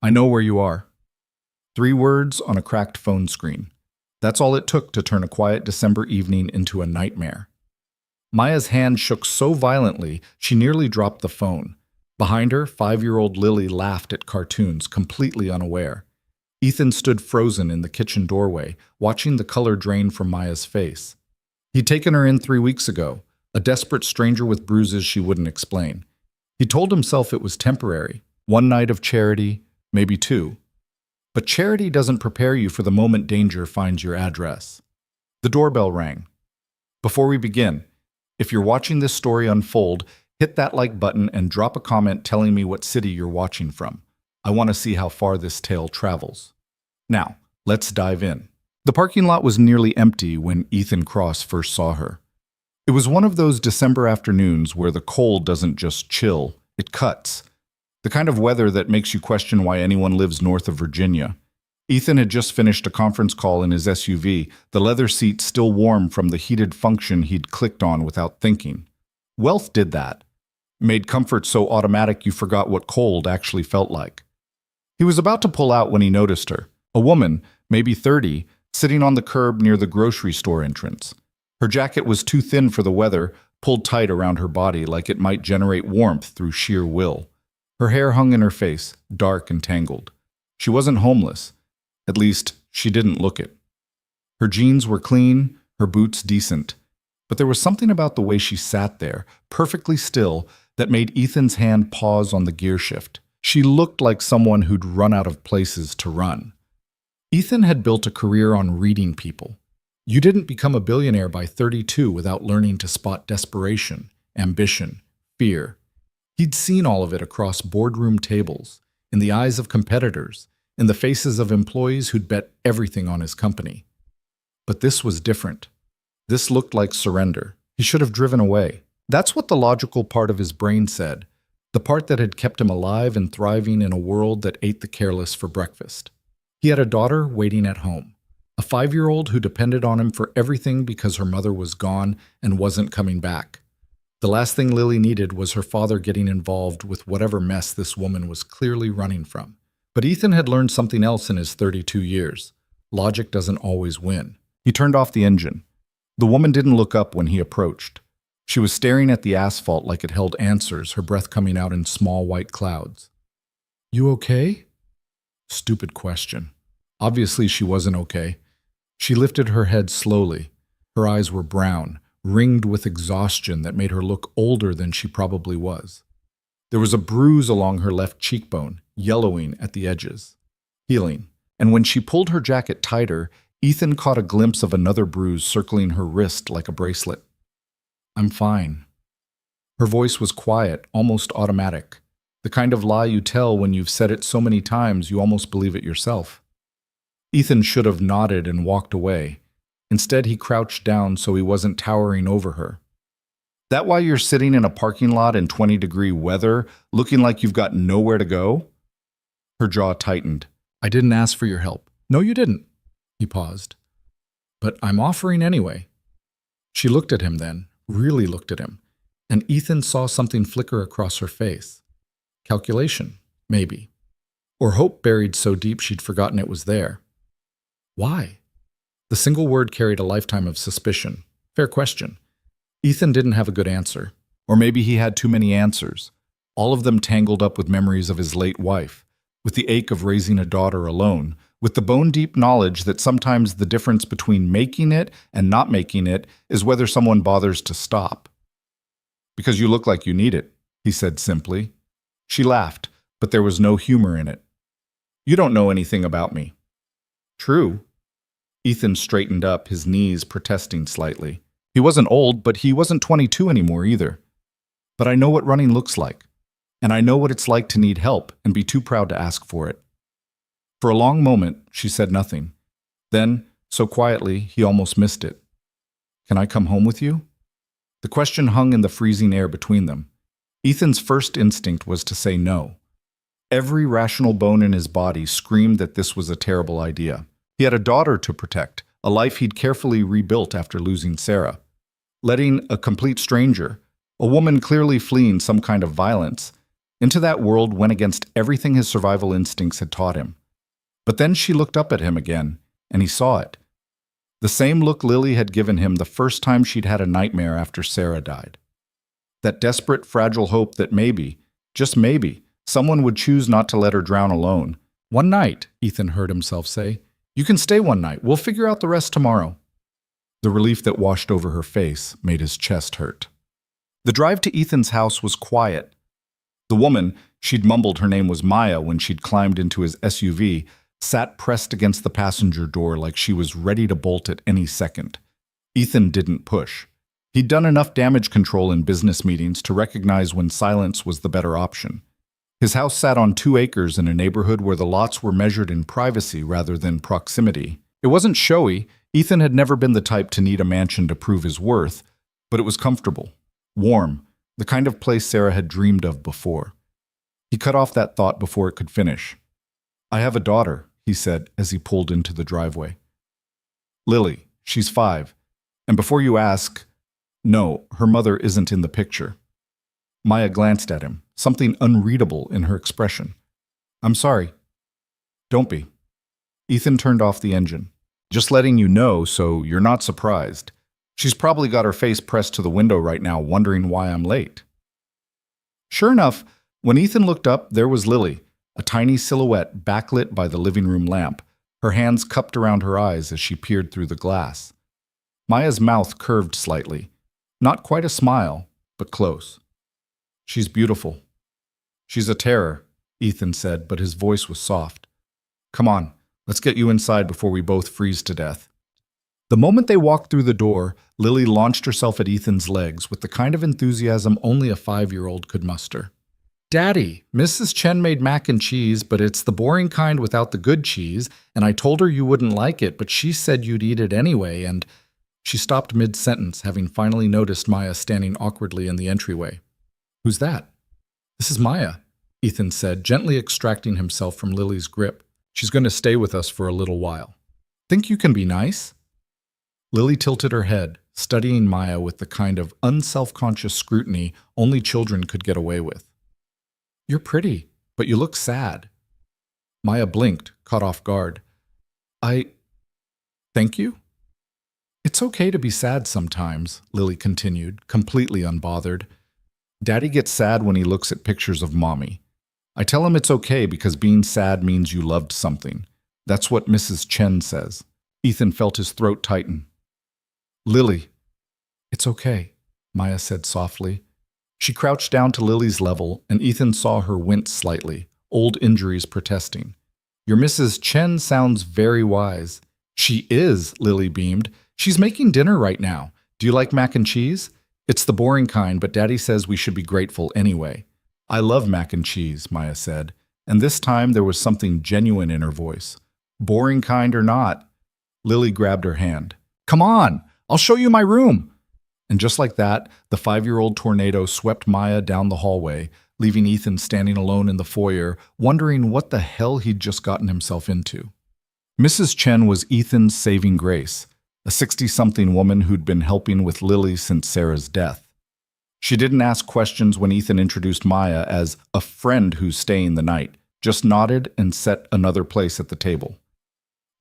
I know where you are. 3 words on a cracked phone screen. That's all it took to turn a quiet December evening into a nightmare. Maya's hand shook so violently she nearly dropped the phone. Behind her, 5-year-old Lily laughed at cartoons, completely unaware. Ethan stood frozen in the kitchen doorway, watching the color drain from Maya's face. He'd taken her in 3 weeks ago, a desperate stranger with bruises she wouldn't explain. He told himself it was temporary, one night of charity, maybe two. But charity doesn't prepare you for the moment danger finds your address. The doorbell rang. Before we begin, if you're watching this story unfold, hit that like button and drop a comment telling me what city you're watching from. I want to see how far this tale travels. Now, let's dive in. The parking lot was nearly empty when Ethan Cross first saw her. It was one of those December afternoons where the cold doesn't just chill, it cuts. The kind of weather that makes you question why anyone lives north of Virginia. Ethan had just finished a conference call in his SUV, the leather seat still warm from the heated function he'd clicked on without thinking. Wealth did that. Made comfort so automatic you forgot what cold actually felt like. He was about to pull out when he noticed her, a woman, maybe 30, sitting on the curb near the grocery store entrance. Her jacket was too thin for the weather, pulled tight around her body like it might generate warmth through sheer will. Her hair hung in her face, dark and tangled. She wasn't homeless. At least, she didn't look it. Her jeans were clean, her boots decent. But there was something about the way she sat there, perfectly still, that made Ethan's hand pause on the gear shift. She looked like someone who'd run out of places to run. Ethan had built a career on reading people. You didn't become a billionaire by 32 without learning to spot desperation, ambition, fear. He'd seen all of it across boardroom tables, in the eyes of competitors, in the faces of employees who'd bet everything on his company. But this was different. This looked like surrender. He should have driven away. That's what the logical part of his brain said, the part that had kept him alive and thriving in a world that ate the careless for breakfast. He had a daughter waiting at home, a 5-year-old who depended on him for everything because her mother was gone and wasn't coming back. The last thing Lily needed was her father getting involved with whatever mess this woman was clearly running from. But Ethan had learned something else in his 32 years. Logic doesn't always win. He turned off the engine. The woman didn't look up when he approached. She was staring at the asphalt like it held answers, her breath coming out in small white clouds. "You okay?" Stupid question. Obviously she wasn't okay. She lifted her head slowly. Her eyes were brown, ringed with exhaustion that made her look older than she probably was. There was a bruise along her left cheekbone, yellowing at the edges. Healing. And when she pulled her jacket tighter, Ethan caught a glimpse of another bruise circling her wrist like a bracelet. "I'm fine." Her voice was quiet, almost automatic. The kind of lie you tell when you've said it so many times you almost believe it yourself. Ethan should have nodded and walked away. Instead, he crouched down so he wasn't towering over her. "That why you're sitting in a parking lot in 20-degree weather, looking like you've got nowhere to go?" Her jaw tightened. "I didn't ask for your help." "No, you didn't." He paused. "But I'm offering anyway." She looked at him then, really looked at him, and Ethan saw something flicker across her face. Calculation, maybe. Or hope buried so deep she'd forgotten it was there. Why? The single word carried a lifetime of suspicion. Fair question. Ethan didn't have a good answer. Or maybe he had too many answers, all of them tangled up with memories of his late wife, with the ache of raising a daughter alone, with the bone-deep knowledge that sometimes the difference between making it and not making it is whether someone bothers to stop. "Because you look like you need it," he said simply. She laughed, but there was no humor in it. "You don't know anything about me." "True." Ethan straightened up, his knees protesting slightly. He wasn't old, but he wasn't 22 anymore either. "But I know what running looks like. And I know what it's like to need help and be too proud to ask for it." For a long moment, she said nothing. Then, so quietly, he almost missed it. "Can I come home with you?" The question hung in the freezing air between them. Ethan's first instinct was to say no. Every rational bone in his body screamed that this was a terrible idea. He had a daughter to protect, a life he'd carefully rebuilt after losing Sarah. Letting a complete stranger, a woman clearly fleeing some kind of violence, Into that world went against everything his survival instincts had taught him. But then she looked up at him again, and he saw it. The same look Lily had given him the first time she'd had a nightmare after Sarah died. That desperate, fragile hope that maybe, just maybe, someone would choose not to let her drown alone. "One night," Ethan heard himself say. "You can stay one night. We'll figure out the rest tomorrow." The relief that washed over her face made his chest hurt. The drive to Ethan's house was quiet. The woman, she'd mumbled her name was Maya when she'd climbed into his SUV, sat pressed against the passenger door like she was ready to bolt at any second. Ethan didn't push. He'd done enough damage control in business meetings to recognize when silence was the better option. His house sat on 2 acres in a neighborhood where the lots were measured in privacy rather than proximity. It wasn't showy. Ethan had never been the type to need a mansion to prove his worth, but it was comfortable, warm, the kind of place Sarah had dreamed of before. He cut off that thought before it could finish. "I have a daughter," he said as he pulled into the driveway. "Lily, she's 5. And before you ask, no, her mother isn't in the picture." Maya glanced at him, something unreadable in her expression. "I'm sorry." "Don't be." Ethan turned off the engine. "Just letting you know so you're not surprised. She's probably got her face pressed to the window right now, wondering why I'm late." Sure enough, when Ethan looked up, there was Lily, a tiny silhouette backlit by the living room lamp, her hands cupped around her eyes as she peered through the glass. Maya's mouth curved slightly. Not quite a smile, but close. "She's beautiful." "She's a terror," Ethan said, but his voice was soft. "Come on, let's get you inside before we both freeze to death." The moment they walked through the door, Lily launched herself at Ethan's legs with the kind of enthusiasm only a 5-year-old could muster. "Daddy, Mrs. Chen made mac and cheese, but it's the boring kind without the good cheese, and I told her you wouldn't like it, but she said you'd eat it anyway, and—" She stopped mid-sentence, having finally noticed Maya standing awkwardly in the entryway. "Who's that?" "This is Maya," Ethan said, gently extracting himself from Lily's grip. "She's going to stay with us for a little while. Think you can be nice?" Lily tilted her head, studying Maya with the kind of unselfconscious scrutiny only children could get away with. "You're pretty, but you look sad." Maya blinked, caught off guard. Thank you?" "It's okay to be sad sometimes," Lily continued, completely unbothered. "Daddy gets sad when he looks at pictures of Mommy. I tell him it's okay because being sad means you loved something. That's what Mrs. Chen says." Ethan felt his throat tighten. "Lily." "It's okay," Maya said softly. She crouched down to Lily's level, and Ethan saw her wince slightly, old injuries protesting. "Your Mrs. Chen sounds very wise." "She is," Lily beamed. "She's making dinner right now. Do you like mac and cheese? It's the boring kind, but Daddy says we should be grateful anyway." "I love mac and cheese," Maya said, and this time there was something genuine in her voice. "Boring kind or not." Lily grabbed her hand. "Come on, I'll show you my room." And just like that, the 5-year-old tornado swept Maya down the hallway, leaving Ethan standing alone in the foyer, wondering what the hell he'd just gotten himself into. Mrs. Chen was Ethan's saving grace, a 60-something woman who'd been helping with Lily since Sarah's death. She didn't ask questions when Ethan introduced Maya as a friend who's staying the night, just nodded and set another place at the table.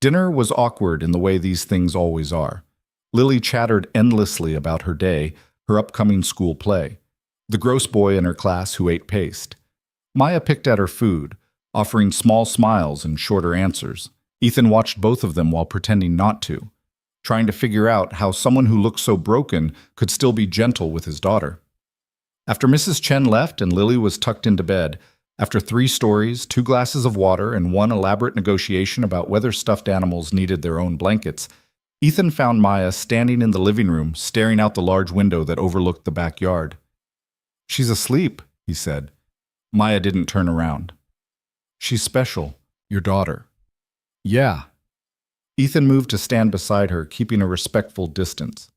Dinner was awkward in the way these things always are. Lily chattered endlessly about her day, her upcoming school play, the gross boy in her class who ate paste. Maya picked at her food, offering small smiles and shorter answers. Ethan watched both of them while pretending not to, trying to figure out how someone who looked so broken could still be gentle with his daughter. After Mrs. Chen left and Lily was tucked into bed, after 3 stories, 2 glasses of water, and 1 elaborate negotiation about whether stuffed animals needed their own blankets, Ethan found Maya standing in the living room, staring out the large window that overlooked the backyard. "She's asleep," he said. Maya didn't turn around. "She's special, your daughter." "Yeah." Ethan moved to stand beside her, keeping a respectful distance.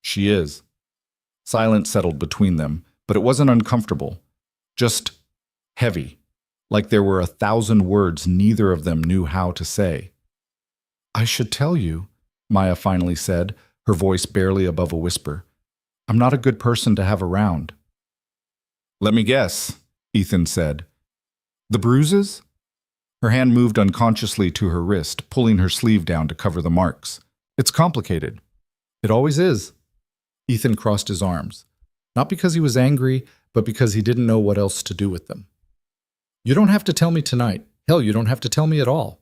"She is." Silence settled between them, but it wasn't uncomfortable. Just heavy, like there were 1,000 words neither of them knew how to say. "I should tell you," Maya finally said, her voice barely above a whisper. "I'm not a good person to have around." "Let me guess." Ethan said. The bruises? Her hand moved unconsciously to her wrist, pulling her sleeve down to cover the marks. It's complicated. It always is. Ethan crossed his arms, not because he was angry, but because he didn't know what else to do with them. You don't have to tell me tonight. Hell, you don't have to tell me at all.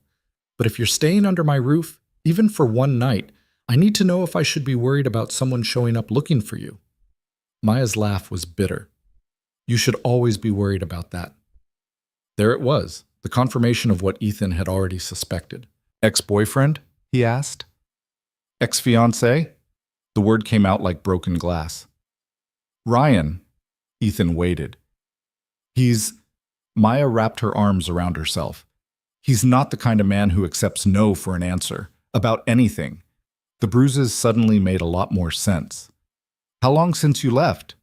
But if you're staying under my roof, even for one night, I need to know if I should be worried about someone showing up looking for you. Maya's laugh was bitter. You should always be worried about that. There it was, the confirmation of what Ethan had already suspected. Ex-boyfriend? He asked. Ex-fiancé? The word came out like broken glass. Ryan. Ethan waited. Maya wrapped her arms around herself. He's not the kind of man who accepts no for an answer, about anything. The bruises suddenly made a lot more sense. How long since you left?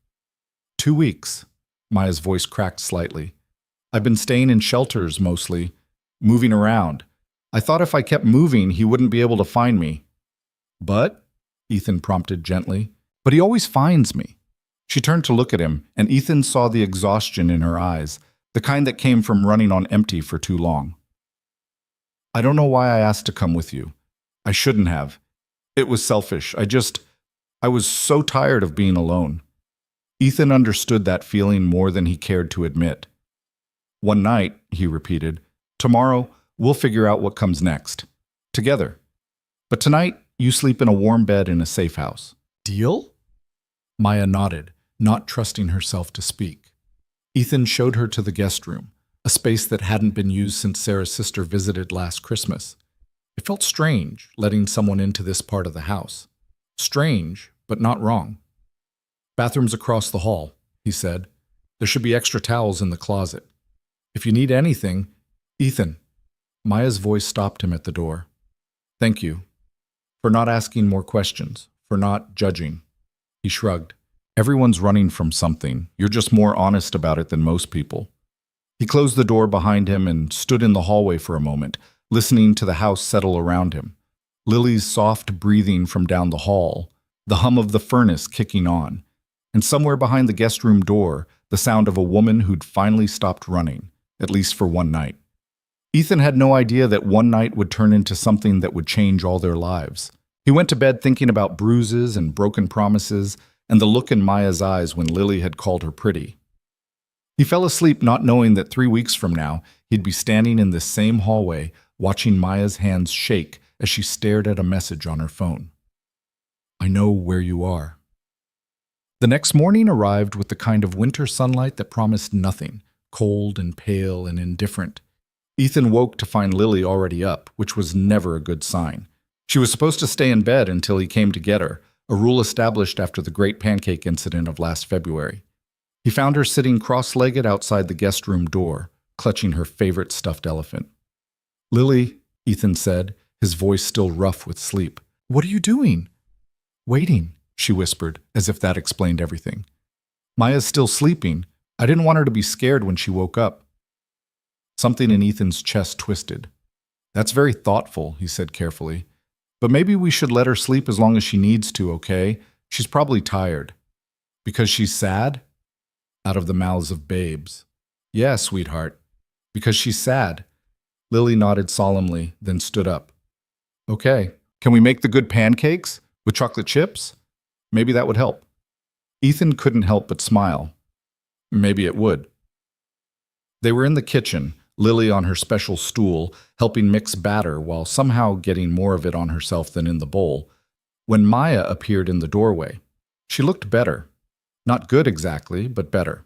2 weeks. Maya's voice cracked slightly. I've been staying in shelters mostly, moving around. I thought if I kept moving, he wouldn't be able to find me. But? Ethan prompted gently. But he always finds me. She turned to look at him, and Ethan saw the exhaustion in her eyes, the kind that came from running on empty for too long. I don't know why I asked to come with you. I shouldn't have. It was selfish. I was so tired of being alone. Ethan understood that feeling more than he cared to admit. One night, he repeated. Tomorrow, we'll figure out what comes next. Together. But tonight, you sleep in a warm bed in a safe house. Deal? Maya nodded, not trusting herself to speak. Ethan showed her to the guest room, a space that hadn't been used since Sarah's sister visited last Christmas. It felt strange, letting someone into this part of the house. Strange, but not wrong. Bathroom's across the hall, he said. There should be extra towels in the closet. If you need anything, Ethan. Maya's voice stopped him at the door. Thank you. For not asking more questions, for not judging. He shrugged. Everyone's running from something. You're just more honest about it than most people. He closed the door behind him and stood in the hallway for a moment, listening to the house settle around him. Lily's soft breathing from down the hall, the hum of the furnace kicking on, and somewhere behind the guest room door, the sound of a woman who'd finally stopped running, at least for one night. Ethan had no idea that one night would turn into something that would change all their lives. He went to bed thinking about bruises and broken promises and the look in Maya's eyes when Lily had called her pretty. He fell asleep not knowing that 3 weeks from now he'd be standing in this same hallway watching Maya's hands shake as she stared at a message on her phone. I know where you are. The next morning arrived with the kind of winter sunlight that promised nothing, cold and pale and indifferent. Ethan woke to find Lily already up, which was never a good sign. She was supposed to stay in bed until he came to get her, a rule established after the Great Pancake incident of last February. He found her sitting cross-legged outside the guest room door, clutching her favorite stuffed elephant. Lily, Ethan said, his voice still rough with sleep. What are you doing? Waiting, she whispered, as if that explained everything. Maya's still sleeping. I didn't want her to be scared when she woke up. Something in Ethan's chest twisted. That's very thoughtful, he said carefully. But maybe we should let her sleep as long as she needs to, okay? She's probably tired. Because she's sad? Out of the mouths of babes. Yeah, sweetheart. Because she's sad. Lily nodded solemnly, then stood up. Okay. Can we make the good pancakes? With chocolate chips? Maybe that would help. Ethan couldn't help but smile. Maybe it would. They were in the kitchen, Lily on her special stool, helping mix batter while somehow getting more of it on herself than in the bowl, when Maya appeared in the doorway. She looked better. Not good exactly, but better.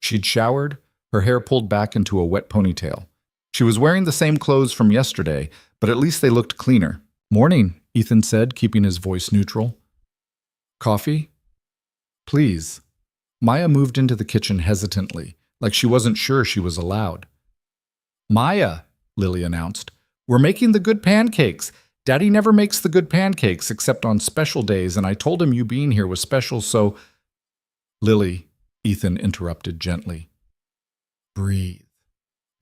She'd showered, her hair pulled back into a wet ponytail. She was wearing the same clothes from yesterday, but at least they looked cleaner. Morning, Ethan said, keeping his voice neutral. Coffee? Please. Maya moved into the kitchen hesitantly, like she wasn't sure she was allowed. Maya, Lily announced, we're making the good pancakes. Daddy never makes the good pancakes except on special days, and I told him you being here was special, so... Lily, Ethan interrupted gently. Breathe.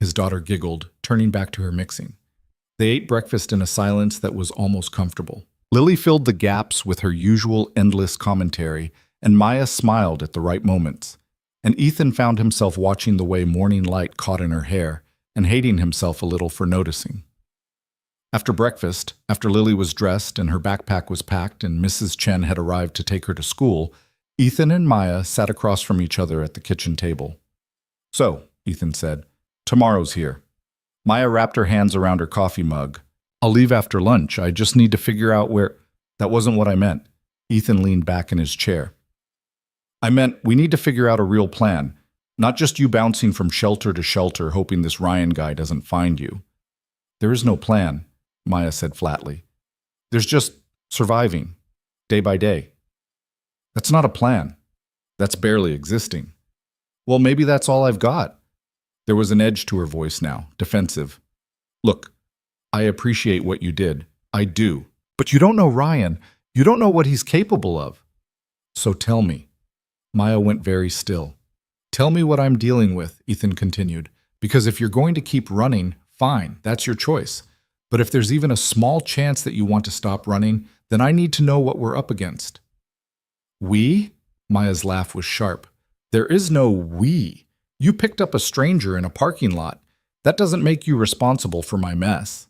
His daughter giggled, turning back to her mixing. They ate breakfast in a silence that was almost comfortable. Lily filled the gaps with her usual endless commentary, and Maya smiled at the right moments. and Ethan found himself watching the way morning light caught in her hair and hating himself a little for noticing. After breakfast, after Lily was dressed and her backpack was packed and Mrs. Chen had arrived to take her to school, Ethan and Maya sat across from each other at the kitchen table. "So," Ethan said, "tomorrow's here." Maya wrapped her hands around her coffee mug. "I'll leave after lunch. I just need to figure out where—" "That wasn't what I meant." Ethan leaned back in his chair. "I meant we need to figure out a real plan, not just you bouncing from shelter to shelter hoping this Ryan guy doesn't find you." "There is no plan," Maya said flatly. "There's just surviving, day by day." "That's not a plan. That's barely existing." "Well, maybe that's all I've got." There was an edge to her voice now, defensive. "Look, I appreciate what you did. I do. But you don't know Ryan. You don't know what he's capable of. So tell me." Maya went very still. "Tell me what I'm dealing with," Ethan continued. "Because if you're going to keep running, fine, that's your choice. But if there's even a small chance that you want to stop running, then I need to know what we're up against." "We?" Maya's laugh was sharp. "There is no we. You picked up a stranger in a parking lot. That doesn't make you responsible for my mess."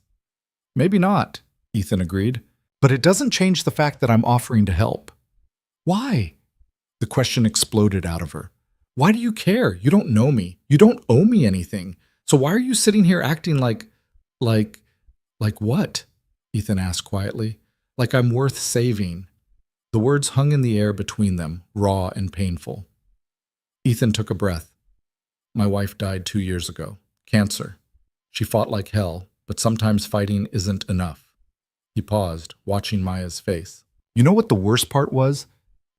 "Maybe not," Ethan agreed. "But it doesn't change the fact that I'm offering to help." "Why?" The question exploded out of her. "Why do you care? You don't know me. You don't owe me anything. So why are you sitting here acting like what?" Ethan asked quietly. "Like I'm worth saving." The words hung in the air between them, raw and painful. Ethan took a breath. "My wife died 2 years ago. Cancer. She fought like hell, but sometimes fighting isn't enough." He paused, watching Maya's face. "You know what the worst part was?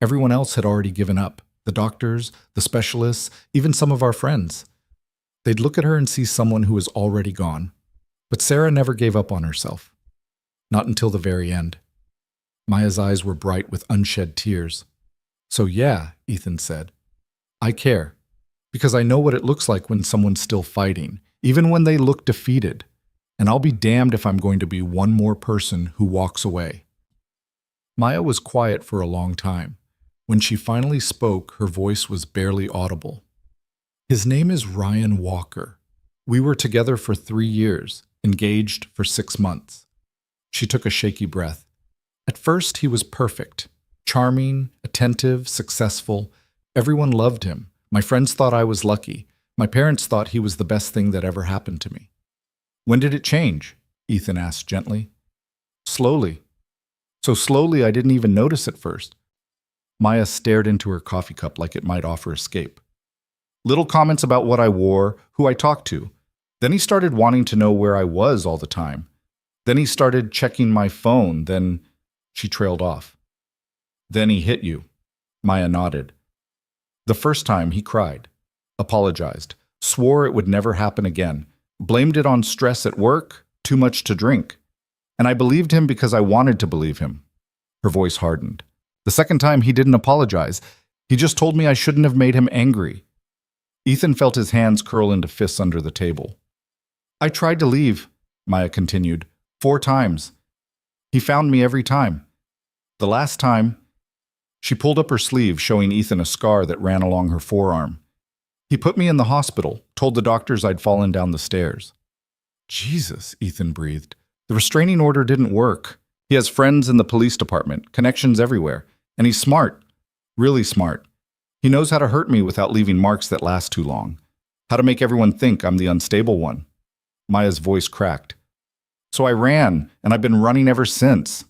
Everyone else had already given up. The doctors, the specialists, even some of our friends. They'd look at her and see someone who was already gone. But Sarah never gave up on herself. Not until the very end." Maya's eyes were bright with unshed tears. "So yeah," Ethan said. "I care. Because I know what it looks like when someone's still fighting, even when they look defeated. And I'll be damned if I'm going to be one more person who walks away." Maya was quiet for a long time. When she finally spoke, her voice was barely audible. "His name is Ryan Walker. We were together for 3 years, engaged for 6 months." She took a shaky breath. "At first, he was perfect. Charming, attentive, successful. Everyone loved him. My friends thought I was lucky. My parents thought he was the best thing that ever happened to me." "When did it change?" Ethan asked gently. "Slowly. So slowly I didn't even notice at first." Maya stared into her coffee cup like it might offer escape. "Little comments about what I wore, who I talked to. Then he started wanting to know where I was all the time. Then he started checking my phone, then—" She trailed off. "Then he hit you." Maya nodded. "The first time he cried, apologized, swore it would never happen again, blamed it on stress at work, too much to drink. And I believed him because I wanted to believe him." Her voice hardened. "The second time he didn't apologize. He just told me I shouldn't have made him angry." Ethan felt his hands curl into fists under the table. "I tried to leave," Maya continued, 4 times. He found me every time. The last time—" She pulled up her sleeve, showing Ethan a scar that ran along her forearm. "He put me in the hospital, told the doctors I'd fallen down the stairs." "Jesus," Ethan breathed. "The restraining order didn't work. He has friends in the police department, connections everywhere. And he's smart. Really smart. He knows how to hurt me without leaving marks that last too long. How to make everyone think I'm the unstable one." Maya's voice cracked. "So I ran, and I've been running ever since."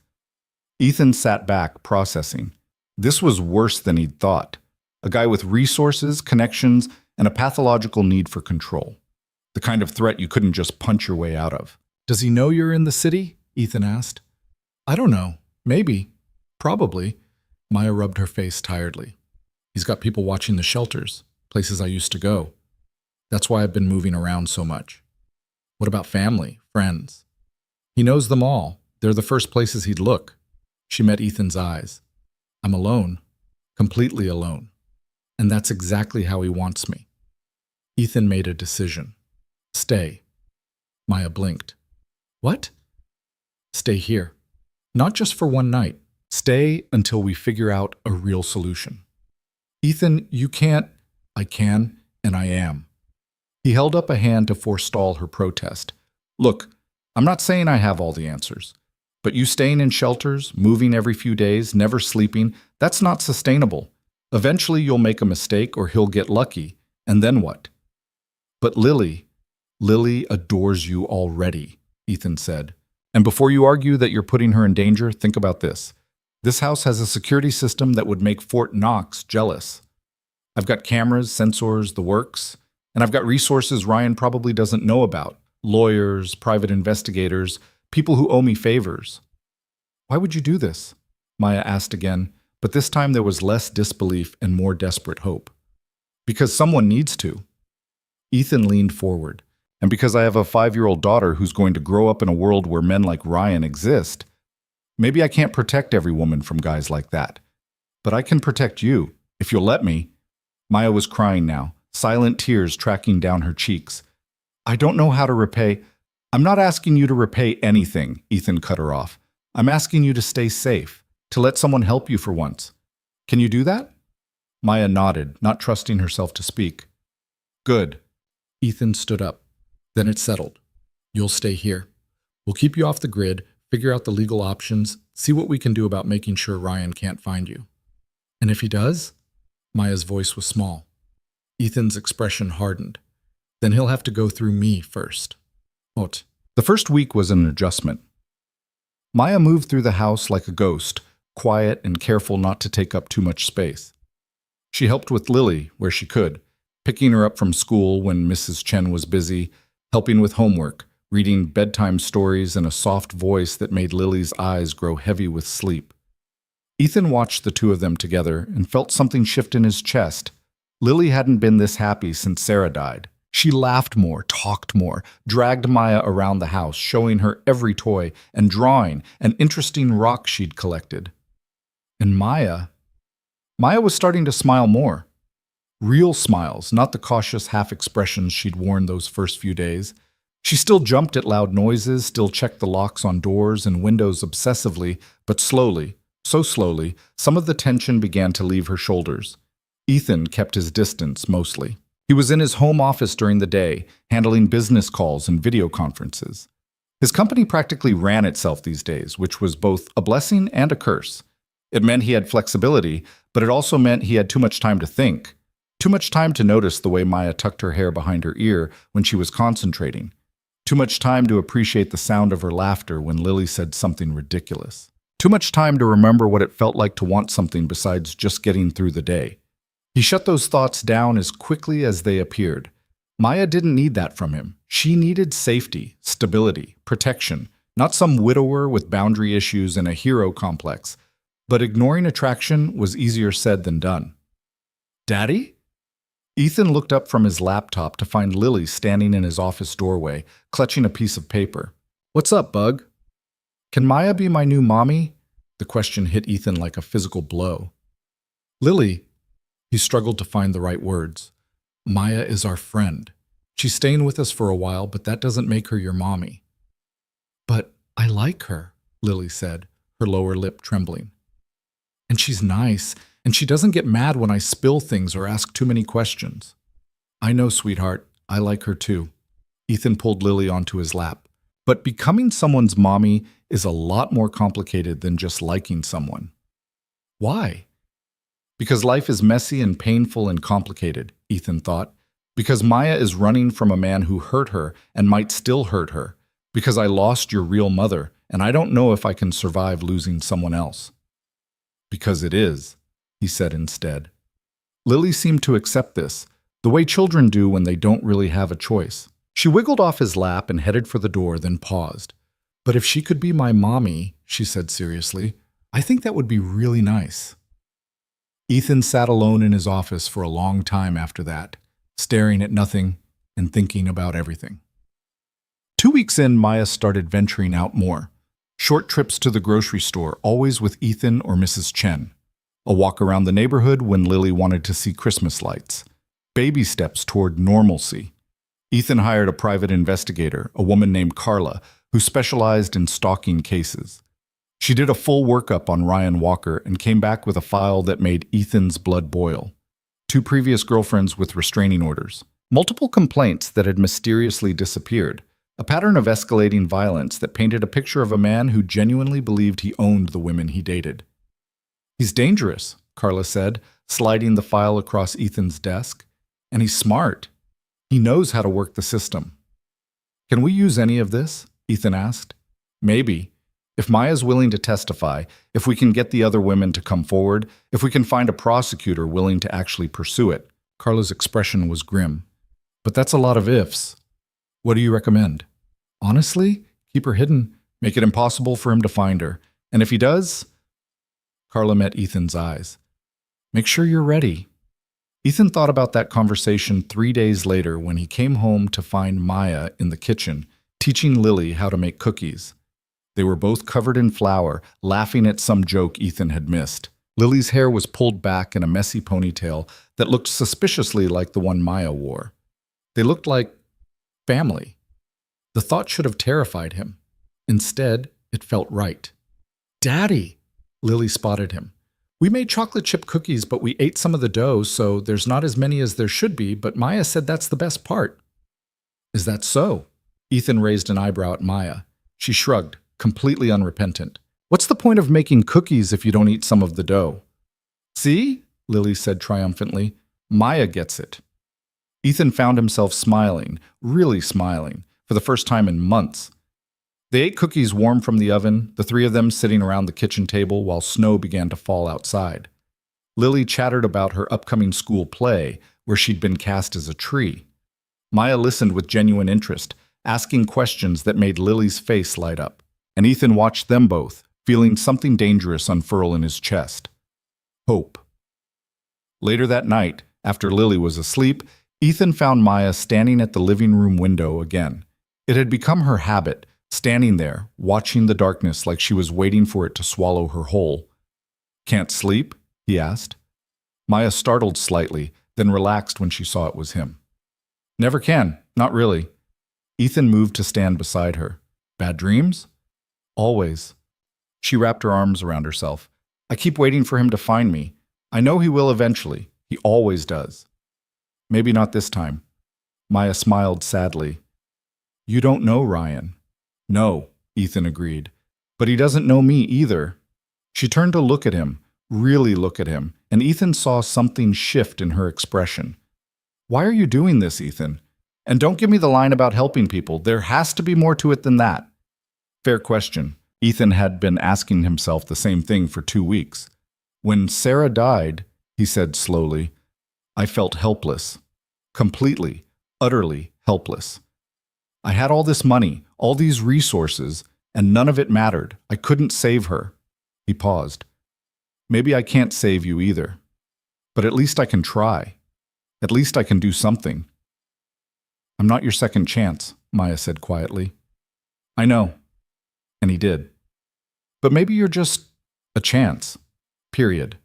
Ethan sat back, processing. This was worse than he'd thought. A guy with resources, connections, and a pathological need for control. The kind of threat you couldn't just punch your way out of. "Does he know you're in the city?" Ethan asked. "I don't know. Maybe. Probably." Maya rubbed her face tiredly. "He's got people watching the shelters, places I used to go. That's why I've been moving around so much." "What about family, friends?" "He knows them all. They're the first places he'd look." She met Ethan's eyes. "I'm alone. Completely alone. And that's exactly how he wants me." Ethan made a decision. "Stay." Maya blinked. "What?" "Stay here. Not just for one night. Stay until we figure out a real solution." "Ethan, you can't—" I can, and I am. He held up a hand to forestall her protest. Look, I'm not saying I have all the answers, but you staying in shelters, moving every few days, never sleeping, that's not sustainable. Eventually you'll make a mistake or he'll get lucky, and then what? But Lily adores you already, Ethan said. And before you argue that you're putting her in danger, think about this. This house has a security system that would make Fort Knox jealous. I've got cameras, sensors, the works, and I've got resources Ryan probably doesn't know about. Lawyers, private investigators, people who owe me favors. Why would you do this? Maya asked again, but this time there was less disbelief and more desperate hope. Because someone needs to. Ethan leaned forward. And because I have a 5-year-old daughter who's going to grow up in a world where men like Ryan exist, maybe I can't protect every woman from guys like that. But I can protect you, if you'll let me. Maya was crying now, silent tears tracking down her cheeks. I don't know how to repay. I'm not asking you to repay anything, Ethan cut her off. I'm asking you to stay safe, to let someone help you for once. Can you do that? Maya nodded, not trusting herself to speak. Good. Ethan stood up. Then it settled. You'll stay here. We'll keep you off the grid, figure out the legal options, see what we can do about making sure Ryan can't find you. And if he does? Maya's voice was small. Ethan's expression hardened. Then he'll have to go through me first. What? The first week was an adjustment. Maya moved through the house like a ghost, quiet and careful not to take up too much space. She helped with Lily where she could, picking her up from school when Mrs. Chen was busy, helping with homework, reading bedtime stories in a soft voice that made Lily's eyes grow heavy with sleep. Ethan watched the two of them together and felt something shift in his chest. Lily hadn't been this happy since Sarah died. She laughed more, talked more, dragged Maya around the house, showing her every toy and drawing an interesting rock she'd collected. And Maya was starting to smile more. Real smiles, not the cautious half-expressions she'd worn those first few days. She still jumped at loud noises, still checked the locks on doors and windows obsessively, but slowly, so slowly, some of the tension began to leave her shoulders. Ethan kept his distance, mostly. He was in his home office during the day, handling business calls and video conferences. His company practically ran itself these days, which was both a blessing and a curse. It meant he had flexibility, but it also meant he had too much time to think. Too much time to notice the way Maya tucked her hair behind her ear when she was concentrating. Too much time to appreciate the sound of her laughter when Lily said something ridiculous. Too much time to remember what it felt like to want something besides just getting through the day. He shut those thoughts down as quickly as they appeared. Maya didn't need that from him. She needed safety, stability, protection, not some widower with boundary issues and a hero complex. But ignoring attraction was easier said than done. Daddy? Ethan looked up from his laptop to find Lily standing in his office doorway, clutching a piece of paper. What's up, Bug? Can Maya be my new mommy? The question hit Ethan like a physical blow. Lily, he struggled to find the right words. Maya is our friend. She's staying with us for a while, but that doesn't make her your mommy. But I like her, Lily said, her lower lip trembling. And she's nice, and she doesn't get mad when I spill things or ask too many questions. I know, sweetheart. I like her too. Ethan pulled Lily onto his lap. But becoming someone's mommy is a lot more complicated than just liking someone. Why? Because life is messy and painful and complicated, Ethan thought. Because Maya is running from a man who hurt her and might still hurt her. Because I lost your real mother, and I don't know if I can survive losing someone else. Because it is, he said instead. Lily seemed to accept this, the way children do when they don't really have a choice. She wiggled off his lap and headed for the door, then paused. But if she could be my mommy, she said seriously, I think that would be really nice. Ethan sat alone in his office for a long time after that, staring at nothing and thinking about everything. 2 weeks in, Maya started venturing out more. Short trips to the grocery store, always with Ethan or Mrs. Chen. A walk around the neighborhood when Lily wanted to see Christmas lights. Baby steps toward normalcy. Ethan hired a private investigator, a woman named Carla, who specialized in stalking cases. She did a full workup on Ryan Walker and came back with a file that made Ethan's blood boil. 2 previous girlfriends with restraining orders, multiple complaints that had mysteriously disappeared, a pattern of escalating violence that painted a picture of a man who genuinely believed he owned the women he dated. "He's dangerous," Carla said, sliding the file across Ethan's desk. "And he's smart. He knows how to work the system." "Can we use any of this?" Ethan asked. "Maybe. If Maya's willing to testify, if we can get the other women to come forward, if we can find a prosecutor willing to actually pursue it." Carla's expression was grim. "But that's a lot of ifs. What do you recommend?" "Honestly, keep her hidden. Make it impossible for him to find her. And if he does..." Carla met Ethan's eyes. "Make sure you're ready." Ethan thought about that conversation 3 days later when he came home to find Maya in the kitchen, teaching Lily how to make cookies. They were both covered in flour, laughing at some joke Ethan had missed. Lily's hair was pulled back in a messy ponytail that looked suspiciously like the one Maya wore. They looked like family. The thought should have terrified him. Instead, it felt right. "Daddy!" Lily spotted him. "We made chocolate chip cookies, but we ate some of the dough, so there's not as many as there should be, but Maya said that's the best part." "Is that so?" Ethan raised an eyebrow at Maya. She shrugged, completely unrepentant. "What's the point of making cookies if you don't eat some of the dough?" "See?" Lily said triumphantly. "Maya gets it." Ethan found himself smiling, really smiling, for the first time in months. They ate cookies warm from the oven, the 3 of them sitting around the kitchen table while snow began to fall outside. Lily chattered about her upcoming school play, where she'd been cast as a tree. Maya listened with genuine interest, asking questions that made Lily's face light up. And Ethan watched them both, feeling something dangerous unfurl in his chest. Hope. Later that night, after Lily was asleep, Ethan found Maya standing at the living room window again. It had become her habit, standing there, watching the darkness like she was waiting for it to swallow her whole. "Can't sleep?" he asked. Maya startled slightly, then relaxed when she saw it was him. "Never can, not really." Ethan moved to stand beside her. "Bad dreams?" "Always." She wrapped her arms around herself. "I keep waiting for him to find me. I know he will eventually. He always does." "Maybe not this time." Maya smiled sadly. "You don't know Ryan." "No," Ethan agreed. "But he doesn't know me either." She turned to look at him, really look at him, and Ethan saw something shift in her expression. "Why are you doing this, Ethan? And don't give me the line about helping people. There has to be more to it than that." Fair question. Ethan had been asking himself the same thing for 2 weeks. "When Sarah died," he said slowly, "I felt helpless. Completely, utterly helpless. I had all this money, all these resources, and none of it mattered. I couldn't save her." He paused. "Maybe I can't save you either. But at least I can try. At least I can do something." "I'm not your second chance," Maya said quietly. "I know." And he did. "But maybe you're just a chance. Period."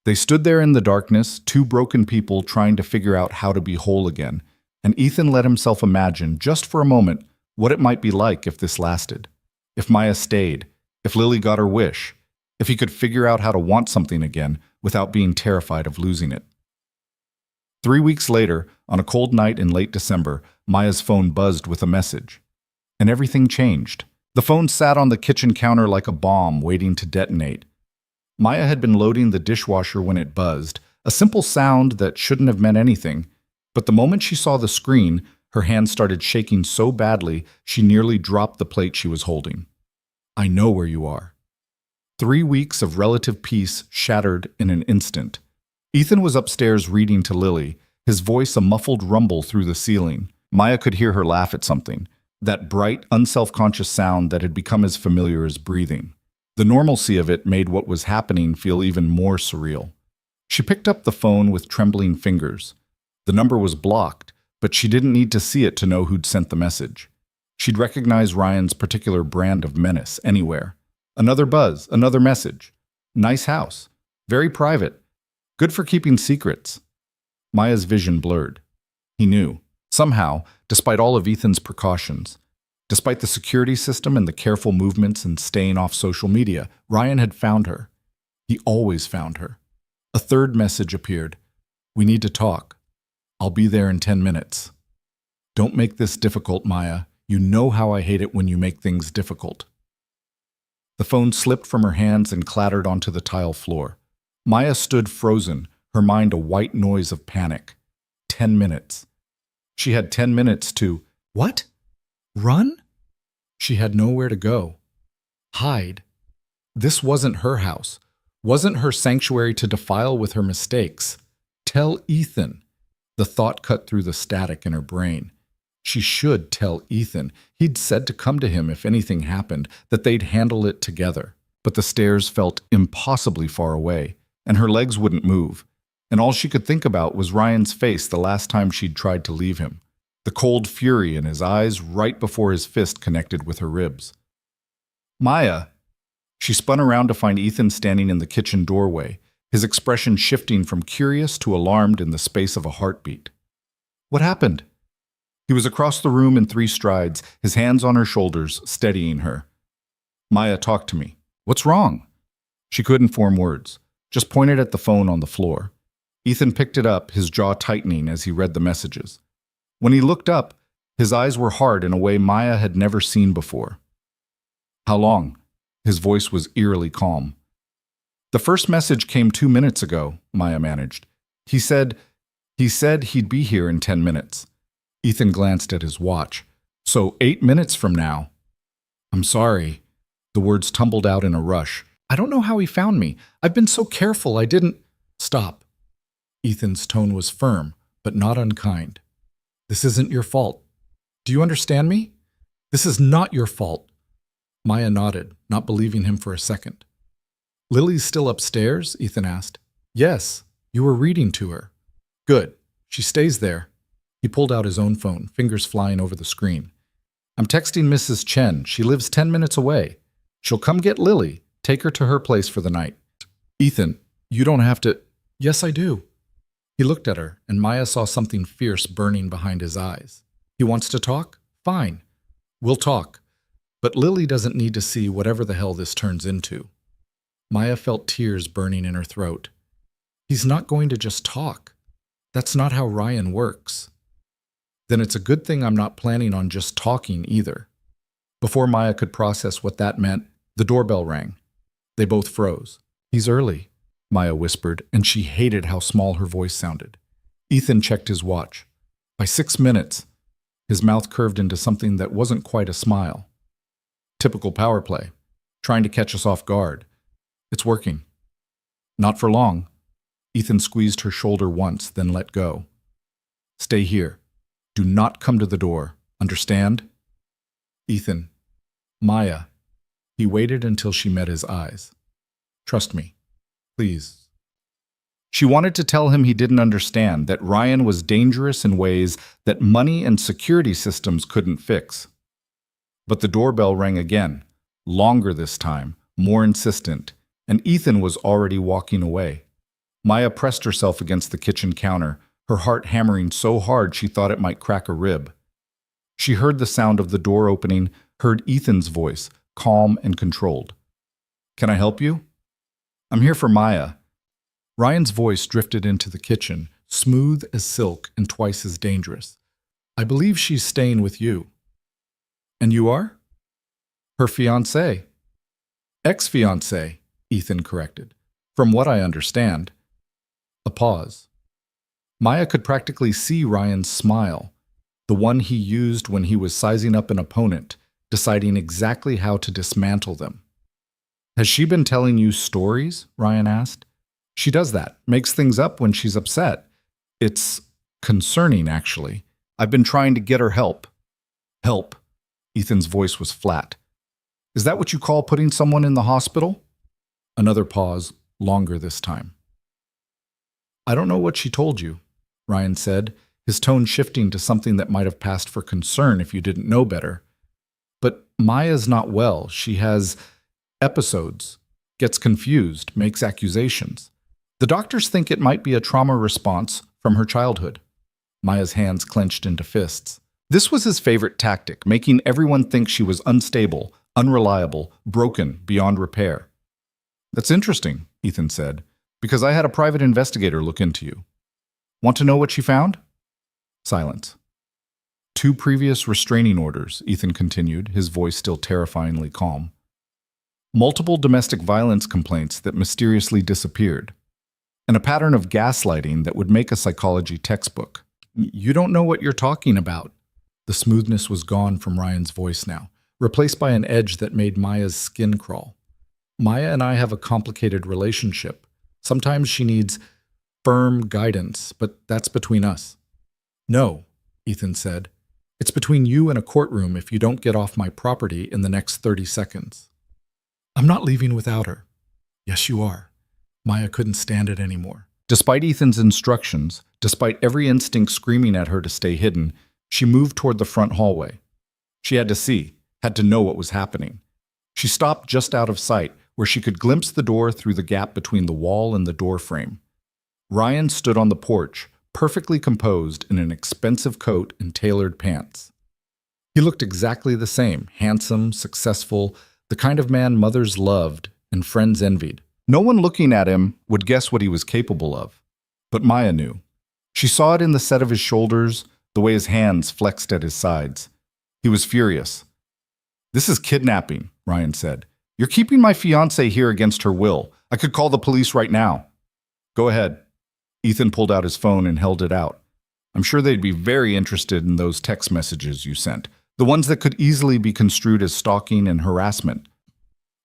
They stood there in the darkness, 2 broken people trying to figure out how to be whole again, and Ethan let himself imagine, just for a moment, what it might be like if this lasted. If Maya stayed, if Lily got her wish, if he could figure out how to want something again without being terrified of losing it. 3 weeks later, on a cold night in late December, Maya's phone buzzed with a message. And everything changed. The phone sat on the kitchen counter like a bomb waiting to detonate. Maya had been loading the dishwasher when it buzzed, a simple sound that shouldn't have meant anything. But the moment she saw the screen, her hand started shaking so badly she nearly dropped the plate she was holding. "I know where you are." 3 weeks of relative peace shattered in an instant. Ethan was upstairs reading to Lily, his voice a muffled rumble through the ceiling. Maya could hear her laugh at something, that bright, unselfconscious sound that had become as familiar as breathing. The normalcy of it made what was happening feel even more surreal. She picked up the phone with trembling fingers. The number was blocked, but she didn't need to see it to know who'd sent the message. She'd recognize Ryan's particular brand of menace anywhere. Another buzz, another message. Nice house. Very private. Good for keeping secrets. Maya's vision blurred. He knew. Somehow, despite all of Ethan's precautions, despite the security system and the careful movements and staying off social media, Ryan had found her. He always found her. A third message appeared. We need to talk. I'll be there in 10 minutes. Don't make this difficult, Maya. You know how I hate it when you make things difficult. The phone slipped from her hands and clattered onto the tile floor. Maya stood frozen, her mind a white noise of panic. 10 minutes. She had 10 minutes to… What? Run? She had nowhere to go. Hide. This wasn't her house, wasn't her sanctuary to defile with her mistakes. Tell Ethan. The thought cut through the static in her brain. She should tell Ethan. He'd said to come to him if anything happened, that they'd handle it together. But the stairs felt impossibly far away, and her legs wouldn't move. And all she could think about was Ryan's face the last time she'd tried to leave him. The cold fury in his eyes right before his fist connected with her ribs. Maya! She spun around to find Ethan standing in the kitchen doorway, his expression shifting from curious to alarmed in the space of a heartbeat. What happened? He was across the room in 3 strides, his hands on her shoulders, steadying her. Maya, talk to me. What's wrong? She couldn't form words, just pointed at the phone on the floor. Ethan picked it up, his jaw tightening as he read the messages. When he looked up, his eyes were hard in a way Maya had never seen before. How long? His voice was eerily calm. The first message came 2 minutes ago, Maya managed. He said he'd be here in 10 minutes. Ethan glanced at his watch. So 8 minutes from now. I'm sorry. The words tumbled out in a rush. I don't know how he found me. I've been so careful I didn't… Stop. Ethan's tone was firm, but not unkind. This isn't your fault. Do you understand me? This is not your fault. Maya nodded, not believing him for a second. Lily's still upstairs? Ethan asked. Yes, you were reading to her. Good. She stays there. He pulled out his own phone, fingers flying over the screen. I'm texting Mrs. Chen. She lives 10 minutes away. She'll come get Lily. Take her to her place for the night. Ethan, you don't have to… Yes, I do. He looked at her, and Maya saw something fierce burning behind his eyes. He wants to talk? Fine. We'll talk. But Lily doesn't need to see whatever the hell this turns into. Maya felt tears burning in her throat. He's not going to just talk. That's not how Ryan works. Then it's a good thing I'm not planning on just talking either. Before Maya could process what that meant, the doorbell rang. They both froze. He's early, Maya whispered, and she hated how small her voice sounded. Ethan checked his watch. By 6 minutes, his mouth curved into something that wasn't quite a smile. Typical power play, trying to catch us off guard. It's working. Not for long. Ethan squeezed her shoulder once, then let go. Stay here. Do not come to the door. Understand? Ethan. Maya. He waited until she met his eyes. Trust me. Please. She wanted to tell him he didn't understand, that Ryan was dangerous in ways that money and security systems couldn't fix. But the doorbell rang again, longer this time, more insistent, and Ethan was already walking away. Maya pressed herself against the kitchen counter, her heart hammering so hard she thought it might crack a rib. She heard the sound of the door opening, heard Ethan's voice, calm and controlled. Can I help you? I'm here for Maya. Ryan's voice drifted into the kitchen, smooth as silk and twice as dangerous. I believe she's staying with you. And you are? Her fiancé. Ex-fiancé, Ethan corrected. From what I understand. A pause. Maya could practically see Ryan's smile, the one he used when he was sizing up an opponent, deciding exactly how to dismantle them. Has she been telling you stories? Ryan asked. She does that, makes things up when she's upset. It's concerning, actually. I've been trying to get her help. Help. Ethan's voice was flat. Is that what you call putting someone in the hospital? Another pause, longer this time. I don't know what she told you, Ryan said, his tone shifting to something that might have passed for concern if you didn't know better. But Maya's not well. She has episodes, gets confused, makes accusations. The doctors think it might be a trauma response from her childhood. Maya's hands clenched into fists. This was his favorite tactic, making everyone think she was unstable, unreliable, broken, beyond repair. That's interesting, Ethan said, because I had a private investigator look into you. Want to know what she found? Silence. 2 previous restraining orders, Ethan continued, his voice still terrifyingly calm. Multiple domestic violence complaints that mysteriously disappeared. And a pattern of gaslighting that would make a psychology textbook. You don't know what you're talking about. The smoothness was gone from Ryan's voice now, replaced by an edge that made Maya's skin crawl. Maya and I have a complicated relationship. Sometimes she needs firm guidance, but that's between us. No, Ethan said. It's between you and a courtroom if you don't get off my property in the next 30 seconds. I'm not leaving without her. Yes, you are. Maya couldn't stand it anymore. Despite Ethan's instructions, despite every instinct screaming at her to stay hidden, she moved toward the front hallway. She had to see, had to know what was happening. She stopped just out of sight, where she could glimpse the door through the gap between the wall and the door frame. Ryan stood on the porch, perfectly composed in an expensive coat and tailored pants. He looked exactly the same, handsome, successful, the kind of man mothers loved and friends envied. No one looking at him would guess what he was capable of. But Maya knew. She saw it in the set of his shoulders, the way his hands flexed at his sides. He was furious. This is kidnapping, Ryan said. You're keeping my fiancée here against her will. I could call the police right now. Go ahead. Ethan pulled out his phone and held it out. I'm sure they'd be very interested in those text messages you sent, the ones that could easily be construed as stalking and harassment.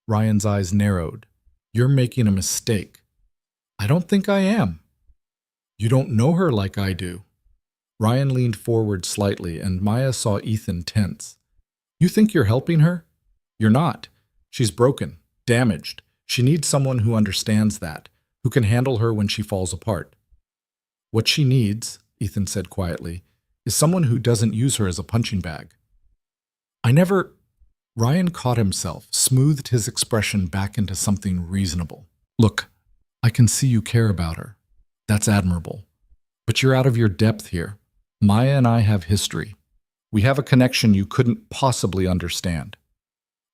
Ryan's eyes narrowed. You're making a mistake. I don't think I am. You don't know her like I do. Ryan leaned forward slightly, and Maya saw Ethan tense. You think you're helping her? You're not. She's broken, damaged. She needs someone who understands that, who can handle her when she falls apart. What she needs, Ethan said quietly, is someone who doesn't use her as a punching bag. Ryan caught himself, smoothed his expression back into something reasonable. Look, I can see you care about her. That's admirable. But you're out of your depth here. Maya and I have history. We have a connection you couldn't possibly understand.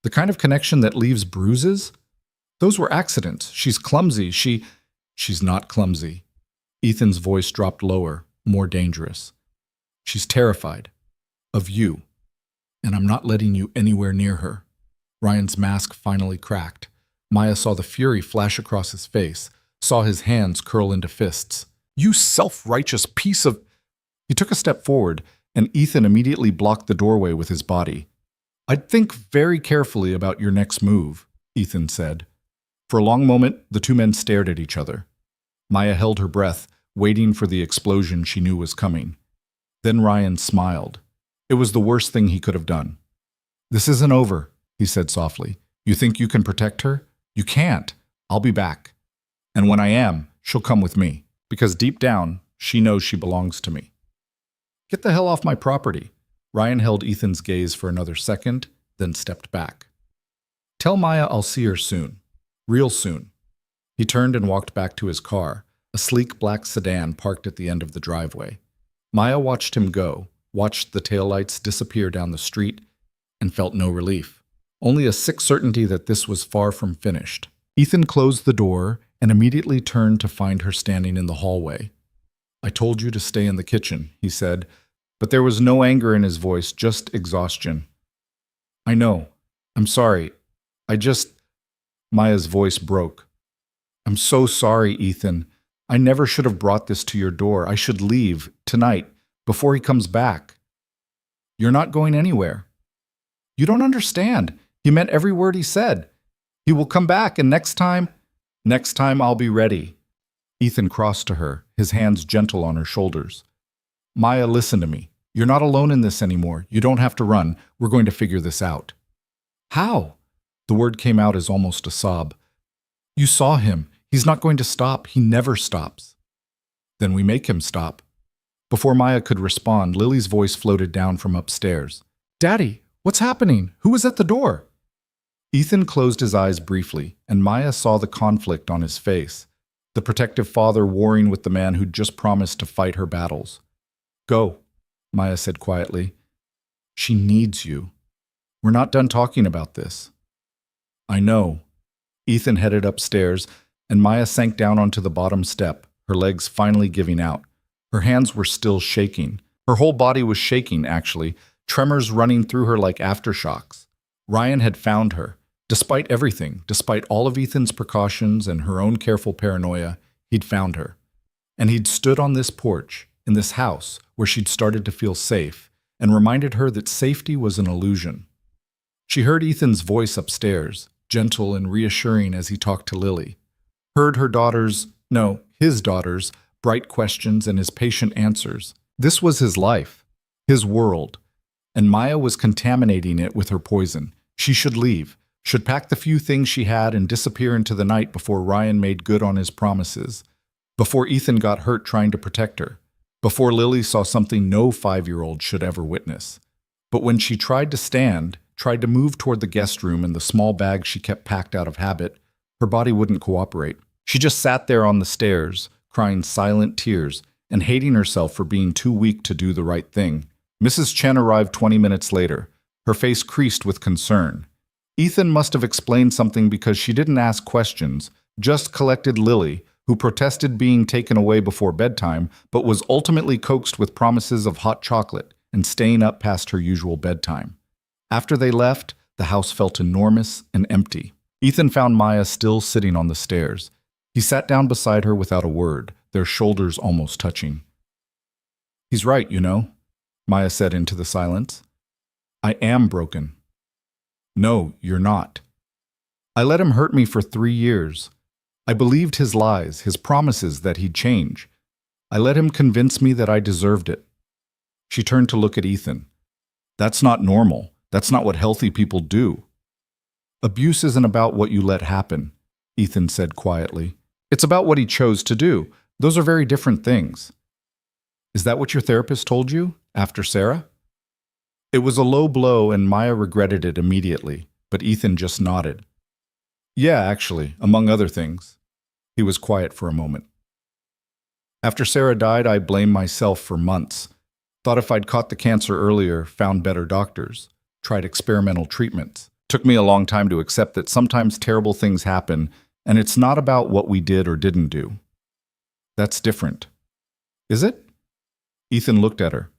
The kind of connection that leaves bruises? Those were accidents. She's clumsy. She's not clumsy. Ethan's voice dropped lower, more dangerous. She's terrified. Of you. And I'm not letting you anywhere near her. Ryan's mask finally cracked. Maya saw the fury flash across his face, saw his hands curl into fists. You self-righteous piece of... He took a step forward, and Ethan immediately blocked the doorway with his body. I'd think very carefully about your next move, Ethan said. For a long moment, the two men stared at each other. Maya held her breath, waiting for the explosion she knew was coming. Then Ryan smiled. It was the worst thing he could have done. This isn't over, he said softly. You think you can protect her? You can't. I'll be back. And when I am, she'll come with me, because deep down, she knows she belongs to me. Get the hell off my property. Ryan held Ethan's gaze for another second, then stepped back. Tell Maya I'll see her soon. Real soon. He turned and walked back to his car, a sleek black sedan parked at the end of the driveway. Maya watched him go, watched the taillights disappear down the street, and felt no relief. Only a sick certainty that this was far from finished. Ethan closed the door and immediately turned to find her standing in the hallway. I told you to stay in the kitchen, he said, but there was no anger in his voice, just exhaustion. I know. I'm sorry. Maya's voice broke. I'm so sorry, Ethan. I never should have brought this to your door. I should leave, tonight, before he comes back. You're not going anywhere. You don't understand. He meant every word he said. He will come back, and next time I'll be ready. Ethan crossed to her, his hands gentle on her shoulders. Maya, listen to me. You're not alone in this anymore. You don't have to run. We're going to figure this out. How? The word came out as almost a sob. You saw him. He's not going to stop. He never stops. Then we make him stop. Before Maya could respond, Lily's voice floated down from upstairs. Daddy, what's happening? Who was at the door? Ethan closed his eyes briefly, and Maya saw the conflict on his face, the protective father warring with the man who'd just promised to fight her battles. Go, Maya said quietly. She needs you. We're not done talking about this. I know. Ethan headed upstairs, and Maya sank down onto the bottom step, her legs finally giving out. Her hands were still shaking. Her whole body was shaking, actually, tremors running through her like aftershocks. Ryan had found her. Despite everything, despite all of Ethan's precautions and her own careful paranoia, he'd found her. And he'd stood on this porch, in this house, where she'd started to feel safe, and reminded her that safety was an illusion. She heard Ethan's voice upstairs, gentle and reassuring as he talked to Lily. Heard his daughter's, bright questions and his patient answers. This was his life, his world, and Maya was contaminating it with her poison. She should leave, should pack the few things she had and disappear into the night before Ryan made good on his promises, before Ethan got hurt trying to protect her, before Lily saw something no 5-year-old should ever witness. But when she tried to move toward the guest room and the small bag she kept packed out of habit, her body wouldn't cooperate. She just sat there on the stairs, crying silent tears and hating herself for being too weak to do the right thing. Mrs. Chen arrived 20 minutes later, her face creased with concern. Ethan must have explained something because she didn't ask questions, just collected Lily, who protested being taken away before bedtime, but was ultimately coaxed with promises of hot chocolate and staying up past her usual bedtime. After they left, the house felt enormous and empty. Ethan found Maya still sitting on the stairs. He sat down beside her without a word, their shoulders almost touching. "He's right, you know," Maya said into the silence. "I am broken." "No, you're not. I let him hurt me for 3 years. I believed his lies, his promises that he'd change. I let him convince me that I deserved it." She turned to look at Ethan. "That's not normal. That's not what healthy people do." "Abuse isn't about what you let happen," Ethan said quietly. "It's about what he chose to do. Those are very different things." "Is that what your therapist told you, after Sarah?" It was a low blow and Maya regretted it immediately, but Ethan just nodded. "Yeah, actually, among other things." He was quiet for a moment. "After Sarah died, I blamed myself for months. Thought if I'd caught the cancer earlier, found better doctors, tried experimental treatments. Took me a long time to accept that sometimes terrible things happen, and it's not about what we did or didn't do. That's different." "Is it?" Ethan looked at her.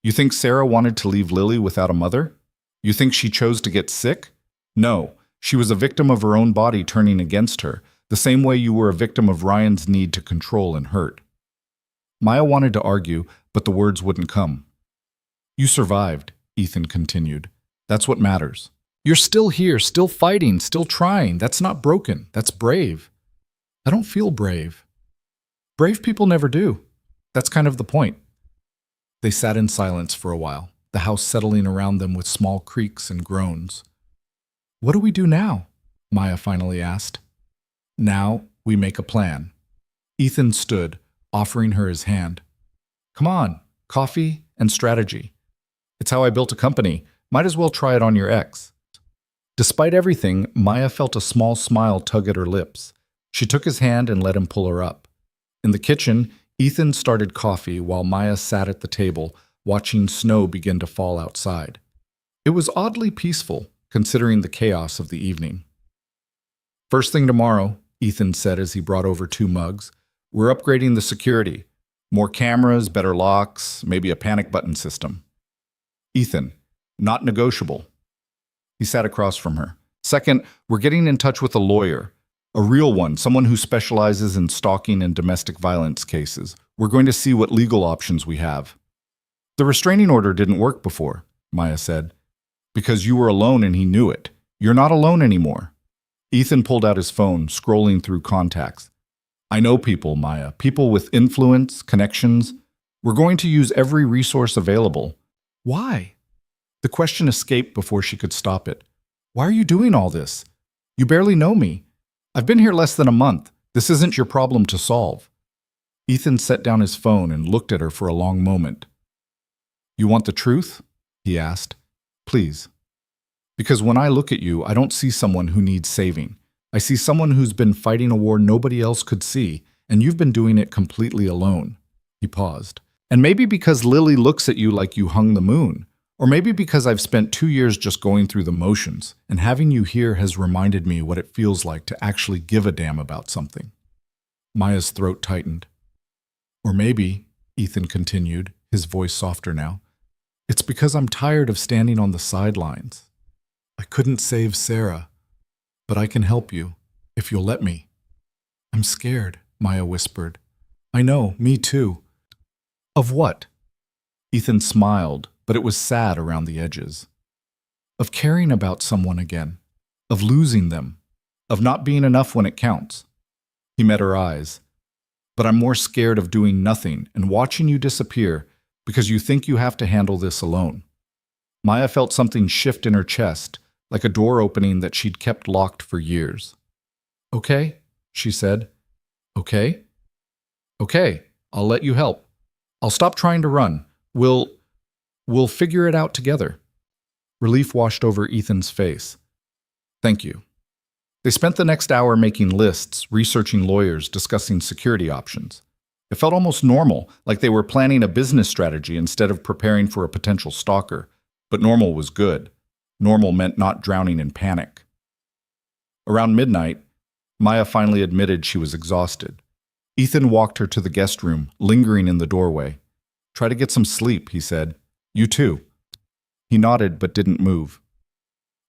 "You think Sarah wanted to leave Lily without a mother? You think she chose to get sick? No, she was a victim of her own body turning against her, the same way you were a victim of Ryan's need to control and hurt." Maya wanted to argue, but the words wouldn't come. "You survived," Ethan continued. "That's what matters. You're still here, still fighting, still trying. That's not broken. That's brave." "I don't feel brave." "Brave people never do. That's kind of the point." They sat in silence for a while, the house settling around them with small creaks and groans. "What do we do now?" Maya finally asked. "Now we make a plan." Ethan stood, offering her his hand. "Come on, coffee and strategy. It's how I built a company. Might as well try it on your ex." Despite everything, Maya felt a small smile tug at her lips. She took his hand and let him pull her up. In the kitchen, Ethan started coffee while Maya sat at the table, watching snow begin to fall outside. It was oddly peaceful, considering the chaos of the evening. "First thing tomorrow," Ethan said as he brought over 2 mugs, "we're upgrading the security. More cameras, better locks, maybe a panic button system." "Ethan, not negotiable." He sat across from her. "Second, we're getting in touch with a lawyer. A real one, someone who specializes in stalking and domestic violence cases. We're going to see what legal options we have." "The restraining order didn't work before," Maya said. "Because you were alone and he knew it. You're not alone anymore." Ethan pulled out his phone, scrolling through contacts. "I know people, Maya. People with influence, connections. We're going to use every resource available." "Why?" The question escaped before she could stop it. "Why are you doing all this? You barely know me. I've been here less than a month. This isn't your problem to solve." Ethan set down his phone and looked at her for a long moment. "You want the truth?" he asked. "Please. Because when I look at you, I don't see someone who needs saving. I see someone who's been fighting a war nobody else could see, and you've been doing it completely alone." He paused. "And maybe because Lily looks at you like you hung the moon. Or maybe because I've spent 2 years just going through the motions, and having you here has reminded me what it feels like to actually give a damn about something." Maya's throat tightened. "Or maybe," Ethan continued, his voice softer now. It's because I'm tired of standing on the sidelines. I couldn't save Sarah, but I can help you, if you'll let me. I'm scared, Maya whispered. I know, me too. Of what? Ethan smiled, but it was sad around the edges. Of caring about someone again, of losing them, of not being enough when it counts. He met her eyes. But I'm more scared of doing nothing and watching you disappear because you think you have to handle this alone. Maya felt something shift in her chest, like a door opening that she'd kept locked for years. Okay, she said. Okay? Okay, I'll let you help. I'll stop trying to run. We'll figure it out together. Relief washed over Ethan's face. Thank you. They spent the next hour making lists, researching lawyers, discussing security options. It felt almost normal, like they were planning a business strategy instead of preparing for a potential stalker. But normal was good. Normal meant not drowning in panic. Around midnight, Maya finally admitted she was exhausted. Ethan walked her to the guest room, lingering in the doorway. Try to get some sleep, he said. You too. He nodded but didn't move.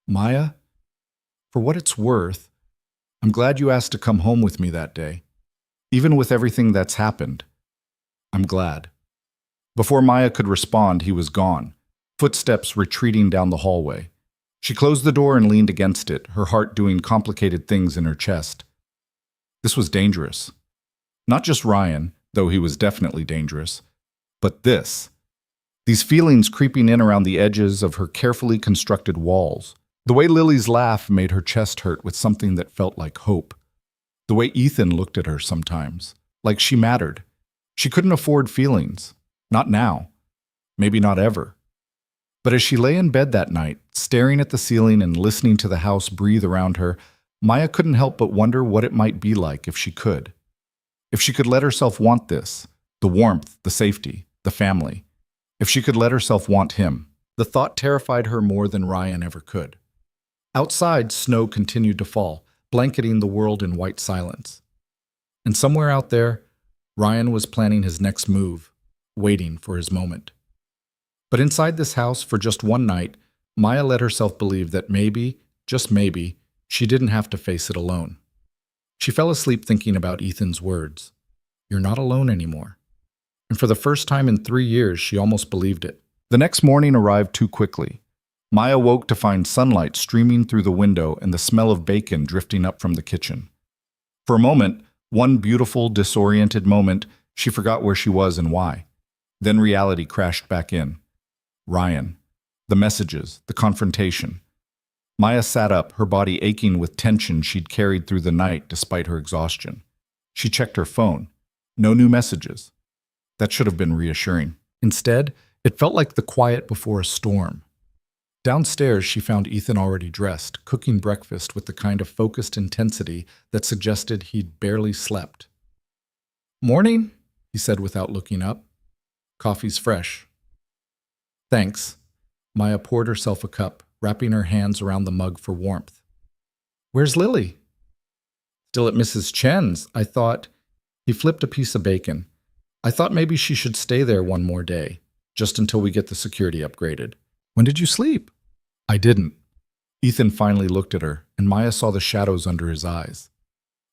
Maya? For what it's worth, I'm glad you asked to come home with me that day. Even with everything that's happened, I'm glad. Before Maya could respond, he was gone, footsteps retreating down the hallway. She closed the door and leaned against it, her heart doing complicated things in her chest. This was dangerous. Not just Ryan, though he was definitely dangerous, but this. These feelings creeping in around the edges of her carefully constructed walls. The way Lily's laugh made her chest hurt with something that felt like hope. The way Ethan looked at her sometimes, like she mattered. She couldn't afford feelings. Not now. Maybe not ever. But as she lay in bed that night, staring at the ceiling and listening to the house breathe around her, Maya couldn't help but wonder what it might be like if she could. If she could let herself want this, the warmth, the safety, the family. If she could let herself want him. The thought terrified her more than Ryan ever could. Outside, snow continued to fall, blanketing the world in white silence. And somewhere out there, Ryan was planning his next move, waiting for his moment. But inside this house, for just one night, Maya let herself believe that maybe, just maybe, she didn't have to face it alone. She fell asleep thinking about Ethan's words. You're not alone anymore. And for the first time in 3 years, she almost believed it. The next morning arrived too quickly. Maya woke to find sunlight streaming through the window and the smell of bacon drifting up from the kitchen. For a moment, one beautiful, disoriented moment, she forgot where she was and why. Then reality crashed back in. Ryan. The messages, the confrontation. Maya sat up, her body aching with tension she'd carried through the night despite her exhaustion. She checked her phone. No new messages. That should have been reassuring. Instead, it felt like the quiet before a storm. Downstairs, she found Ethan already dressed, cooking breakfast with the kind of focused intensity that suggested he'd barely slept. Morning, he said without looking up. Coffee's fresh. Thanks. Maya poured herself a cup, wrapping her hands around the mug for warmth. Where's Lily? Still at Mrs. Chen's, I thought. He flipped a piece of bacon. I thought maybe she should stay there one more day, just until we get the security upgraded. When did you sleep? I didn't. Ethan finally looked at her, and Maya saw the shadows under his eyes.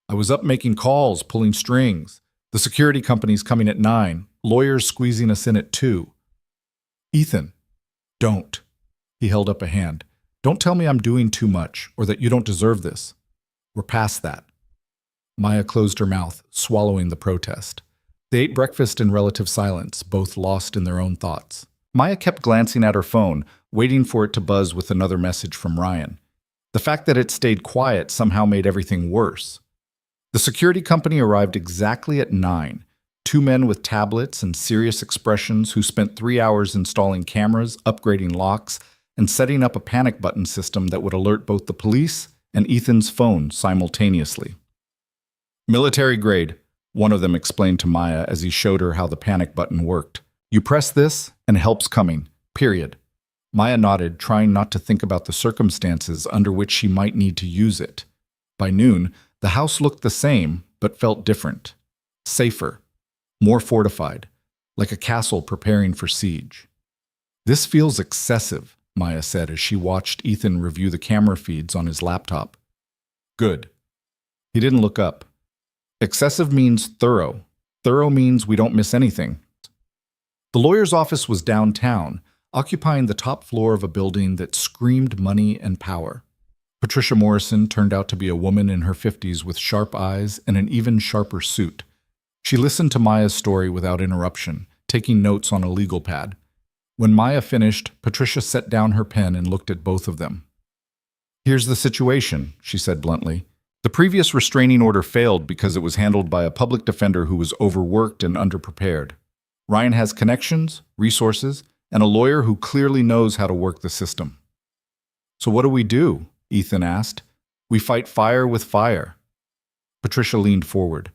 I was up making calls, pulling strings. The security company's coming at 9, lawyers squeezing us in at 2. Ethan, don't. He held up a hand. Don't tell me I'm doing too much, or that you don't deserve this. We're past that. Maya closed her mouth, swallowing the protest. They ate breakfast in relative silence, both lost in their own thoughts. Maya kept glancing at her phone, waiting for it to buzz with another message from Ryan. The fact that it stayed quiet somehow made everything worse. The security company arrived exactly at 9. 2 men with tablets and serious expressions who spent 3 hours installing cameras, upgrading locks, and setting up a panic button system that would alert both the police and Ethan's phone simultaneously. Military grade, one of them explained to Maya as he showed her how the panic button worked. You press this, and help's coming. Period. Maya nodded, trying not to think about the circumstances under which she might need to use it. By noon, the house looked the same, but felt different. Safer. More fortified. like a castle preparing for siege. "This feels excessive," Maya said as she watched Ethan review the camera feeds on his laptop. "Good." He didn't look up. "Excessive means thorough. Thorough means we don't miss anything." The lawyer's office was downtown, occupying the top floor of a building that screamed money and power. Patricia Morrison turned out to be a woman in her 50s with sharp eyes and an even sharper suit. She listened to Maya's story without interruption, taking notes on a legal pad. When Maya finished, Patricia set down her pen and looked at both of them. "Here's the situation," she said bluntly. "The previous restraining order failed because it was handled by a public defender who was overworked and underprepared. Ryan has connections, resources, and a lawyer who clearly knows how to work the system." "So what do we do?" Ethan asked. "We fight fire with fire." Patricia leaned forward.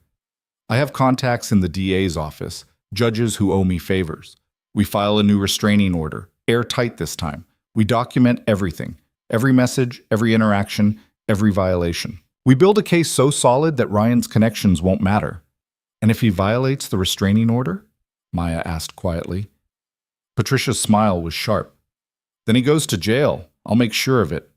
"I have contacts in the DA's office, judges who owe me favors. We file a new restraining order, airtight this time. We document everything, every message, every interaction, every violation. We build a case so solid that Ryan's connections won't matter." "And if he violates the restraining order?" Maya asked quietly. Patricia's smile was sharp. "Then he goes to jail. I'll make sure of it."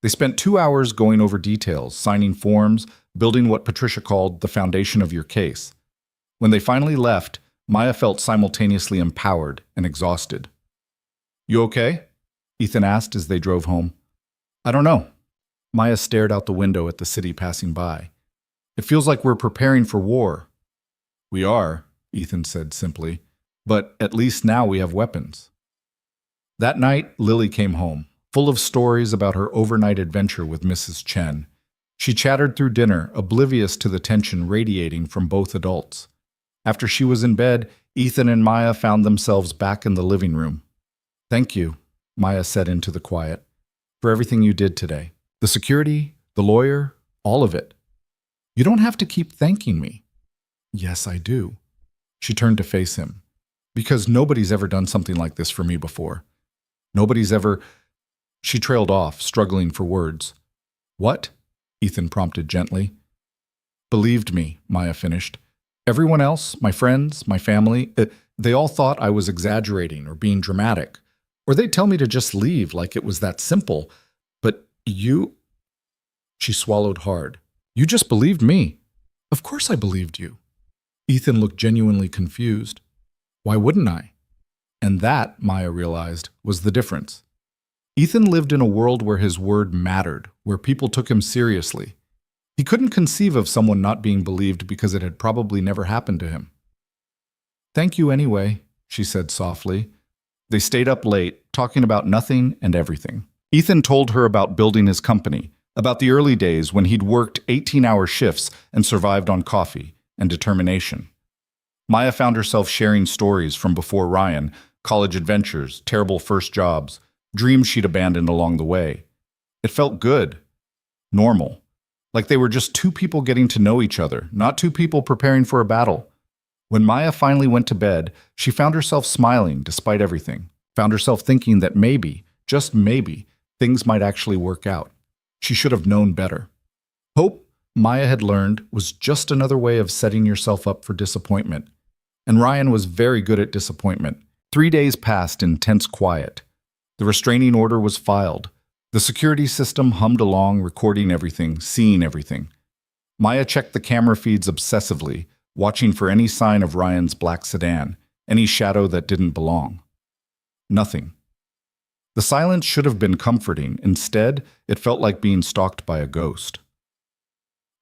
They spent 2 hours going over details, signing forms, building what Patricia called the foundation of your case. When they finally left, Maya felt simultaneously empowered and exhausted. "You okay?" Ethan asked as they drove home. "I don't know." Maya stared out the window at the city passing by. "It feels like we're preparing for war." "We are," Ethan said simply, "but at least now we have weapons." That night, Lily came home, full of stories about her overnight adventure with Mrs. Chen. She chattered through dinner, oblivious to the tension radiating from both adults. After she was in bed, Ethan and Maya found themselves back in the living room. "Thank you," Maya said into the quiet, "for everything you did today. The security, the lawyer, all of it. You don't have to keep thanking me." "Yes, I do." She turned to face him. "Because nobody's ever done something like this for me before. Nobody's ever—" She trailed off, struggling for words. "What?" Ethan prompted gently. "Believed me," Maya finished. "Everyone else, my friends, my family, they all thought I was exaggerating or being dramatic. Or they'd tell me to just leave like it was that simple. But you—" She swallowed hard. "You just believed me." "Of course I believed you." Ethan looked genuinely confused. "Why wouldn't I?" And that, Maya realized, was the difference. Ethan lived in a world where his word mattered, where people took him seriously. He couldn't conceive of someone not being believed because it had probably never happened to him. "Thank you anyway," she said softly. They stayed up late, talking about nothing and everything. Ethan told her about building his company, about the early days when he'd worked 18-hour shifts and survived on coffee and determination. Maya found herself sharing stories from before Ryan, college adventures, terrible first jobs, dreams she'd abandoned along the way. It felt good, normal, like they were just two people getting to know each other, not two people preparing for a battle. When Maya finally went to bed, she found herself smiling despite everything, found herself thinking that maybe, just maybe, things might actually work out. She should have known better. Hope, Maya had learned, was just another way of setting yourself up for disappointment. And Ryan was very good at disappointment. 3 days passed in tense quiet. The restraining order was filed. The security system hummed along, recording everything, seeing everything. Maya checked the camera feeds obsessively, watching for any sign of Ryan's black sedan, any shadow that didn't belong. Nothing. The silence should have been comforting. Instead, it felt like being stalked by a ghost.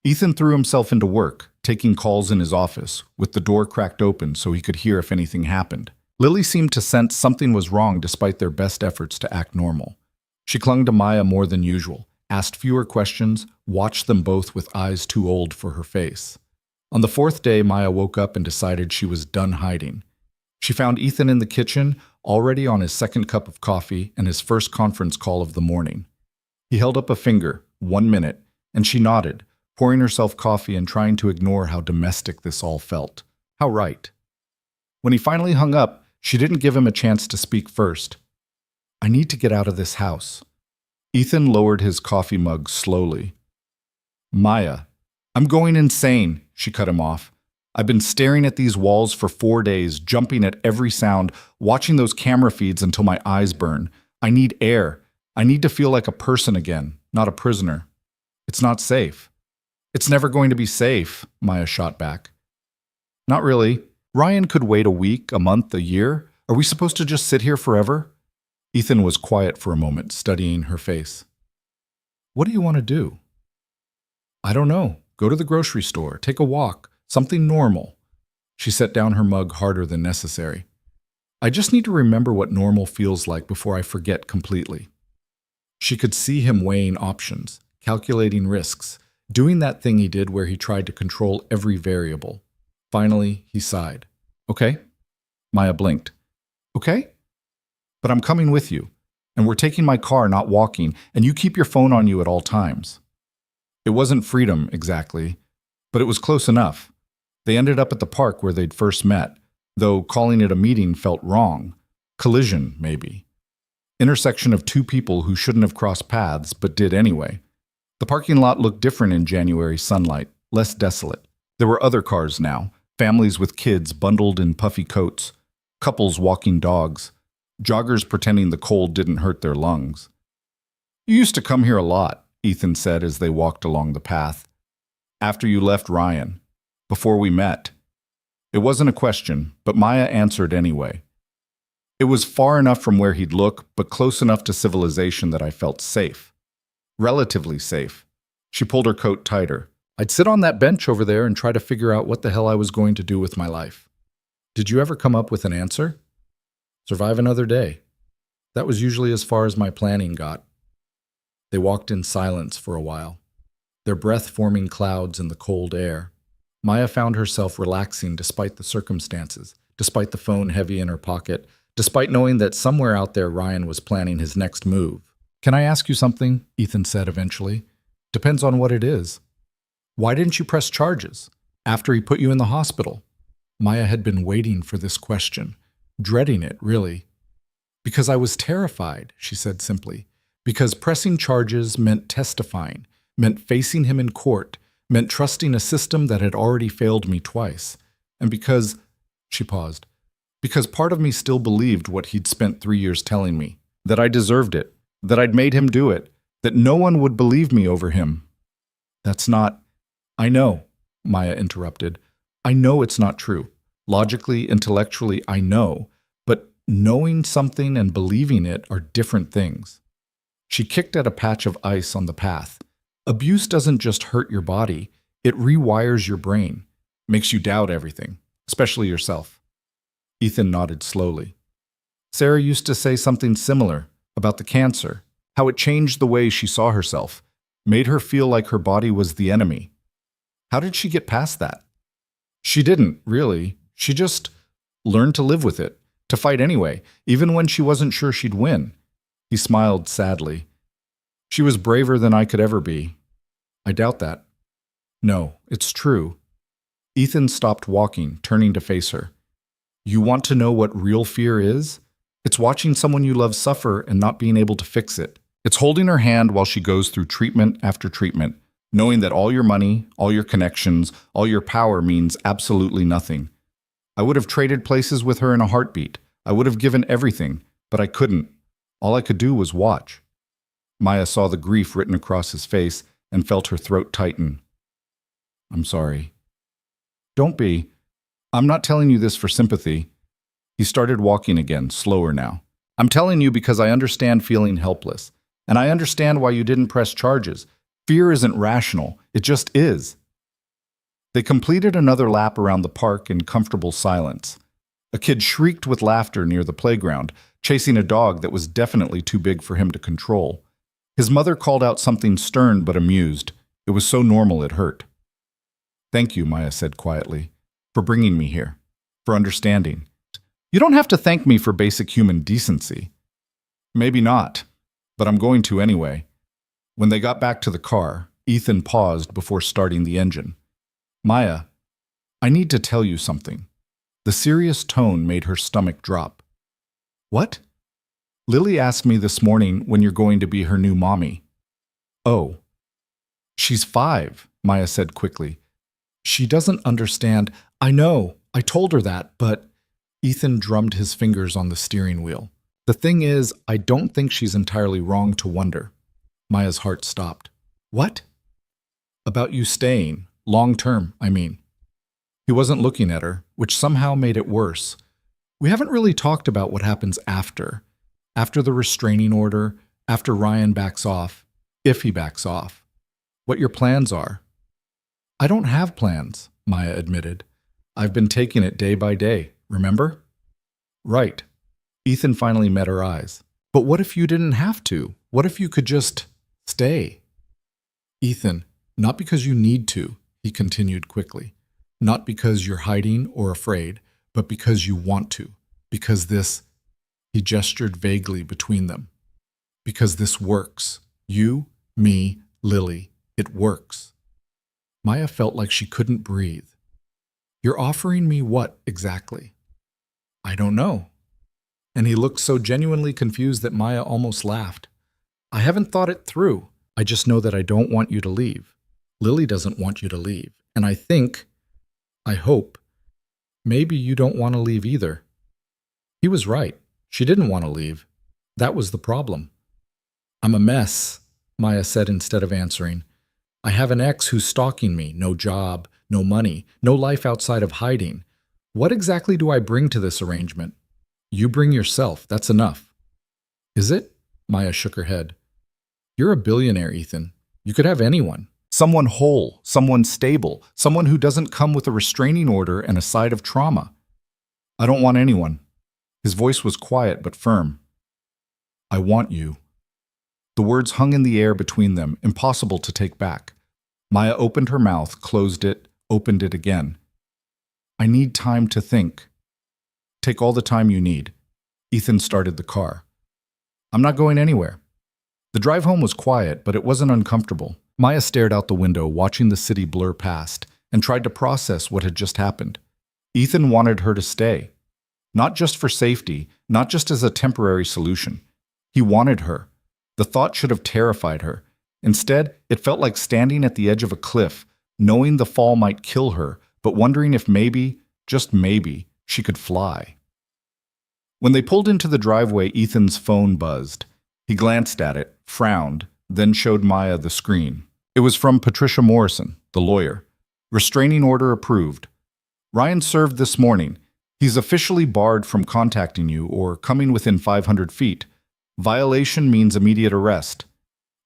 Ethan threw himself into work, taking calls in his office, with the door cracked open so he could hear if anything happened. Lily seemed to sense something was wrong despite their best efforts to act normal. She clung to Maya more than usual, asked fewer questions, watched them both with eyes too old for her face. On the 4th day, Maya woke up and decided she was done hiding. She found Ethan in the kitchen, already on his 2nd cup of coffee and his first conference call of the morning. He held up a finger, 1 minute, and she nodded, pouring herself coffee and trying to ignore how domestic this all felt. How right. When he finally hung up, she didn't give him a chance to speak first. "I need to get out of this house." Ethan lowered his coffee mug slowly. "Maya, I'm going insane," she cut him off. I've been staring at these walls for 4 days, jumping at every sound, watching those camera feeds until my eyes burn. I need air. I need to feel like a person again, not a prisoner. It's not safe. It's never going to be safe, Maya shot back. Not really. Ryan could wait a week, a month, a year. Are we supposed to just sit here forever? Ethan was quiet for a moment, studying her face. What do you want to do? I don't know. Go to the grocery store, take a walk, something normal. She set down her mug harder than necessary. I just need to remember what normal feels like before I forget completely. She could see him weighing options, calculating risks, doing that thing he did where he tried to control every variable. Finally, he sighed. Okay? Maya blinked. Okay? But I'm coming with you, and we're taking my car, not walking, and you keep your phone on you at all times. It wasn't freedom, exactly, but it was close enough. They ended up at the park where they'd first met, though calling it a meeting felt wrong. Collision, maybe. Intersection of two people who shouldn't have crossed paths, but did anyway. The parking lot looked different in January sunlight, less desolate. There were other cars now, families with kids bundled in puffy coats, couples walking dogs, joggers pretending the cold didn't hurt their lungs. You used to come here a lot, Ethan said as they walked along the path. After you left Ryan. Before we met. It wasn't a question, but Maya answered anyway. It was far enough from where he'd look, but close enough to civilization that I felt safe. Relatively safe. She pulled her coat tighter. I'd sit on that bench over there and try to figure out what the hell I was going to do with my life. Did you ever come up with an answer? Survive another day. That was usually as far as my planning got. They walked in silence for a while, their breath forming clouds in the cold air. Maya found herself relaxing despite the circumstances, despite the phone heavy in her pocket, despite knowing that somewhere out there Ryan was planning his next move. Can I ask you something? Ethan said eventually. Depends on what it is. Why didn't you press charges after he put you in the hospital? Maya had been waiting for this question, dreading it, really. Because I was terrified, she said simply. Because pressing charges meant testifying, meant facing him in court, meant trusting a system that had already failed me twice. And because, she paused, because part of me still believed what he'd spent 3 years telling me, that I deserved it, that I'd made him do it, that no one would believe me over him. That's not, I know, Maya interrupted. I know it's not true. Logically, intellectually, I know, but knowing something and believing it are different things. She kicked at a patch of ice on the path. Abuse doesn't just hurt your body, it rewires your brain, makes you doubt everything, especially yourself. Ethan nodded slowly. Sarah used to say something similar about the cancer, how it changed the way she saw herself, made her feel like her body was the enemy. How did she get past that? She didn't, really. She just learned to live with it, to fight anyway, even when she wasn't sure she'd win. He smiled sadly. She was braver than I could ever be. I doubt that. No, it's true. Ethan stopped walking, turning to face her. You want to know what real fear is? It's watching someone you love suffer and not being able to fix it. It's holding her hand while she goes through treatment after treatment, knowing that all your money, all your connections, all your power means absolutely nothing. I would have traded places with her in a heartbeat. I would have given everything, but I couldn't. All I could do was watch. Maya saw the grief written across his face and felt her throat tighten. I'm sorry. Don't be. I'm not telling you this for sympathy. He started walking again, slower now. I'm telling you because I understand feeling helpless. And I understand why you didn't press charges. Fear isn't rational. It just is. They completed another lap around the park in comfortable silence. A kid shrieked with laughter near the playground, chasing a dog that was definitely too big for him to control. His mother called out something stern but amused. It was so normal it hurt. Thank you, Maya said quietly, for bringing me here, for understanding. You don't have to thank me for basic human decency. Maybe not, but I'm going to anyway. When they got back to the car, Ethan paused before starting the engine. Maya, I need to tell you something. The serious tone made her stomach drop. What? Lily asked me this morning when you're going to be her new mommy. Oh. She's 5, Maya said quickly. She doesn't understand. I know. I told her that, but Ethan drummed his fingers on the steering wheel. The thing is, I don't think she's entirely wrong to wonder. Maya's heart stopped. What? About you staying. Long term, I mean. He wasn't looking at her, which somehow made it worse. We haven't really talked about what happens after. After the restraining order, after Ryan backs off, if he backs off. What your plans are. I don't have plans, Maya admitted. I've been taking it day by day, remember? Right. Ethan finally met her eyes. But what if you didn't have to? What if you could just stay? Ethan, not because you need to, he continued quickly. Not because you're hiding or afraid, but because you want to. Because this, he gestured vaguely between them. Because this works. You, me, Lily, it works. Maya felt like she couldn't breathe. You're offering me what exactly? I don't know. And he looked so genuinely confused that Maya almost laughed. I haven't thought it through. I just know that I don't want you to leave. Lily doesn't want you to leave. And I hope, maybe you don't want to leave either. He was right. She didn't want to leave. That was the problem. I'm a mess, Maya said instead of answering. I have an ex who's stalking me. No job, no money, no life outside of hiding. What exactly do I bring to this arrangement? You bring yourself. That's enough. Is it? Maya shook her head. You're a billionaire, Ethan. You could have anyone. Someone whole, someone stable, someone who doesn't come with a restraining order and a side of trauma. I don't want anyone. His voice was quiet but firm. I want you. The words hung in the air between them, impossible to take back. Maya opened her mouth, closed it, opened it again. I need time to think. Take all the time you need. Ethan started the car. I'm not going anywhere. The drive home was quiet, but it wasn't uncomfortable. Maya stared out the window, watching the city blur past, and tried to process what had just happened. Ethan wanted her to stay. Not just for safety, not just as a temporary solution. He wanted her. The thought should have terrified her. Instead, it felt like standing at the edge of a cliff, knowing the fall might kill her, but wondering if maybe, just maybe, she could fly. When they pulled into the driveway, Ethan's phone buzzed. He glanced at it, frowned, then showed Maya the screen. It was from Patricia Morrison, the lawyer. Restraining order approved. Ryan served this morning. He's officially barred from contacting you or coming within 500 feet. Violation means immediate arrest.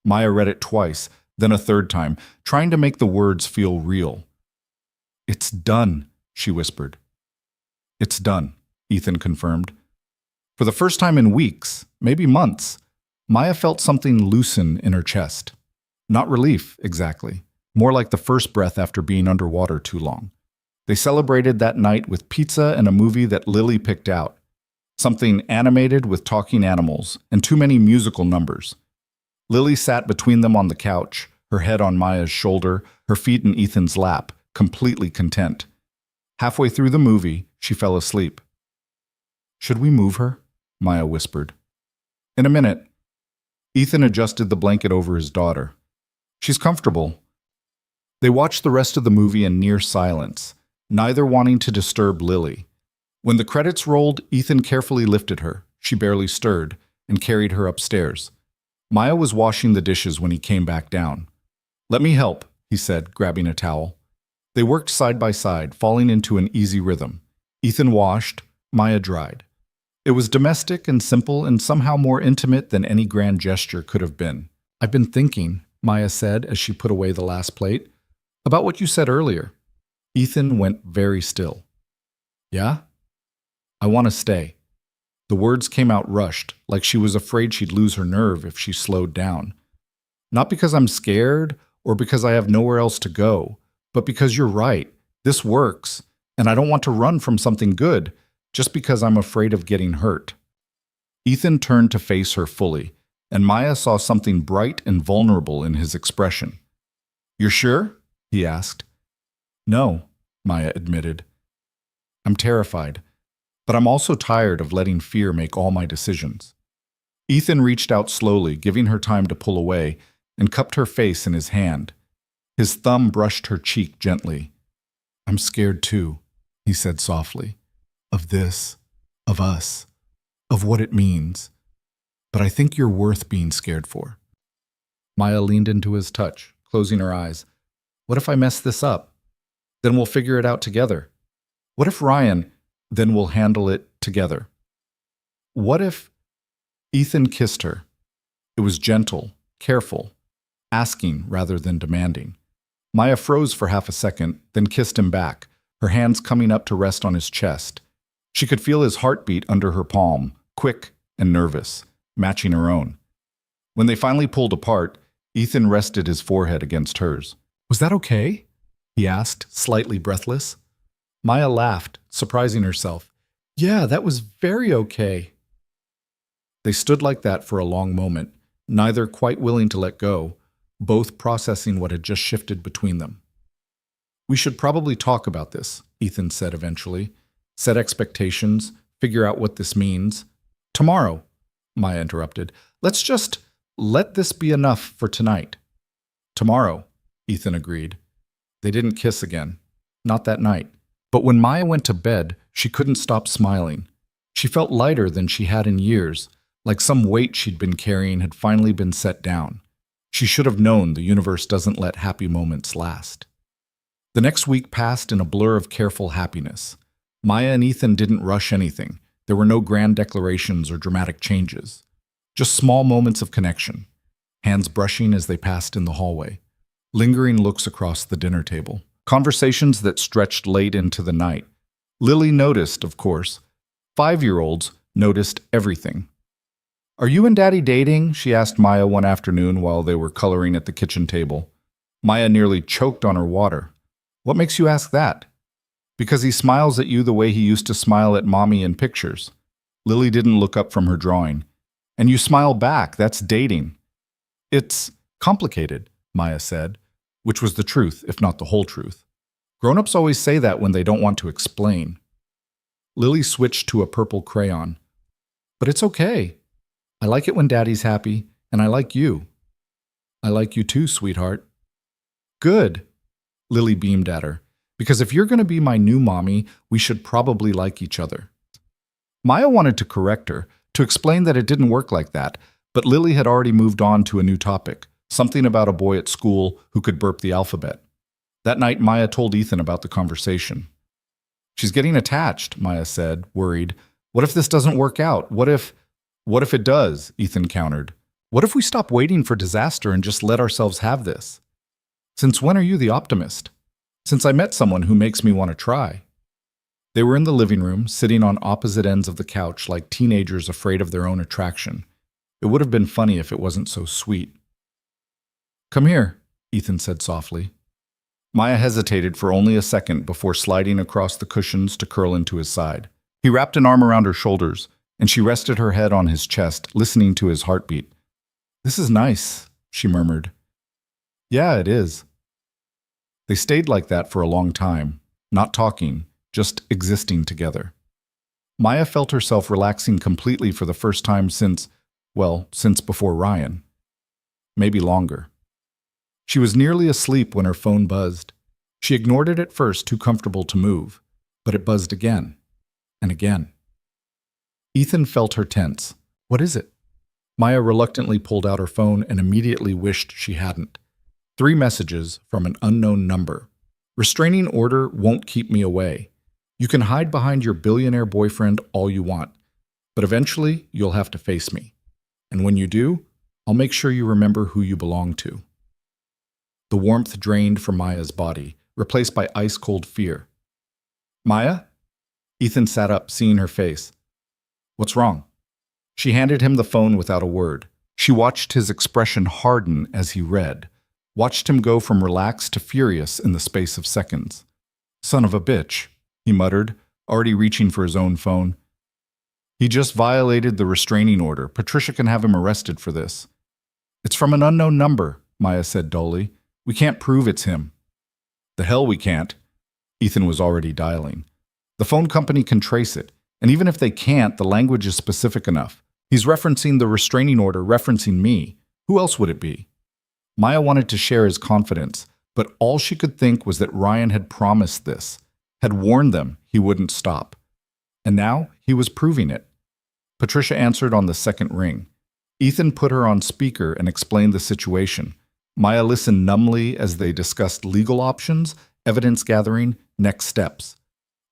Maya read it twice, then a third time, trying to make the words feel real. It's done, she whispered. It's done, Ethan confirmed. For the first time in weeks, maybe months, Maya felt something loosen in her chest. Not relief, exactly. More like the first breath after being underwater too long. They celebrated that night with pizza and a movie that Lily picked out. Something animated with talking animals and too many musical numbers. Lily sat between them on the couch, her head on Maya's shoulder, her feet in Ethan's lap, completely content. Halfway through the movie, she fell asleep. Should we move her? Maya whispered. In a minute. Ethan adjusted the blanket over his daughter. She's comfortable. They watched the rest of the movie in near silence, neither wanting to disturb Lily. When the credits rolled, Ethan carefully lifted her, she barely stirred, and carried her upstairs. Maya was washing the dishes when he came back down. Let me help, he said, grabbing a towel. They worked side by side, falling into an easy rhythm. Ethan washed, Maya dried. It was domestic and simple and somehow more intimate than any grand gesture could have been. I've been thinking, Maya said as she put away the last plate, about what you said earlier. Ethan went very still. Yeah? I want to stay. The words came out rushed, like she was afraid she'd lose her nerve if she slowed down. Not because I'm scared or because I have nowhere else to go, but because you're right. This works, and I don't want to run from something good just because I'm afraid of getting hurt. Ethan turned to face her fully, and Maya saw something bright and vulnerable in his expression. You're sure? He asked. No, Maya admitted. I'm terrified, but I'm also tired of letting fear make all my decisions. Ethan reached out slowly, giving her time to pull away, and cupped her face in his hand. His thumb brushed her cheek gently. I'm scared too. he said softly. Of this, of us, of what it means. But I think you're worth being scared for. Maya leaned into his touch, closing her eyes. What if I mess this up? Then we'll figure it out together. What if Ryan? Then we'll handle it together. What if... Ethan kissed her. It was gentle, careful, asking rather than demanding. Maya froze for half a second, then kissed him back, her hands coming up to rest on his chest. She could feel his heartbeat under her palm, quick and nervous, matching her own. When they finally pulled apart, Ethan rested his forehead against hers. Was that okay? He asked, slightly breathless. Maya laughed, surprising herself. Yeah, that was very okay. They stood like that for a long moment, neither quite willing to let go, both processing what had just shifted between them. We should probably talk about this, Ethan said eventually. Set expectations, figure out what this means. Tomorrow, Maya interrupted. Let's just let this be enough for tonight. Tomorrow, Ethan agreed. They didn't kiss again. Not that night. But when Maya went to bed, she couldn't stop smiling. She felt lighter than she had in years, like some weight she'd been carrying had finally been set down. She should have known the universe doesn't let happy moments last. The next week passed in a blur of careful happiness. Maya and Ethan didn't rush anything. There were no grand declarations or dramatic changes. Just small moments of connection. Hands brushing as they passed in the hallway. Lingering looks across the dinner table. Conversations that stretched late into the night. Lily noticed, of course. 5-year-olds noticed everything. Are you and Daddy dating? She asked Maya one afternoon while they were coloring at the kitchen table. Maya nearly choked on her water. What makes you ask that? Because he smiles at you the way he used to smile at Mommy in pictures. Lily didn't look up from her drawing. And you smile back, that's dating. It's complicated, Maya said, which was the truth, if not the whole truth. Grown-ups always say that when they don't want to explain. Lily switched to a purple crayon. But it's okay. I like it when Daddy's happy, and I like you. I like you too, sweetheart. Good, Lily beamed at her, because if you're going to be my new mommy, we should probably like each other. Maya wanted to correct her, to explain that it didn't work like that, but Lily had already moved on to a new topic, something about a boy at school who could burp the alphabet. That night, Maya told Ethan about the conversation. She's getting attached, Maya said, worried. What if this doesn't work out? What if it does? Ethan countered. What if we stop waiting for disaster and just let ourselves have this? Since when are you the optimist? Since I met someone who makes me want to try. They were in the living room, sitting on opposite ends of the couch like teenagers afraid of their own attraction. It would have been funny if it wasn't so sweet. Come here, Ethan said softly. Maya hesitated for only a second before sliding across the cushions to curl into his side. He wrapped an arm around her shoulders, and she rested her head on his chest, listening to his heartbeat. This is nice, she murmured. Yeah, it is. They stayed like that for a long time, not talking, just existing together. Maya felt herself relaxing completely for the first time since before Ryan. Maybe longer. She was nearly asleep when her phone buzzed. She ignored it at first, too comfortable to move, but it buzzed again and again. Ethan felt her tense. What is it? Maya reluctantly pulled out her phone and immediately wished she hadn't. 3 messages from an unknown number. Restraining order won't keep me away. You can hide behind your billionaire boyfriend all you want, but eventually you'll have to face me. And when you do, I'll make sure you remember who you belong to. The warmth drained from Maya's body, replaced by ice-cold fear. Maya? Ethan sat up, seeing her face. What's wrong? She handed him the phone without a word. She watched his expression harden as he read, watched him go from relaxed to furious in the space of seconds. Son of a bitch, he muttered, already reaching for his own phone. He just violated the restraining order. Patricia can have him arrested for this. It's from an unknown number, Maya said dully. We can't prove it's him. The hell we can't. Ethan was already dialing. The phone company can trace it, and even if they can't, the language is specific enough. He's referencing the restraining order, referencing me. Who else would it be? Maya wanted to share his confidence, but all she could think was that Ryan had promised this, had warned them he wouldn't stop. And now he was proving it. Patricia answered on the second ring. Ethan put her on speaker and explained the situation. Maya listened numbly as they discussed legal options, evidence gathering, next steps.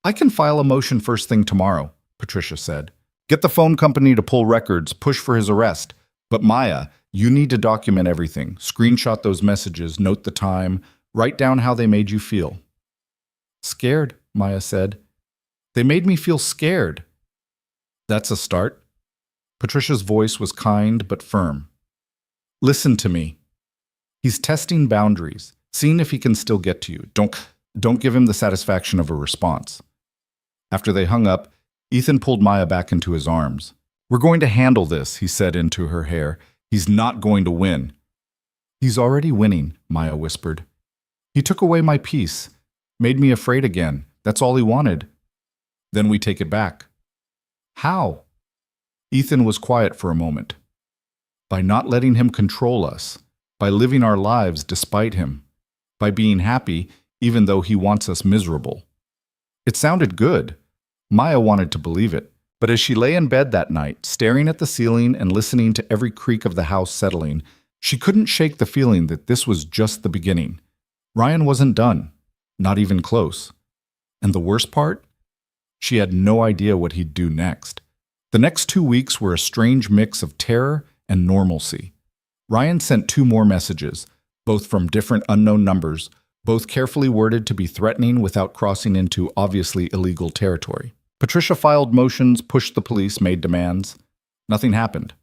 "I can file a motion first thing tomorrow," Patricia said. "Get the phone company to pull records, push for his arrest. But Maya, you need to document everything. Screenshot those messages, note the time, write down how they made you feel." "Scared," Maya said. "They made me feel scared." "That's a start." Patricia's voice was kind but firm. "Listen to me. He's testing boundaries, seeing if he can still get to you. Don't give him the satisfaction of a response." After they hung up, Ethan pulled Maya back into his arms. "We're going to handle this," he said into her hair. "He's not going to win." "He's already winning," Maya whispered. "He took away my peace, made me afraid again. That's all he wanted. Then we take it back." "How?" Ethan was quiet for a moment. "By not letting him control us, by living our lives despite him, by being happy even though he wants us miserable." It sounded good. Maya wanted to believe it. But as she lay in bed that night, staring at the ceiling and listening to every creak of the house settling, she couldn't shake the feeling that this was just the beginning. Ryan wasn't done, not even close. And the worst part? She had no idea what he'd do next. The next 2 weeks were a strange mix of terror and normalcy. Ryan sent 2 more messages, both from different unknown numbers, both carefully worded to be threatening without crossing into obviously illegal territory. Patricia filed motions, pushed the police, made demands. Nothing happened.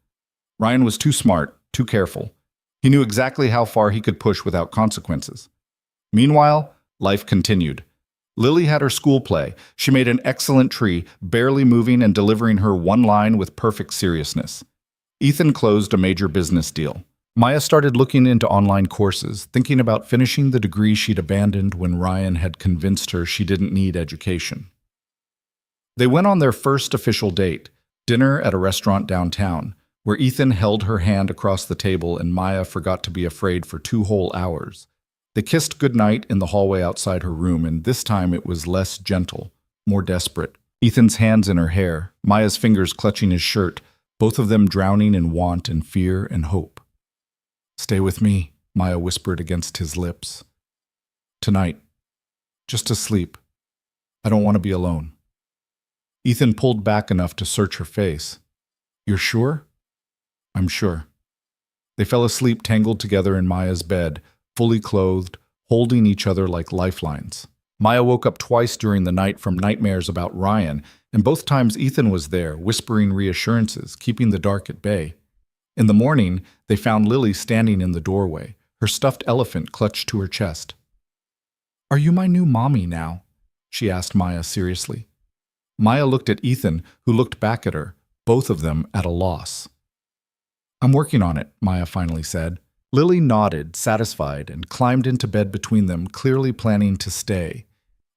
Ryan was too smart, too careful. He knew exactly how far he could push without consequences. Meanwhile, life continued. Lily had her school play. She made an excellent tree, barely moving and delivering her one line with perfect seriousness. Ethan closed a major business deal. Maya started looking into online courses, thinking about finishing the degree she'd abandoned when Ryan had convinced her she didn't need education. They went on their first official date, dinner at a restaurant downtown, where Ethan held her hand across the table and Maya forgot to be afraid for 2 whole hours. They kissed goodnight in the hallway outside her room, and this time it was less gentle, more desperate. Ethan's hands in her hair, Maya's fingers clutching his shirt, both of them drowning in want and fear and hope. "Stay with me," Maya whispered against his lips. "Tonight. Just to sleep. I don't want to be alone." Ethan pulled back enough to search her face. "You're sure?" "I'm sure." They fell asleep tangled together in Maya's bed, fully clothed, holding each other like lifelines. Maya woke up twice during the night from nightmares about Ryan, and both times Ethan was there, whispering reassurances, keeping the dark at bay. In the morning, they found Lily standing in the doorway, her stuffed elephant clutched to her chest. "Are you my new mommy now?" she asked Maya seriously. Maya looked at Ethan, who looked back at her, both of them at a loss. "I'm working on it," Maya finally said. Lily nodded, satisfied, and climbed into bed between them, clearly planning to stay.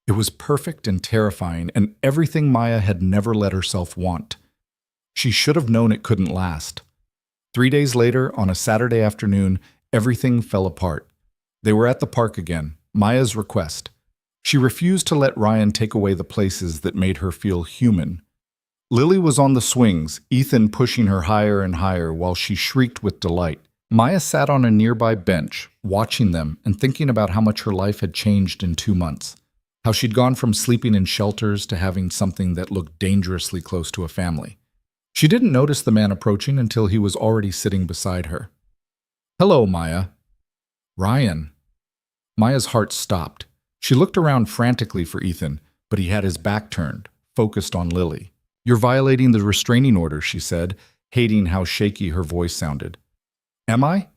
It was perfect and terrifying, and everything Maya had never let herself want. She should have known it couldn't last. 3 days later, on a Saturday afternoon, everything fell apart. They were at the park again, Maya's request. She refused to let Ryan take away the places that made her feel human. Lily was on the swings, Ethan pushing her higher and higher while she shrieked with delight. Maya sat on a nearby bench, watching them and thinking about how much her life had changed in 2 months. How she'd gone from sleeping in shelters to having something that looked dangerously close to a family. She didn't notice the man approaching until he was already sitting beside her. "Hello, Maya." "Ryan." Maya's heart stopped. She looked around frantically for Ethan, but he had his back turned, focused on Lily. "You're violating the restraining order," she said, hating how shaky her voice sounded. "Am I?"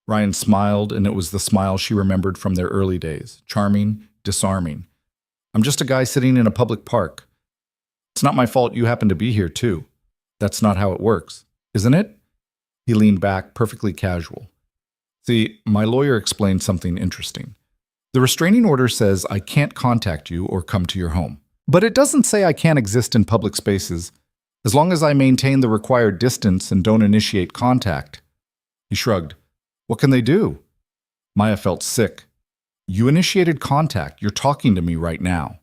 Ryan smiled, and it was the smile she remembered from their early days, charming, disarming. "I'm just a guy sitting in a public park. It's not my fault you happen to be here, too. That's not how it works, isn't it?" He leaned back, perfectly casual. "See, my lawyer explained something interesting. The restraining order says I can't contact you or come to your home. But it doesn't say I can't exist in public spaces, as long as I maintain the required distance and don't initiate contact." He shrugged. "What can they do?" Maya felt sick. "You initiated contact. You're talking to me right now."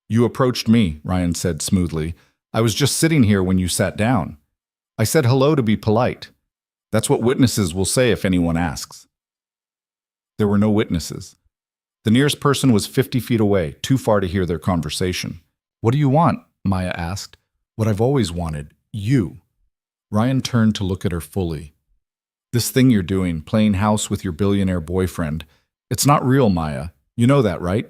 You approached me, Ryan said smoothly. I was just sitting here when you sat down. I said hello to be polite. That's what witnesses will say if anyone asks. There were no witnesses. The nearest person was 50 feet away, too far to hear their conversation. What do you want? Maya asked. What I've always wanted. You. Ryan turned to look at her fully. This thing you're doing, playing house with your billionaire boyfriend, it's not real, Maya. You know that, right?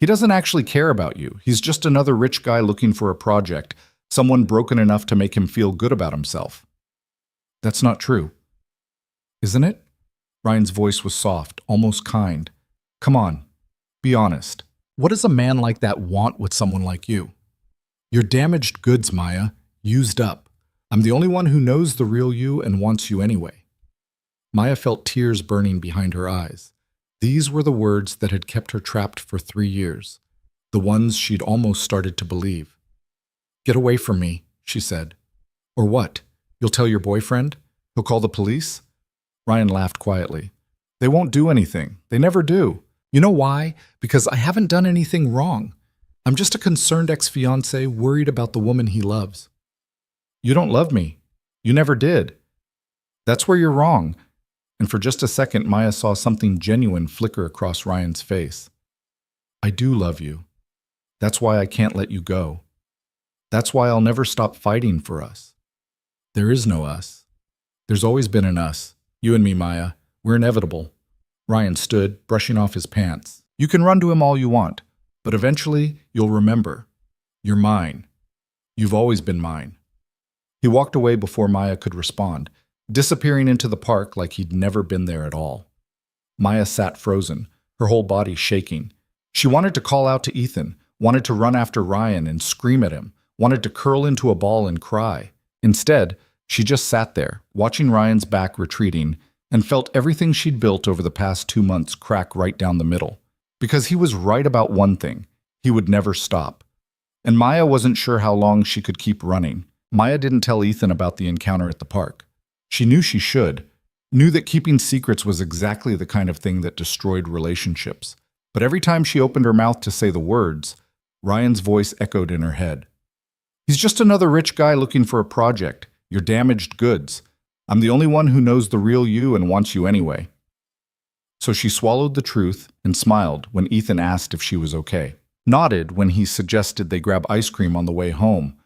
He doesn't actually care about you. He's just another rich guy looking for a project, someone broken enough to make him feel good about himself. That's not true. Isn't it? Ryan's voice was soft, almost kind. Come on, be honest. What does a man like that want with someone like you? You're damaged goods, Maya. Used up. I'm the only one who knows the real you and wants you anyway. Maya felt tears burning behind her eyes. These were the words that had kept her trapped for 3 years, the ones she'd almost started to believe. Get away from me, she said. Or what? You'll tell your boyfriend? He'll call the police? Ryan laughed quietly. They won't do anything. They never do. You know why? Because I haven't done anything wrong. I'm just a concerned ex-fiancé worried about the woman he loves. You don't love me. You never did. That's where you're wrong. And for just a second, Maya saw something genuine flicker across Ryan's face. I do love you. That's why I can't let you go. That's why I'll never stop fighting for us. There is no us. There's always been an us. You and me, Maya. We're inevitable. Ryan stood, brushing off his pants. You can run to him all you want, but eventually you'll remember. You're mine. You've always been mine. He walked away before Maya could respond, disappearing into the park like he'd never been there at all. Maya sat frozen, her whole body shaking. She wanted to call out to Ethan, wanted to run after Ryan and scream at him, wanted to curl into a ball and cry. Instead, she just sat there, watching Ryan's back retreating, and felt everything she'd built over the past 2 months crack right down the middle. Because he was right about one thing. He would never stop. And Maya wasn't sure how long she could keep running. Maya didn't tell Ethan about the encounter at the park. She knew she should, knew that keeping secrets was exactly the kind of thing that destroyed relationships. But every time she opened her mouth to say the words, Ryan's voice echoed in her head. He's just another rich guy looking for a project. You're damaged goods. I'm the only one who knows the real you and wants you anyway. So she swallowed the truth and smiled when Ethan asked if she was okay. Nodded when he suggested they grab ice cream on the way home.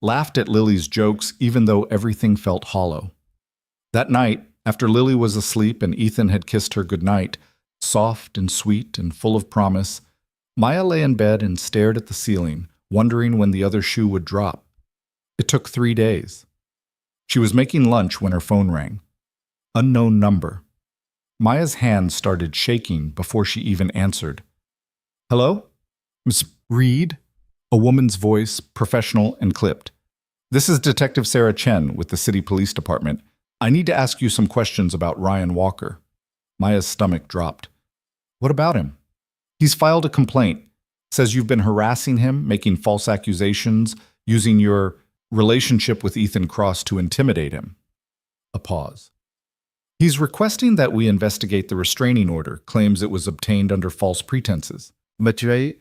Laughed at Lily's jokes even though everything felt hollow. That night, after Lily was asleep and Ethan had kissed her goodnight, soft and sweet and full of promise, Maya lay in bed and stared at the ceiling, wondering when the other shoe would drop. It took 3 days. She was making lunch when her phone rang. Unknown number. Maya's hands started shaking before she even answered. Hello? Miss Reed? A woman's voice, professional and clipped. This is Detective Sarah Chen with the City Police Department. I need to ask you some questions about Ryan Walker. Maya's stomach dropped. What about him? He's filed a complaint. Says you've been harassing him, making false accusations, using your relationship with Ethan Cross to intimidate him. A pause. He's requesting that we investigate the restraining order, claims it was obtained under false pretenses. The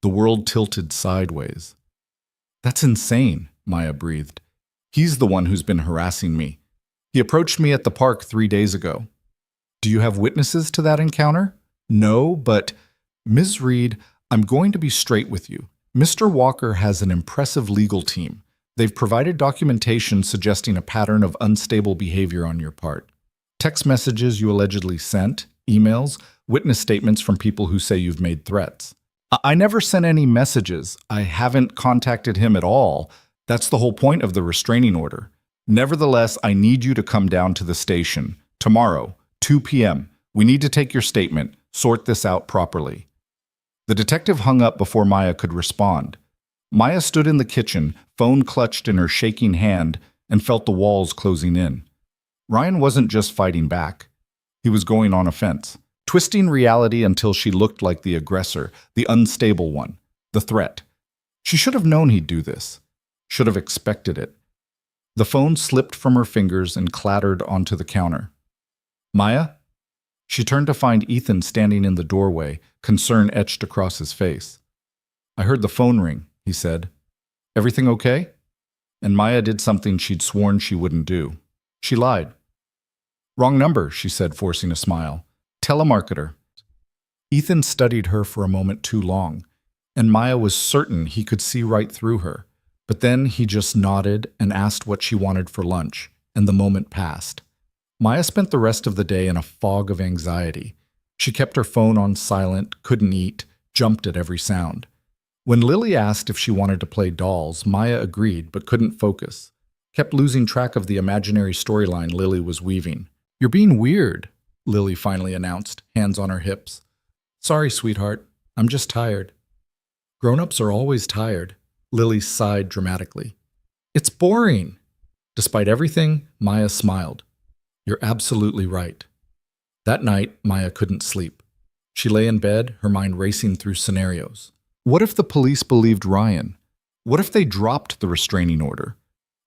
world tilted sideways. That's insane, Maya breathed. He's the one who's been harassing me. He approached me at the park 3 days ago. Do you have witnesses to that encounter? No, but Ms. Reed, I'm going to be straight with you. Mr. Walker has an impressive legal team. They've provided documentation suggesting a pattern of unstable behavior on your part. Text messages you allegedly sent, emails, witness statements from people who say you've made threats. I never sent any messages. I haven't contacted him at all. That's the whole point of the restraining order. Nevertheless, I need you to come down to the station tomorrow, 2 p.m. We need to take your statement, sort this out properly. The detective hung up before Maya could respond. Maya stood in the kitchen, phone clutched in her shaking hand, and felt the walls closing in. Ryan wasn't just fighting back. He was going on offense, twisting reality until she looked like the aggressor, the unstable one, the threat. She should have known he'd do this. Should have expected it. The phone slipped from her fingers and clattered onto the counter. Maya? She turned to find Ethan standing in the doorway, concern etched across his face. "I heard the phone ring," he said. "Everything okay?" And Maya did something she'd sworn she wouldn't do. She lied. "Wrong number," she said, forcing a smile. "Telemarketer." Ethan studied her for a moment too long, and Maya was certain he could see right through her. But then he just nodded and asked what she wanted for lunch, and the moment passed. Maya spent the rest of the day in a fog of anxiety. She kept her phone on silent, couldn't eat, jumped at every sound. When Lily asked if she wanted to play dolls, Maya agreed but couldn't focus. Kept losing track of the imaginary storyline Lily was weaving. "You're being weird," Lily finally announced, hands on her hips. "Sorry, sweetheart. I'm just tired." "Grown-ups are always tired," Lily sighed dramatically. "It's boring." Despite everything, Maya smiled. "You're absolutely right." That night, Maya couldn't sleep. She lay in bed, her mind racing through scenarios. What if the police believed Ryan? What if they dropped the restraining order?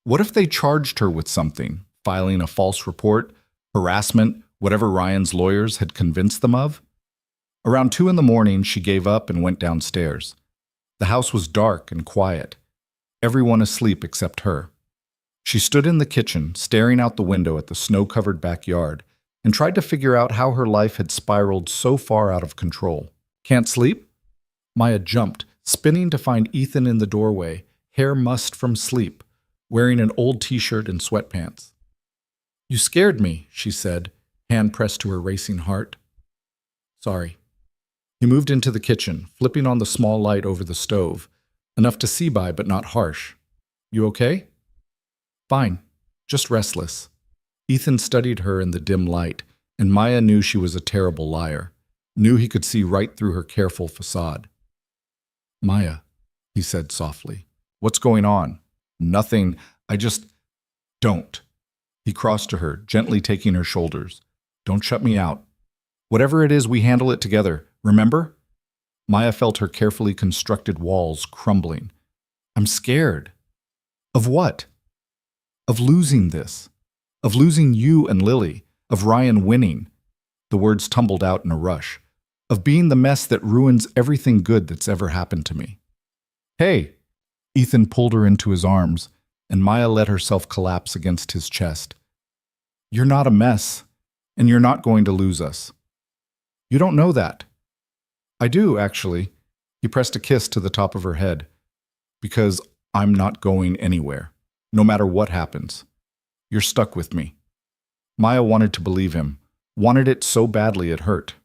What if they charged her with something, filing a false report, harassment, whatever Ryan's lawyers had convinced them of? Around 2 in the morning, she gave up and went downstairs. The house was dark and quiet, everyone asleep except her. She stood in the kitchen, staring out the window at the snow-covered backyard, and tried to figure out how her life had spiraled so far out of control. "Can't sleep?" Maya jumped, spinning to find Ethan in the doorway, hair mussed from sleep, wearing an old t-shirt and sweatpants. "You scared me," she said, hand pressed to her racing heart. "Sorry." He moved into the kitchen, flipping on the small light over the stove, enough to see by but not harsh. "You okay?" "Fine, just restless." Ethan studied her in the dim light, and Maya knew she was a terrible liar, knew he could see right through her careful facade. "Maya," he said softly, "what's going on?" "Nothing, Don't." He crossed to her, gently taking her shoulders. "Don't shut me out. Whatever it is, we handle it together, remember?" Maya felt her carefully constructed walls crumbling. "I'm scared." "Of what?" "Of losing this. Of losing you and Lily. Of Ryan winning." The words tumbled out in a rush. "Of being the mess that ruins everything good that's ever happened to me." "Hey!" Ethan pulled her into his arms, and Maya let herself collapse against his chest. "You're not a mess, and you're not going to lose us." "You don't know that." "I do, actually." He pressed a kiss to the top of her head. "Because I'm not going anywhere, no matter what happens. You're stuck with me." Maya wanted to believe him, wanted it so badly it hurt.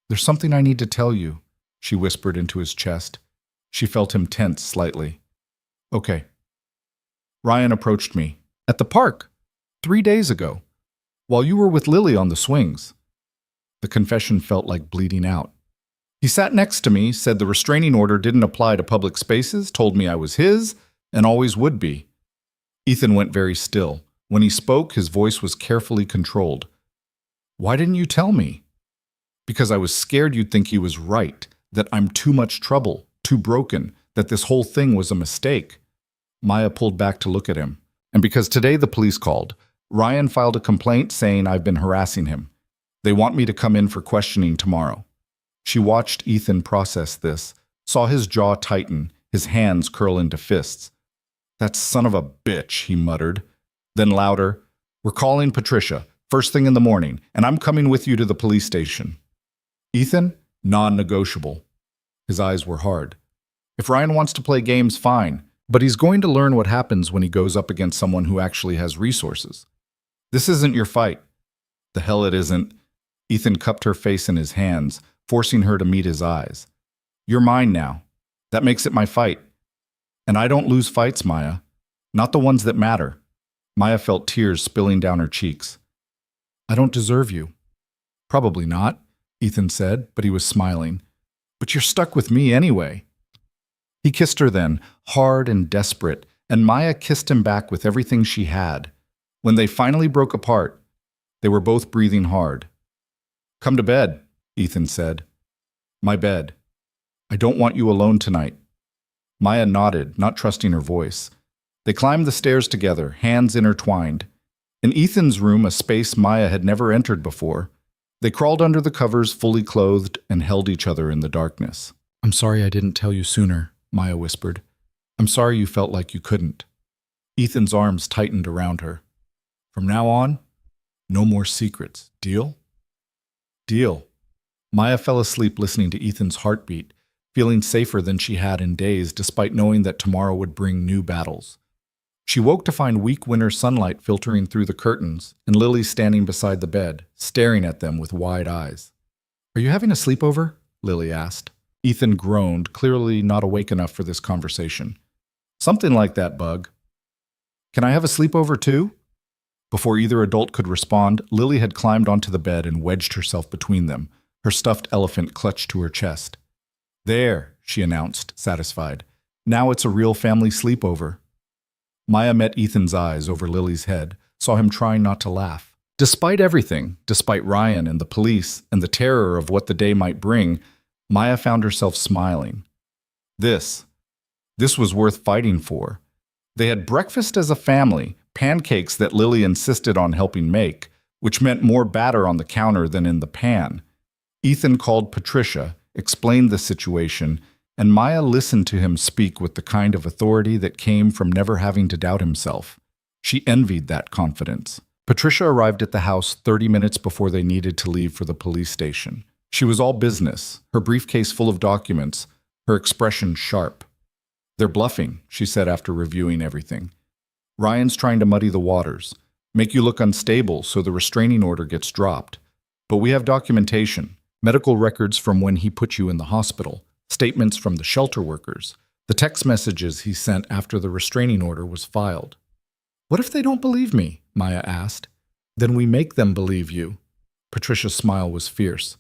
"There's something I need to tell you," she whispered into his chest. She felt him tense slightly. "Okay." "Ryan approached me. At the park. 3 days ago. While you were with Lily on the swings." The confession felt like bleeding out. "He sat next to me, said the restraining order didn't apply to public spaces, told me I was his, and always would be." Ethan went very still. When he spoke, his voice was carefully controlled. "Why didn't you tell me?" "Because I was scared you'd think he was right, that I'm too much trouble, too broken, that this whole thing was a mistake." Maya pulled back to look at him. "And because today the police called. Ryan filed a complaint saying I've been harassing him. They want me to come in for questioning tomorrow." She watched Ethan process this, saw his jaw tighten, his hands curl into fists. "That son of a bitch," he muttered. Then louder, "We're calling Patricia, first thing in the morning, and I'm coming with you to the police station." "Ethan?" "Non-negotiable." His eyes were hard. "If Ryan wants to play games, fine, but he's going to learn what happens when he goes up against someone who actually has resources. This isn't your fight." "The hell it isn't." Ethan cupped her face in his hands, forcing her to meet his eyes. "You're mine now. That makes it my fight. And I don't lose fights, Maya. Not the ones that matter." Maya felt tears spilling down her cheeks. "I don't deserve you." "Probably not," Ethan said, but he was smiling. "But you're stuck with me anyway." He kissed her then, hard and desperate, and Maya kissed him back with everything she had. When they finally broke apart, they were both breathing hard. "Come to bed," Ethan said. "My bed. I don't want you alone tonight." Maya nodded, not trusting her voice. They climbed the stairs together, hands intertwined. In Ethan's room, a space Maya had never entered before, They crawled under the covers, fully clothed, and held each other in the darkness. "I'm sorry I didn't tell you sooner," Maya whispered. "I'm sorry you felt like you couldn't." Ethan's arms tightened around her. "From now on, no more secrets. Deal?" "Deal." Maya fell asleep listening to Ethan's heartbeat, feeling safer than she had in days despite knowing that tomorrow would bring new battles. She woke to find weak winter sunlight filtering through the curtains and Lily standing beside the bed, staring at them with wide eyes. "Are you having a sleepover?" Lily asked. Ethan groaned, clearly not awake enough for this conversation. "Something like that, Bug." "Can I have a sleepover too?" Before either adult could respond, Lily had climbed onto the bed and wedged herself between them, her stuffed elephant clutched to her chest. "There," she announced, satisfied. "Now it's a real family sleepover." Maya met Ethan's eyes over Lily's head, saw him trying not to laugh. Despite everything, despite Ryan and the police and the terror of what the day might bring, Maya found herself smiling. This was worth fighting for. They had breakfast as a family, pancakes that Lily insisted on helping make, which meant more batter on the counter than in the pan. Ethan called Patricia, explained the situation, and Maya listened to him speak with the kind of authority that came from never having to doubt himself. She envied that confidence. Patricia arrived at the house 30 minutes before they needed to leave for the police station. She was all business, her briefcase full of documents, her expression sharp. "They're bluffing," she said after reviewing everything. "Ryan's trying to muddy the waters, make you look unstable so the restraining order gets dropped. But we have documentation, medical records from when he put you in the hospital, statements from the shelter workers, the text messages he sent after the restraining order was filed." "What if they don't believe me?" Maya asked. "Then we make them believe you." Patricia's smile was fierce.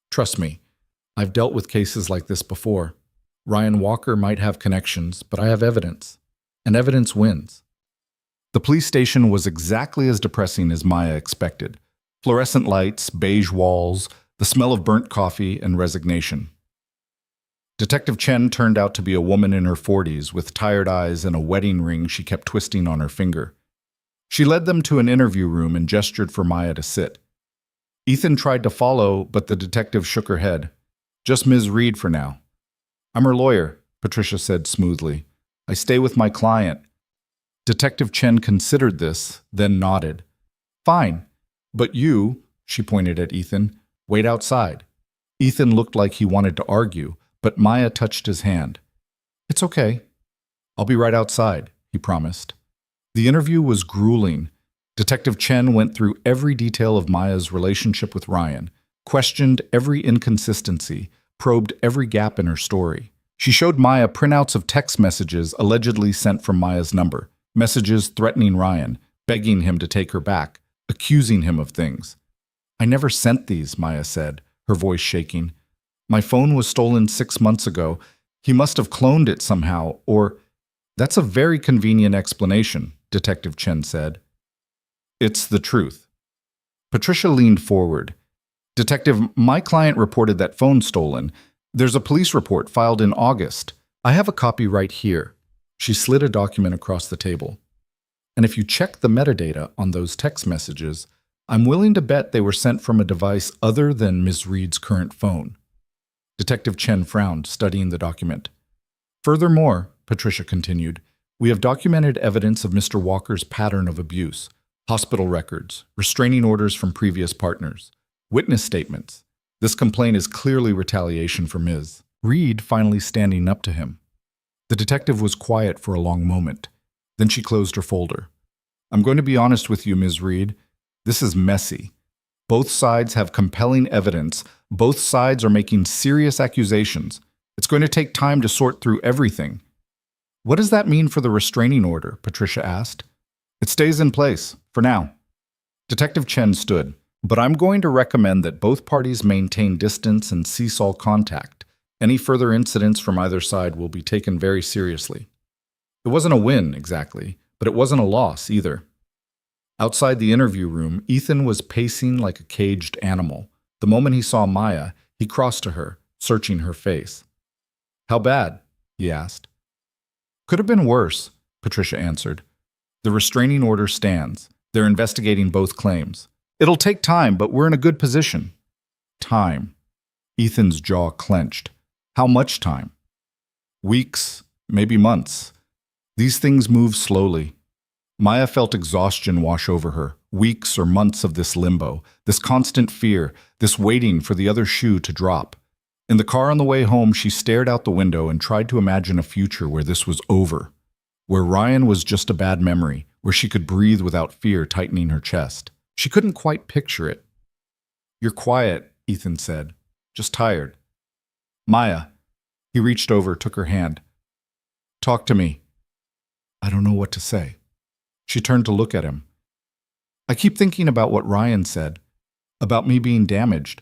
"Trust me, I've dealt with cases like this before. Ryan Walker might have connections, but I have evidence, and evidence wins." The police station was exactly as depressing as Maya expected. Fluorescent lights, beige walls, the smell of burnt coffee, and resignation. Detective Chen turned out to be a woman in her 40s with tired eyes and a wedding ring she kept twisting on her finger. She led them to an interview room and gestured for Maya to sit. Ethan tried to follow, but the detective shook her head. "Just Ms. Reed for now." "I'm her lawyer," Patricia said smoothly. "I stay with my client." Detective Chen considered this, then nodded. "Fine, but you," she pointed at Ethan, "wait outside." Ethan looked like he wanted to argue, but Maya touched his hand. "It's okay. I'll be right outside," he promised. The interview was grueling. Detective Chen went through every detail of Maya's relationship with Ryan, questioned every inconsistency, probed every gap in her story. She showed Maya printouts of text messages allegedly sent from Maya's number, messages threatening Ryan, begging him to take her back, accusing him of things. "I never sent these," Maya said, her voice shaking. "My phone was stolen 6 months ago. He must have cloned it somehow, or—" "That's a very convenient explanation," Detective Chen said. "It's the truth." Patricia leaned forward. "Detective, my client reported that phone stolen. There's a police report filed in August. I have a copy right here." She slid a document across the table. "And if you check the metadata on those text messages, I'm willing to bet they were sent from a device other than Ms. Reed's current phone." Detective Chen frowned, studying the document. "Furthermore," Patricia continued, "we have documented evidence of Mr. Walker's pattern of abuse, hospital records, restraining orders from previous partners, witness statements. This complaint is clearly retaliation for Ms. Reed finally standing up to him." The detective was quiet for a long moment. Then she closed her folder. "I'm going to be honest with you, Ms. Reed. This is messy. Both sides have compelling evidence. Both sides are making serious accusations. It's going to take time to sort through everything." "What does that mean for the restraining order?" Patricia asked. "It stays in place, for now." Detective Chen stood. "But I'm going to recommend that both parties maintain distance and cease all contact. Any further incidents from either side will be taken very seriously." It wasn't a win, exactly, but it wasn't a loss either. Outside the interview room, Ethan was pacing like a caged animal. The moment he saw Maya, he crossed to her, searching her face. "How bad?" he asked. "Could have been worse," Patricia answered. "The restraining order stands. They're investigating both claims. It'll take time, but we're in a good position. Time. Ethan's jaw clenched. How much time? Weeks, maybe months. These things move slowly. Maya felt exhaustion wash over her. Weeks or months of this limbo, this constant fear, this waiting for the other shoe to drop. In the car on the way home, she stared out the window and tried to imagine a future where this was over, where Ryan was just a bad memory, where she could breathe without fear tightening her chest. She couldn't quite picture it. "You're quiet," Ethan said. "Just tired." "Maya." He reached over, took her hand. "Talk to me." "I don't know what to say." She turned to look at him. "I keep thinking about what Ryan said, about me being damaged,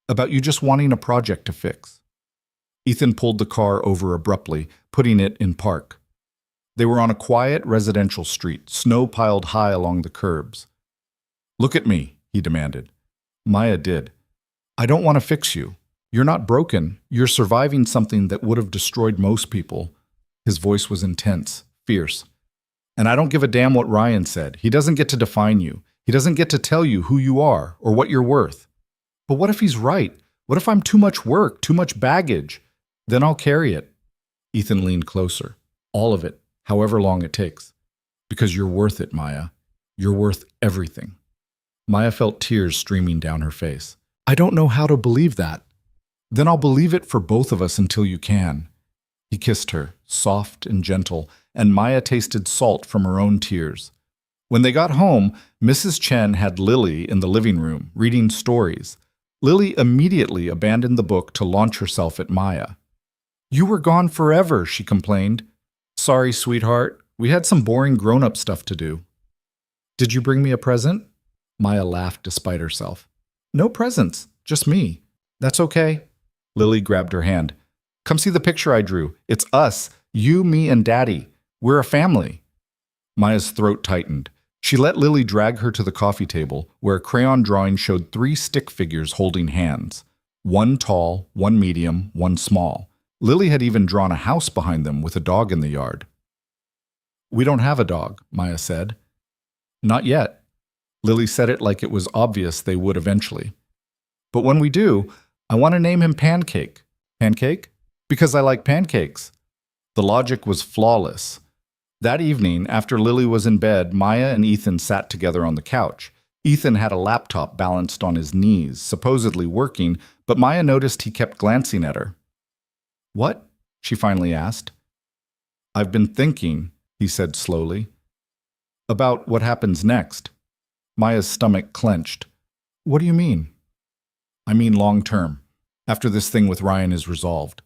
about you just wanting a project to fix." Ethan pulled the car over abruptly, putting it in park. They were on a quiet residential street, snow piled high along the curbs. "Look at me," he demanded. Maya did. "I don't want to fix you. You're not broken. You're surviving something that would have destroyed most people." His voice was intense, fierce. "And I don't give a damn what Ryan said. He doesn't get to define you. He doesn't get to tell you who you are or what you're worth. But what if he's right? What if I'm too much work, too much baggage? Then I'll carry it." Ethan leaned closer. "All of it, however long it takes. Because you're worth it, Maya. You're worth everything." Maya felt tears streaming down her face. "I don't know how to believe that." "Then I'll believe it for both of us until you can." He kissed her, soft and gentle, and Maya tasted salt from her own tears. When they got home, Mrs. Chen had Lily in the living room, reading stories. Lily immediately abandoned the book to launch herself at Maya. "You were gone forever," she complained. "Sorry, sweetheart. We had some boring grown-up stuff to do." "Did you bring me a present?" Maya laughed despite herself. "No presents, just me." "That's okay." Lily grabbed her hand. "Come see the picture I drew. It's us, you, me, and Daddy. We're a family." Maya's throat tightened. She let Lily drag her to the coffee table, where a crayon drawing showed 3 stick figures holding hands. One tall, one medium, one small. Lily had even drawn a house behind them with a dog in the yard. "We don't have a dog," Maya said. "Not yet." Lily said it like it was obvious they would eventually. "But when we do, I want to name him Pancake." "Pancake?" "Because I like pancakes." The logic was flawless. That evening, after Lily was in bed, Maya and Ethan sat together on the couch. Ethan had a laptop balanced on his knees, supposedly working, but Maya noticed he kept glancing at her. "What?" she finally asked. "I've been thinking," he said slowly, "about what happens next." Maya's stomach clenched. "What do you mean?" "I mean long term, after this thing with Ryan is resolved."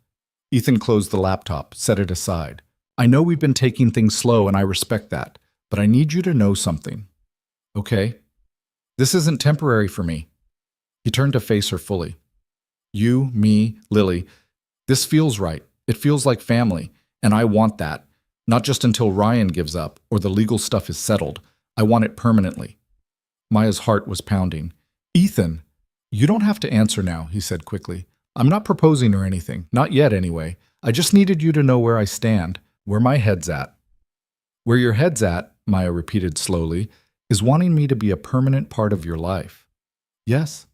Ethan closed the laptop, set it aside. "I know we've been taking things slow and I respect that, but I need you to know something." "Okay. This isn't temporary for me." He turned to face her fully. "You, me, Lily, this feels right. It feels like family, and I want that. Not just until Ryan gives up or the legal stuff is settled. I want it permanently." Maya's heart was pounding. "Ethan, you don't have to answer now," he said quickly. "I'm not proposing or anything. Not yet, anyway. I just needed you to know where I stand. Where my head's at." "Where your head's at," Maya repeated slowly, "is wanting me to be a permanent part of your life." "Yes."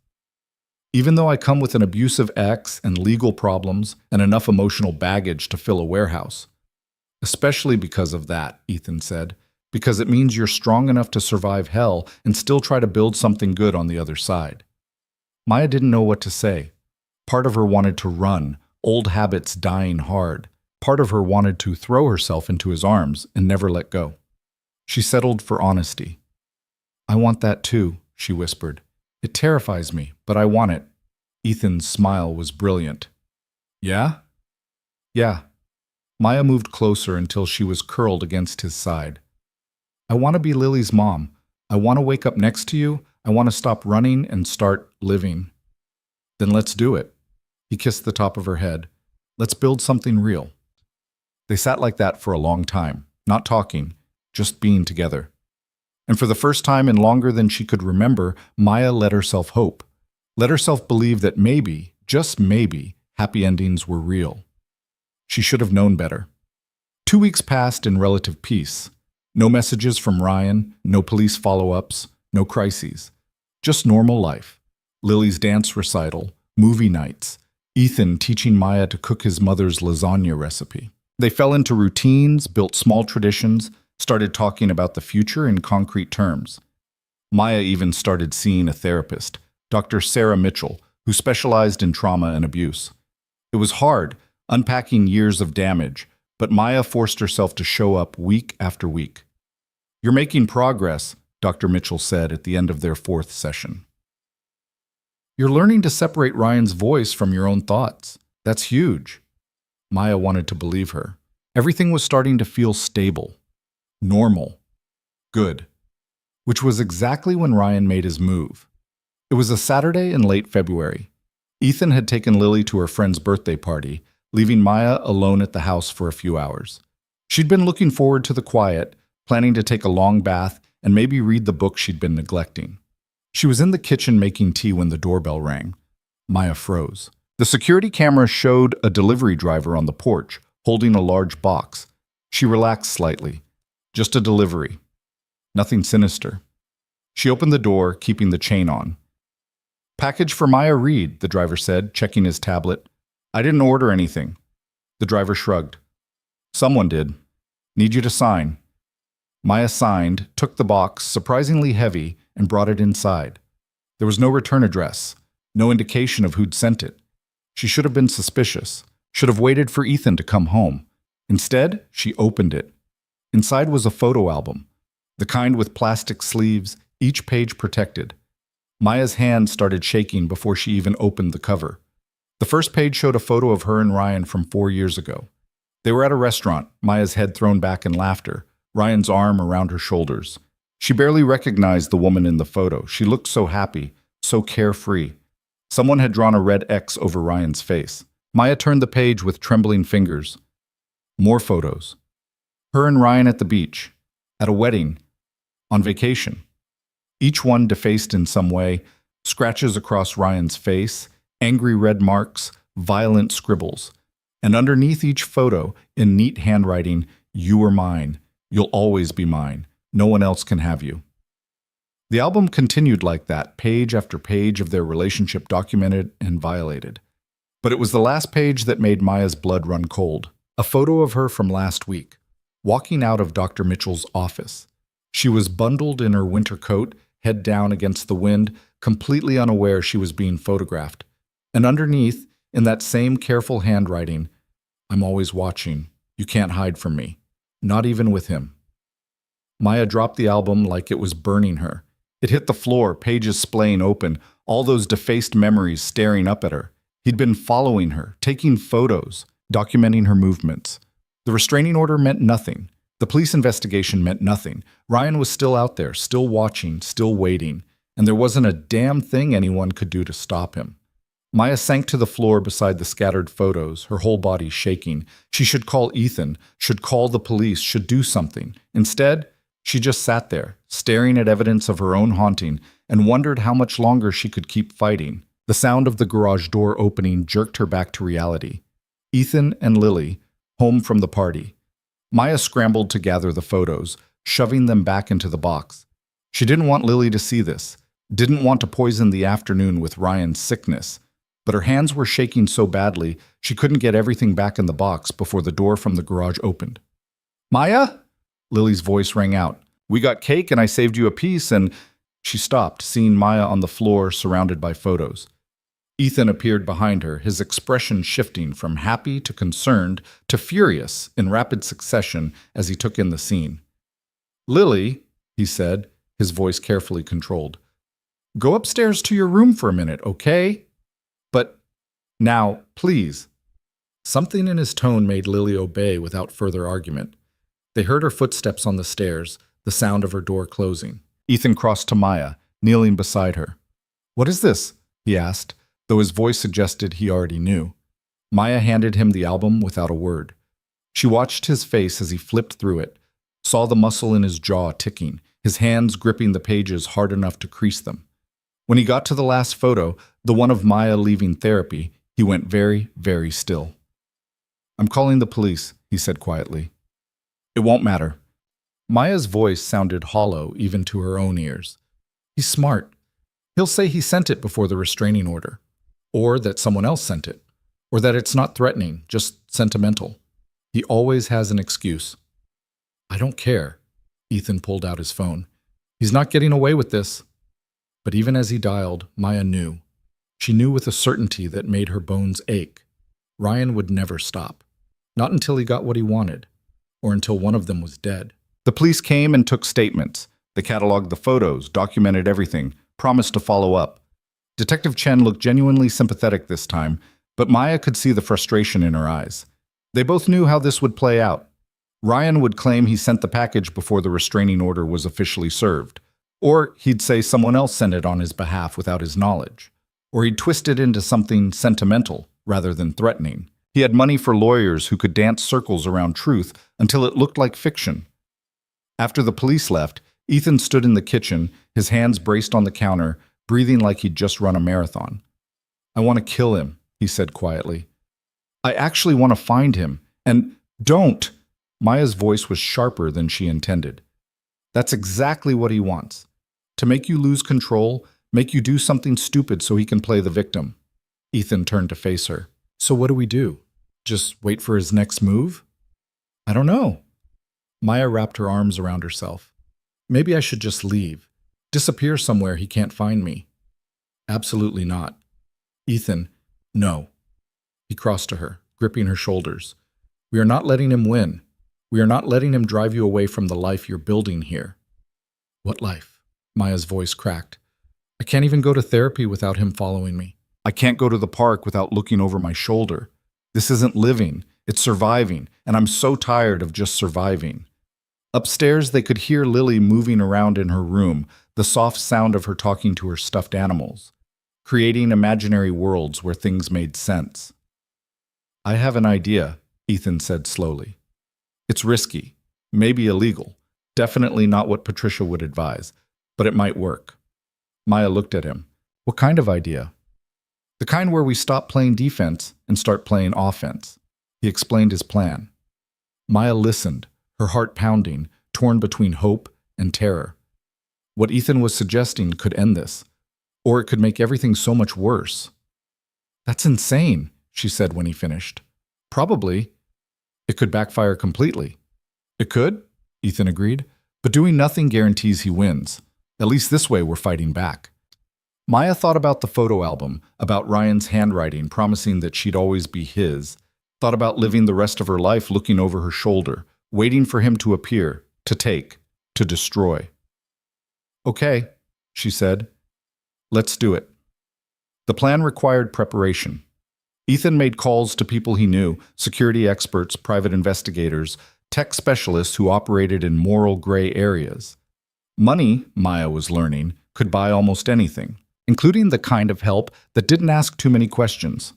"Even though I come with an abusive ex and legal problems and enough emotional baggage to fill a warehouse." "Especially because of that," Ethan said, "because it means you're strong enough to survive hell and still try to build something good on the other side." Maya didn't know what to say. Part of her wanted to run, old habits dying hard. Part of her wanted to throw herself into his arms and never let go. She settled for honesty. "I want that too," she whispered. "It terrifies me, but I want it." Ethan's smile was brilliant. "Yeah?" "Yeah." Maya moved closer until she was curled against his side. "I want to be Lily's mom. I want to wake up next to you. I want to stop running and start living." "Then let's do it." He kissed the top of her head. "Let's build something real." They sat like that for a long time, not talking, just being together. And for the first time in longer than she could remember, Maya let herself hope. Let herself believe that maybe, just maybe, happy endings were real. She should have known better. 2 weeks passed in relative peace. No messages from Ryan, no police follow-ups, no crises. Just normal life. Lily's dance recital, movie nights, Ethan teaching Maya to cook his mother's lasagna recipe. They fell into routines, built small traditions, started talking about the future in concrete terms. Maya even started seeing a therapist, Dr. Sarah Mitchell, who specialized in trauma and abuse. It was hard, unpacking years of damage, but Maya forced herself to show up week after week. "You're making progress," Dr. Mitchell said at the end of their 4th session. "You're learning to separate Ryan's voice from your own thoughts. That's huge." Maya wanted to believe her. Everything was starting to feel stable, normal, good, which was exactly when Ryan made his move. It was a Saturday in late February. Ethan had taken Lily to her friend's birthday party, leaving Maya alone at the house for a few hours. She'd been looking forward to the quiet, planning to take a long bath and maybe read the book she'd been neglecting. She was in the kitchen making tea when the doorbell rang. Maya froze. The security camera showed a delivery driver on the porch, holding a large box. She relaxed slightly. Just a delivery. Nothing sinister. She opened the door, keeping the chain on. "Package for Maya Reed," the driver said, checking his tablet. "I didn't order anything." The driver shrugged. "Someone did. Need you to sign." Maya signed, took the box, surprisingly heavy, and brought it inside. There was no return address, no indication of who'd sent it. She should have been suspicious, should have waited for Ethan to come home. Instead, she opened it. Inside was a photo album, the kind with plastic sleeves, each page protected. Maya's hand started shaking before she even opened the cover. The first page showed a photo of her and Ryan from 4 years ago. They were at a restaurant, Maya's head thrown back in laughter, Ryan's arm around her shoulders. She barely recognized the woman in the photo. She looked so happy, so carefree. Someone had drawn a red X over Ryan's face. Maya turned the page with trembling fingers. More photos. Her and Ryan at the beach, at a wedding, on vacation. Each one defaced in some way, scratches across Ryan's face, angry red marks, violent scribbles. And underneath each photo, in neat handwriting, "You are mine. You'll always be mine. No one else can have you." The album continued like that, page after page of their relationship documented and violated. But it was the last page that made Maya's blood run cold. A photo of her from last week, walking out of Dr. Mitchell's office. She was bundled in her winter coat, head down against the wind, completely unaware she was being photographed. And underneath, in that same careful handwriting, "I'm always watching. You can't hide from me. Not even with him." Maya dropped the album like it was burning her. It hit the floor, pages splaying open, all those defaced memories staring up at her. He'd been following her, taking photos, documenting her movements. The restraining order meant nothing. The police investigation meant nothing. Ryan was still out there, still watching, still waiting, and there wasn't a damn thing anyone could do to stop him. Maya sank to the floor beside the scattered photos, her whole body shaking. She should call Ethan, should call the police, should do something. Instead, she just sat there, staring at evidence of her own haunting, and wondered how much longer she could keep fighting. The sound of the garage door opening jerked her back to reality. Ethan and Lily, home from the party. Maya scrambled to gather the photos, shoving them back into the box. She didn't want Lily to see this, didn't want to poison the afternoon with Ryan's sickness, but her hands were shaking so badly she couldn't get everything back in the box before the door from the garage opened. "Maya?" Lily's voice rang out. "We got cake and I saved you a piece," and she stopped, seeing Maya on the floor surrounded by photos. Ethan appeared behind her, his expression shifting from happy to concerned to furious in rapid succession as he took in the scene. "Lily," he said, his voice carefully controlled, "go upstairs to your room for a minute, okay? But now, please." Something in his tone made Lily obey without further argument. They heard her footsteps on the stairs, the sound of her door closing. Ethan crossed to Maya, kneeling beside her. "What is this?" he asked, though his voice suggested he already knew. Maya handed him the album without a word. She watched his face as he flipped through it, saw the muscle in his jaw ticking, his hands gripping the pages hard enough to crease them. When he got to the last photo, the one of Maya leaving therapy, he went very, very still. "I'm calling the police," he said quietly. "It won't matter." Maya's voice sounded hollow even to her own ears. "He's smart. He'll say he sent it before the restraining order." or that someone else sent it, or that it's not threatening, just sentimental. He always has an excuse. I don't care. Ethan pulled out his phone. He's not getting away with this. But even as he dialed, Maya knew. She knew with a certainty that made her bones ache. Ryan would never stop. Not until he got what he wanted, or until one of them was dead. The police came and took statements. They cataloged the photos, documented everything, promised to follow up. Detective Chen looked genuinely sympathetic this time, but Maya could see the frustration in her eyes. They both knew how this would play out. Ryan would claim he sent the package before the restraining order was officially served. Or he'd say someone else sent it on his behalf without his knowledge. Or he'd twist it into something sentimental rather than threatening. He had money for lawyers who could dance circles around truth until it looked like fiction. After the police left, Ethan stood in the kitchen, his hands braced on the counter, breathing like he'd just run a marathon. I want to kill him, he said quietly. I actually want to find him. And don't! Maya's voice was sharper than she intended. That's exactly what he wants. To make you lose control, make you do something stupid so he can play the victim. Ethan turned to face her. So what do we do? Just wait for his next move? I don't know. Maya wrapped her arms around herself. Maybe I should just leave. Disappear somewhere he can't find me. Absolutely not. Ethan, no. He crossed to her, gripping her shoulders. We are not letting him win. We are not letting him drive you away from the life you're building here. What life? Maya's voice cracked. I can't even go to therapy without him following me. I can't go to the park without looking over my shoulder. This isn't living, it's surviving, and I'm so tired of just surviving. Upstairs, they could hear Lily moving around in her room, the soft sound of her talking to her stuffed animals, creating imaginary worlds where things made sense. I have an idea, Ethan said slowly. It's risky, maybe illegal, definitely not what Patricia would advise, but it might work. Maya looked at him. What kind of idea? The kind where we stop playing defense and start playing offense. He explained his plan. Maya listened, her heart pounding, torn between hope and terror. What Ethan was suggesting could end this, or it could make everything so much worse. That's insane, she said when he finished. Probably. It could backfire completely. It could, Ethan agreed, but doing nothing guarantees he wins. At least this way we're fighting back. Maya thought about the photo album, about Ryan's handwriting promising that she'd always be his, thought about living the rest of her life looking over her shoulder, waiting for him to appear, to take, to destroy. Okay, she said. Let's do it. The plan required preparation. Ethan made calls to people he knew, security experts, private investigators, tech specialists who operated in moral gray areas. Money, Maya was learning, could buy almost anything, including the kind of help that didn't ask too many questions.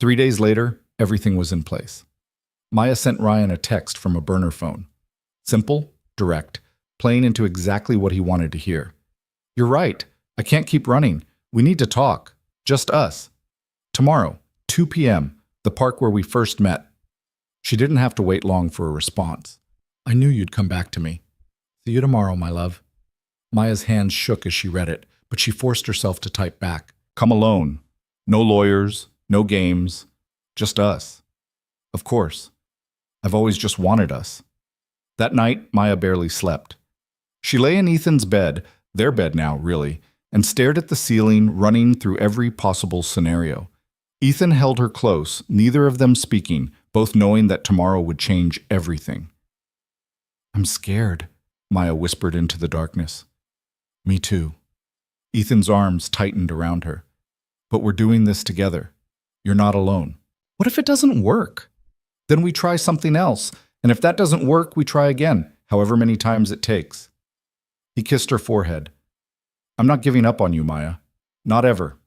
3 days later, everything was in place. Maya sent Ryan a text from a burner phone. Simple, direct, playing into exactly what he wanted to hear. You're right. I can't keep running. We need to talk. Just us. Tomorrow, 2 p.m., the park where we first met. She didn't have to wait long for a response. I knew you'd come back to me. See you tomorrow, my love. Maya's hands shook as she read it, but she forced herself to type back. Come alone. No lawyers, no games, just us. Of course. I've always just wanted us. That night, Maya barely slept. She lay in Ethan's bed, their bed now, really, and stared at the ceiling, running through every possible scenario. Ethan held her close, neither of them speaking, both knowing that tomorrow would change everything. I'm scared, Maya whispered into the darkness. Me too. Ethan's arms tightened around her. But we're doing this together. You're not alone. What if it doesn't work? Then we try something else, and if that doesn't work, we try again, however many times it takes. He kissed her forehead. I'm not giving up on you, Maya. Not ever.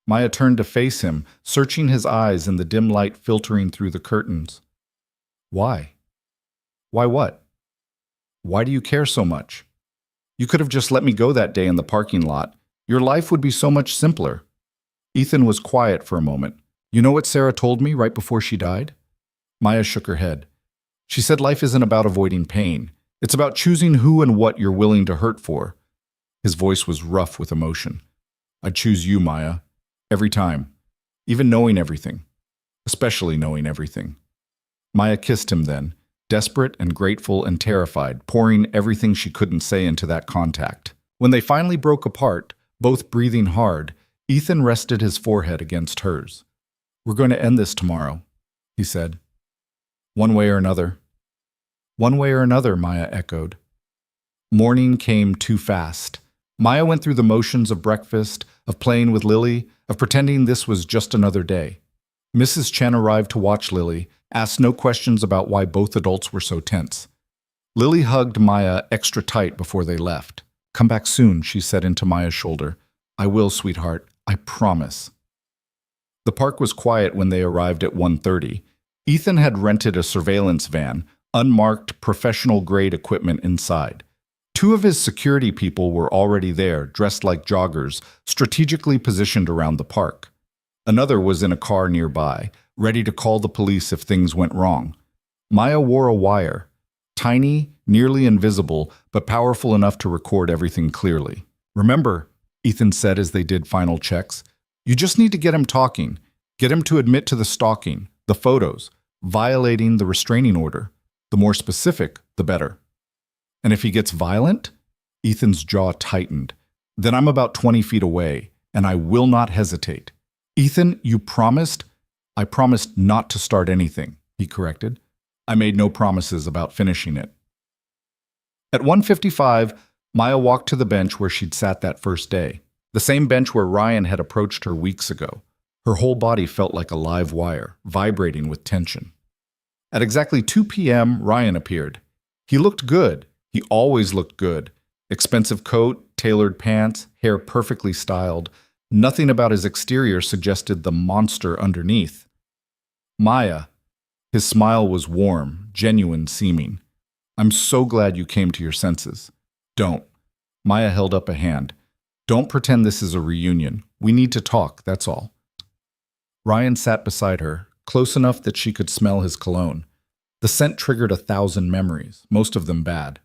Maya turned to face him, searching his eyes in the dim light filtering through the curtains. Why? Why what? Why do you care so much? You could have just let me go that day in the parking lot. Your life would be so much simpler. Ethan was quiet for a moment. You know what Sarah told me right before she died? Maya shook her head. She said life isn't about avoiding pain. It's about choosing who and what you're willing to hurt for. His voice was rough with emotion. I choose you, Maya. Every time. Even knowing everything. Especially knowing everything. Maya kissed him then, desperate and grateful and terrified, pouring everything she couldn't say into that contact. When they finally broke apart, both breathing hard, Ethan rested his forehead against hers. "We're going to end this tomorrow," he said. "One way or another." "One way or another," Maya echoed. Morning came too fast. Maya went through the motions of breakfast, of playing with Lily, of pretending this was just another day. Mrs. Chen arrived to watch Lily, asked no questions about why both adults were so tense. Lily hugged Maya extra tight before they left. "Come back soon," she said into Maya's shoulder. "I will, sweetheart. I promise." The park was quiet when they arrived at 1:30. Ethan had rented a surveillance van, unmarked, professional-grade equipment inside. Two of his security people were already there, dressed like joggers, strategically positioned around the park. Another was in a car nearby, ready to call the police if things went wrong. Maya wore a wire, tiny, nearly invisible, but powerful enough to record everything clearly. "Remember," Ethan said as they did final checks, "you just need to get him talking. Get him to admit to the stalking, the photos, violating the restraining order. The more specific, the better. And if he gets violent," Ethan's jaw tightened, "then I'm about 20 feet away, and I will not hesitate." "Ethan, you promised?" "I promised not to start anything," he corrected. "I made no promises about finishing it." At 1:55, Maya walked to the bench where she'd sat that first day, the same bench where Ryan had approached her weeks ago. Her whole body felt like a live wire, vibrating with tension. At exactly 2 p.m., Ryan appeared. He looked good. He always looked good. Expensive coat, tailored pants, hair perfectly styled. Nothing about his exterior suggested the monster underneath. "Maya." His smile was warm, genuine seeming. "I'm so glad you came to your senses." "Don't." Maya held up a hand. "Don't pretend this is a reunion. We need to talk, that's all." Ryan sat beside her, close enough that she could smell his cologne. The scent triggered 1,000 memories, most of them bad.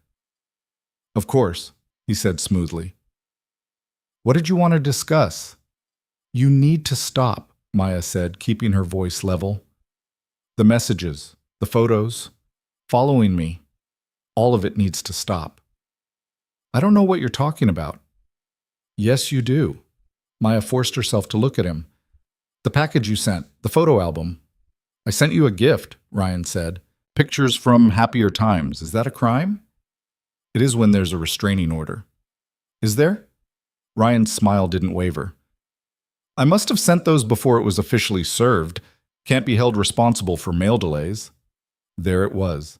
"Of course," he said smoothly. "What did you want to discuss?" "You need to stop," Maya said, keeping her voice level. "The messages, the photos, following me, all of it needs to stop." "I don't know what you're talking about." "Yes, you do." Maya forced herself to look at him. "The package you sent, the photo album." "I sent you a gift," Ryan said. "Pictures from happier times. Is that a crime?" "It is when there's a restraining order." "Is there?" Ryan's smile didn't waver. "I must have sent those before it was officially served. Can't be held responsible for mail delays." There it was.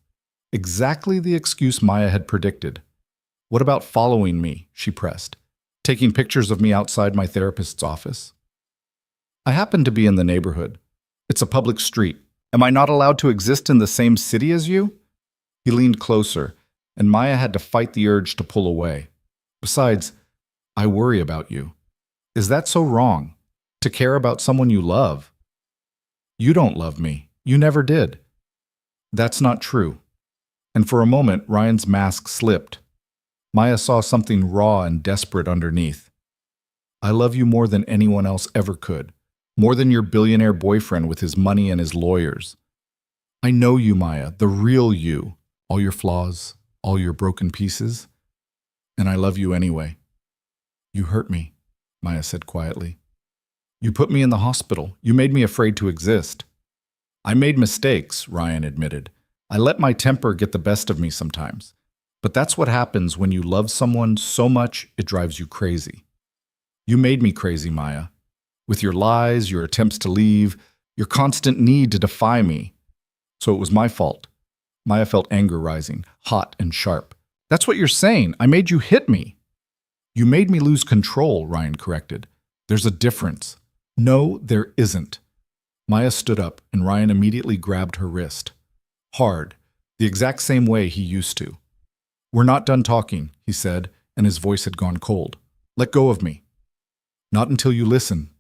Exactly the excuse Maya had predicted. "What about following me?" she pressed. "Taking pictures of me outside my therapist's office?" "I happen to be in the neighborhood. It's a public street. Am I not allowed to exist in the same city as you?" He leaned closer, and Maya had to fight the urge to pull away. "Besides, I worry about you. Is that so wrong? To care about someone you love?" "You don't love me. You never did." "That's not true." And for a moment, Ryan's mask slipped. Maya saw something raw and desperate underneath. "I love you more than anyone else ever could. More than your billionaire boyfriend with his money and his lawyers. I know you, Maya, the real you. All your flaws, all your broken pieces. And I love you anyway." "You hurt me," Maya said quietly. "You put me in the hospital. You made me afraid to exist." "I made mistakes," Ryan admitted. "I let my temper get the best of me sometimes. But that's what happens when you love someone so much it drives you crazy. You made me crazy, Maya. With your lies, your attempts to leave, your constant need to defy me. So it was my fault." Maya felt anger rising, hot and sharp. "That's what you're saying. I made you hit me." "You made me lose control," Ryan corrected. "There's a difference." "No, there isn't." Maya stood up, and Ryan immediately grabbed her wrist. Hard, the exact same way he used to. "We're not done talking," he said, and his voice had gone cold. "Let go of me." "Not until you listen."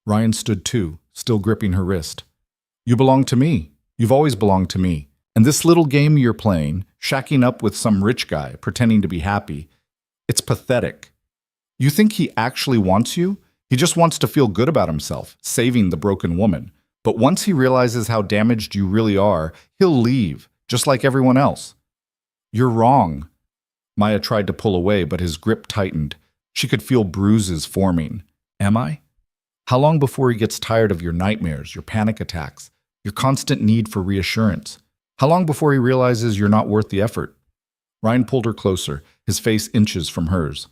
Ryan stood too, still gripping her wrist. "You belong to me. You've always belonged to me. And this little game you're playing, shacking up with some rich guy, pretending to be happy, it's pathetic. You think he actually wants you? He just wants to feel good about himself, saving the broken woman. But once he realizes how damaged you really are, he'll leave, just like everyone else. You're wrong. Maya tried to pull away, but his grip tightened. She could feel bruises forming. Am I? How long before he gets tired of your nightmares, your panic attacks, your constant need for reassurance? How long before he realizes you're not worth the effort? Ryan pulled her closer, his face inches from hers.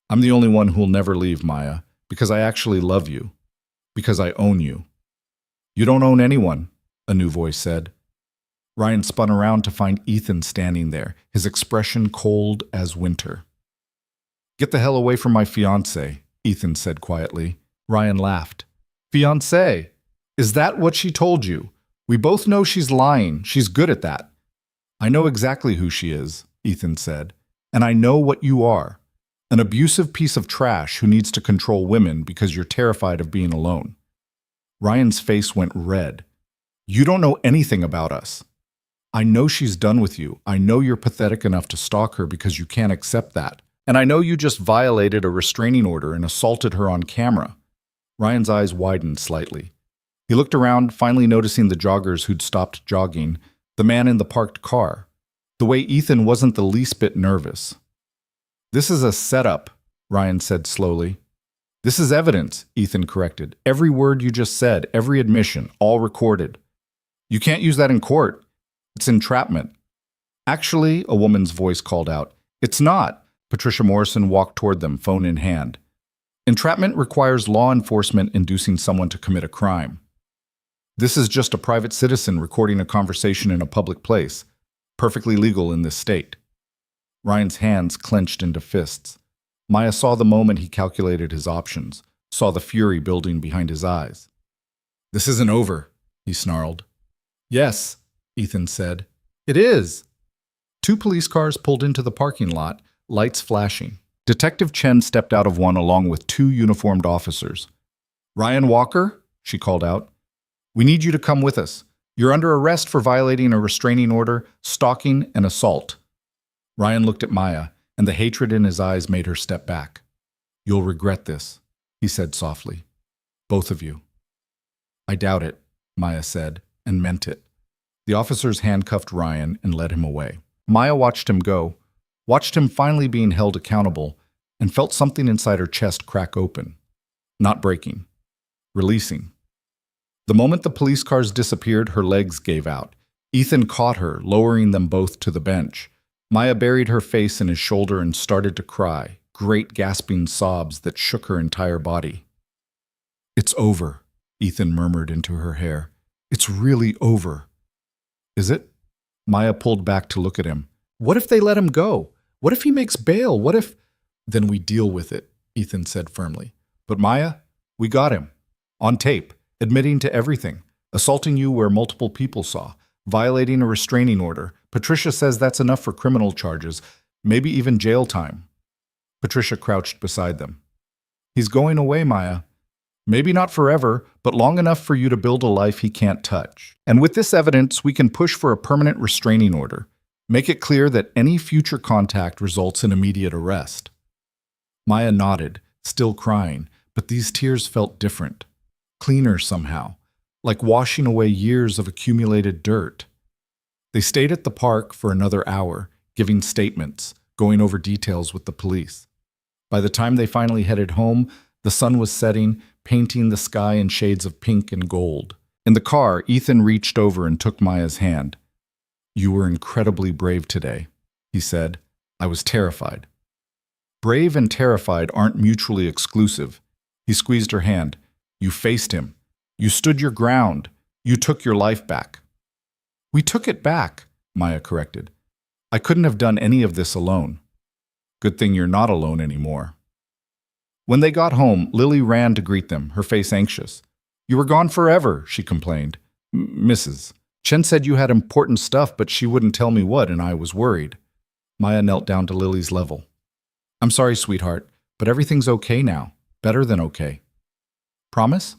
I'm the only one who'll never leave, Maya, because I actually love you. Because I own you. You don't own anyone, a new voice said. Ryan spun around to find Ethan standing there, his expression cold as winter. Get the hell away from my fiancé, Ethan said quietly. Ryan laughed. Fiancé? Is that what she told you? We both know she's lying. She's good at that. I know exactly who she is, Ethan said, and I know what you are. An abusive piece of trash who needs to control women because you're terrified of being alone. Ryan's face went red. You don't know anything about us. I know she's done with you. I know you're pathetic enough to stalk her because you can't accept that. And I know you just violated a restraining order and assaulted her on camera. Ryan's eyes widened slightly. He looked around, finally noticing the joggers who'd stopped jogging, the man in the parked car. The way Ethan wasn't the least bit nervous. This is a setup, Ryan said slowly. This is evidence, Ethan corrected. Every word you just said, every admission, all recorded. You can't use that in court. It's entrapment. Actually, a woman's voice called out. It's not. Patricia Morrison walked toward them, phone in hand. Entrapment requires law enforcement inducing someone to commit a crime. This is just a private citizen recording a conversation in a public place, perfectly legal in this state. Ryan's hands clenched into fists. Maya saw the moment he calculated his options, saw the fury building behind his eyes. This isn't over, he snarled. Yes, Ethan said. It is. 2 police cars pulled into the parking lot, lights flashing. Detective Chen stepped out of one along with 2 uniformed officers. Ryan Walker, she called out. We need you to come with us. You're under arrest for violating a restraining order, stalking, and assault. Ryan looked at Maya, and the hatred in his eyes made her step back. You'll regret this, he said softly. Both of you. I doubt it, Maya said, and meant it. The officers handcuffed Ryan and led him away. Maya watched him go, watched him finally being held accountable, and felt something inside her chest crack open. Not breaking. Releasing. The moment the police cars disappeared, her legs gave out. Ethan caught her, lowering them both to the bench. Maya buried her face in his shoulder and started to cry, great gasping sobs that shook her entire body. It's over, Ethan murmured into her hair. It's really over. Is it? Maya pulled back to look at him. What if they let him go? What if he makes bail? What if... Then we deal with it, Ethan said firmly. But Maya, we got him. On tape, admitting to everything. Assaulting you where multiple people saw. Violating a restraining order. Patricia says that's enough for criminal charges, maybe even jail time. Patricia crouched beside them. He's going away, Maya. Maybe not forever, but long enough for you to build a life he can't touch. And with this evidence, we can push for a permanent restraining order. Make it clear that any future contact results in immediate arrest. Maya nodded, still crying, but these tears felt different. Cleaner somehow, like washing away years of accumulated dirt. They stayed at the park for another hour, giving statements, going over details with the police. By the time they finally headed home, the sun was setting, painting the sky in shades of pink and gold. In the car, Ethan reached over and took Maya's hand. You were incredibly brave today, he said. I was terrified. Brave and terrified aren't mutually exclusive. He squeezed her hand. You faced him. You stood your ground. You took your life back. We took it back, Maya corrected. I couldn't have done any of this alone. Good thing you're not alone anymore. When they got home, Lily ran to greet them, her face anxious. You were gone forever, she complained. Mrs. Chen said you had important stuff, but she wouldn't tell me what, and I was worried. Maya knelt down to Lily's level. I'm sorry, sweetheart, but everything's okay now. Better than okay. Promise?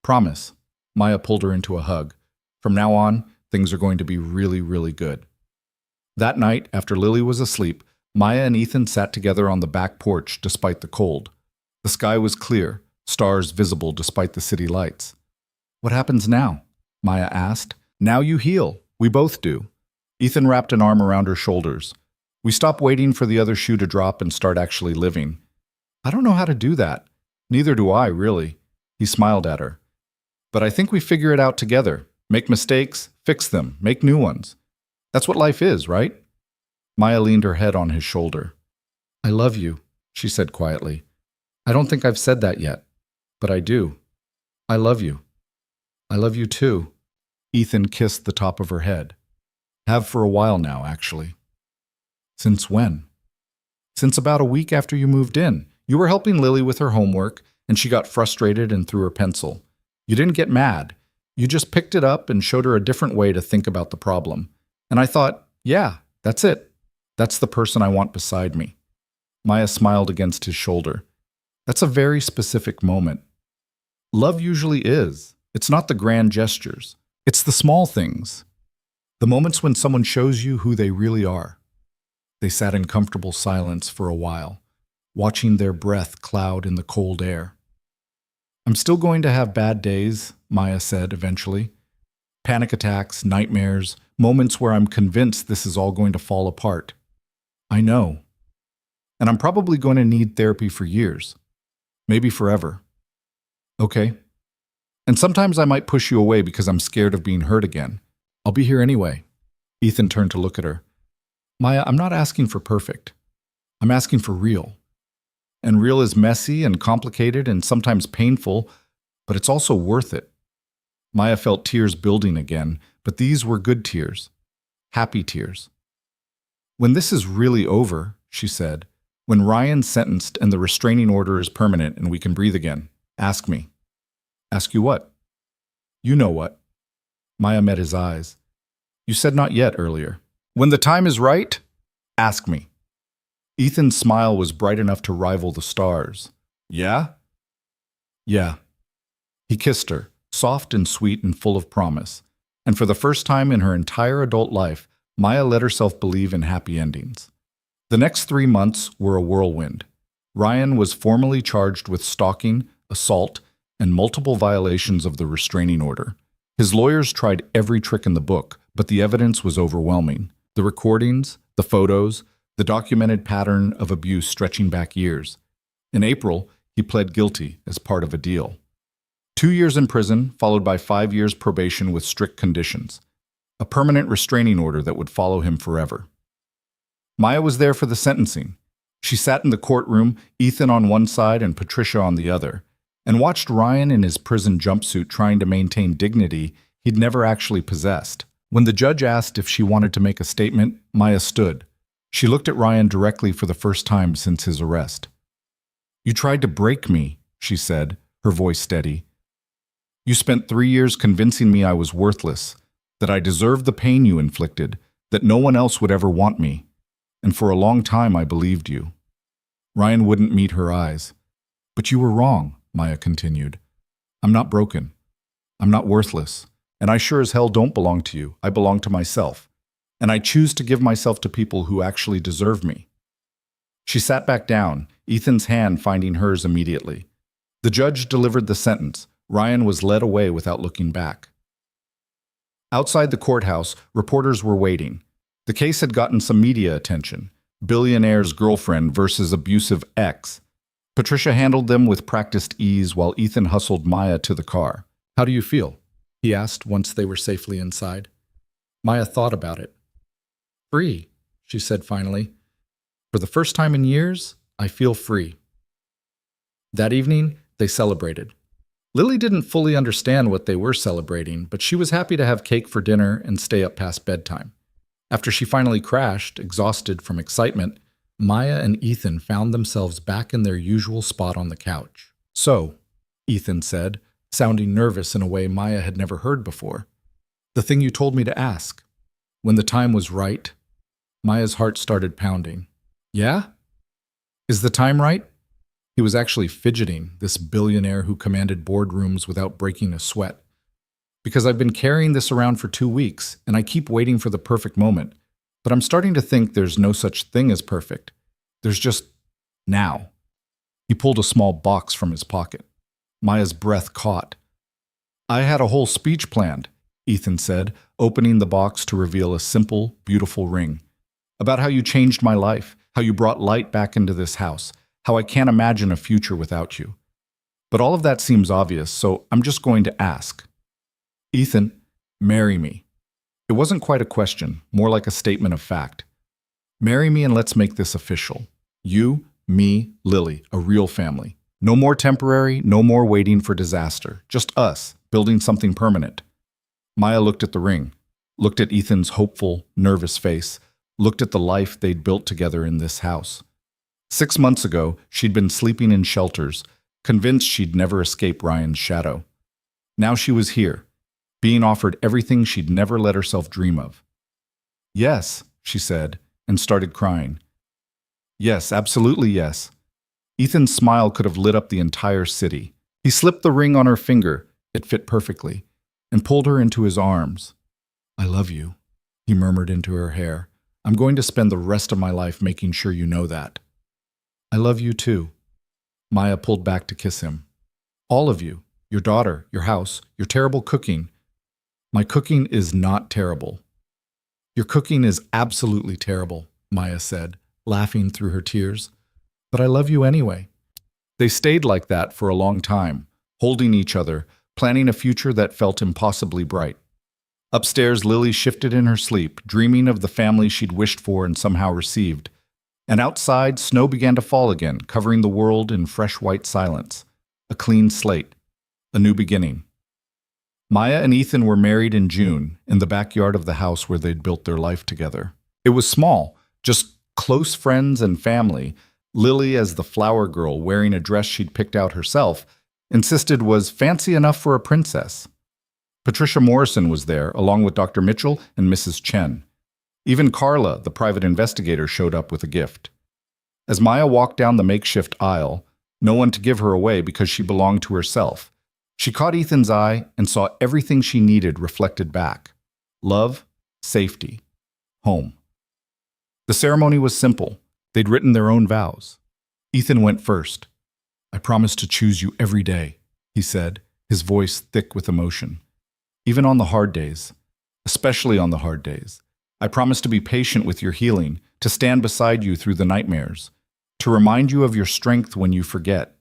Promise. Maya pulled her into a hug. From now on, things are going to be really, really good. That night, after Lily was asleep, Maya and Ethan sat together on the back porch despite the cold. The sky was clear, stars visible despite the city lights. What happens now? Maya asked. Now you heal. We both do. Ethan wrapped an arm around her shoulders. We stop waiting for the other shoe to drop and start actually living. I don't know how to do that. Neither do I, really. He smiled at her. But I think we figure it out together. Make mistakes, fix them, make new ones. That's what life is, right? Maya leaned her head on his shoulder. I love you, she said quietly. I don't think I've said that yet, but I do. I love you. I love you too. Ethan kissed the top of her head. Have for a while now, actually. Since when? Since about a week after you moved in. You were helping Lily with her homework, and she got frustrated and threw her pencil. You didn't get mad. You just picked it up and showed her a different way to think about the problem. And I thought, yeah, that's it. That's the person I want beside me. Maya smiled against his shoulder. That's a very specific moment. Love usually is. It's not the grand gestures. It's the small things. The moments when someone shows you who they really are. They sat in comfortable silence for a while, watching their breath cloud in the cold air. I'm still going to have bad days, Maya said eventually. Panic attacks, nightmares, moments where I'm convinced this is all going to fall apart. I know. And I'm probably going to need therapy for years. Maybe forever. Okay. And sometimes I might push you away because I'm scared of being hurt again. I'll be here anyway. Ethan turned to look at her. Maya, I'm not asking for perfect. I'm asking for real. And real is messy and complicated and sometimes painful, but it's also worth it. Maya felt tears building again, but these were good tears. Happy tears. When this is really over, she said, when Ryan's sentenced and the restraining order is permanent and we can breathe again, ask me. Ask you what? You know what. Maya met his eyes. You said not yet earlier. When the time is right, ask me. Ethan's smile was bright enough to rival the stars. Yeah? Yeah. He kissed her, soft and sweet and full of promise. And for the first time in her entire adult life, Maya let herself believe in happy endings. The next 3 months were a whirlwind. Ryan was formally charged with stalking, assault, and multiple violations of the restraining order. His lawyers tried every trick in the book, but the evidence was overwhelming. The recordings, the photos, the documented pattern of abuse stretching back years. In April, he pled guilty as part of a deal. 2 years in prison, followed by 5 years probation with strict conditions. A permanent restraining order that would follow him forever. Maya was there for the sentencing. She sat in the courtroom, Ethan on one side and Patricia on the other, and watched Ryan in his prison jumpsuit trying to maintain dignity he'd never actually possessed. When the judge asked if she wanted to make a statement, Maya stood. She looked at Ryan directly for the first time since his arrest. You tried to break me, she said, her voice steady. You spent 3 years convincing me I was worthless, that I deserved the pain you inflicted, that no one else would ever want me. And for a long time I believed you. Ryan wouldn't meet her eyes. But you were wrong, Maya continued. I'm not broken. I'm not worthless. And I sure as hell don't belong to you. I belong to myself. And I choose to give myself to people who actually deserve me. She sat back down, Ethan's hand finding hers immediately. The judge delivered the sentence. Ryan was led away without looking back. Outside the courthouse, reporters were waiting. The case had gotten some media attention. Billionaire's girlfriend versus abusive ex. Patricia handled them with practiced ease while Ethan hustled Maya to the car. How do you feel? He asked once they were safely inside. Maya thought about it. Free, she said finally. For the first time in years, I feel free. That evening, they celebrated. Lily didn't fully understand what they were celebrating, but she was happy to have cake for dinner and stay up past bedtime. After she finally crashed, exhausted from excitement, Maya and Ethan found themselves back in their usual spot on the couch. So, Ethan said, sounding nervous in a way Maya had never heard before. The thing you told me to ask. When the time was right, Maya's heart started pounding. Yeah? Is the time right? He was actually fidgeting, this billionaire who commanded boardrooms without breaking a sweat. Because I've been carrying this around for 2 weeks, and I keep waiting for the perfect moment. But I'm starting to think there's no such thing as perfect. There's just now. He pulled a small box from his pocket. Maya's breath caught. I had a whole speech planned, Ethan said, opening the box to reveal a simple, beautiful ring. About how you changed my life, how you brought light back into this house, how I can't imagine a future without you. But all of that seems obvious, so I'm just going to ask. Ethan, marry me. It wasn't quite a question, more like a statement of fact. Marry me and let's make this official. You, me, Lily, a real family. No more temporary, no more waiting for disaster. Just us, building something permanent. Maya looked at the ring, looked at Ethan's hopeful, nervous face, looked at the life they'd built together in this house. 6 months ago, she'd been sleeping in shelters, convinced she'd never escape Ryan's shadow. Now she was here, being offered everything she'd never let herself dream of. Yes, she said, and started crying. Yes, absolutely yes. Ethan's smile could have lit up the entire city. He slipped the ring on her finger, it fit perfectly, and pulled her into his arms. I love you, he murmured into her hair. I'm going to spend the rest of my life making sure you know that. I love you too. Maya pulled back to kiss him. All of you, your daughter, your house, your terrible cooking. My cooking is not terrible. Your cooking is absolutely terrible, Maya said, laughing through her tears. But I love you anyway. They stayed like that for a long time, holding each other, planning a future that felt impossibly bright. Upstairs, Lily shifted in her sleep, dreaming of the family she'd wished for and somehow received. And outside, snow began to fall again, covering the world in fresh white silence. A clean slate. A new beginning. Maya and Ethan were married in June, in the backyard of the house where they'd built their life together. It was small, just close friends and family. Lily, as the flower girl wearing a dress she'd picked out herself, insisted was fancy enough for a princess. Patricia Morrison was there, along with Dr. Mitchell and Mrs. Chen. Even Carla, the private investigator, showed up with a gift. As Maya walked down the makeshift aisle, no one to give her away because she belonged to herself, she caught Ethan's eye and saw everything she needed reflected back. Love, safety, home. The ceremony was simple. They'd written their own vows. Ethan went first. I promise to choose you every day, he said, his voice thick with emotion. Even on the hard days, especially on the hard days. I promise to be patient with your healing, to stand beside you through the nightmares, to remind you of your strength when you forget.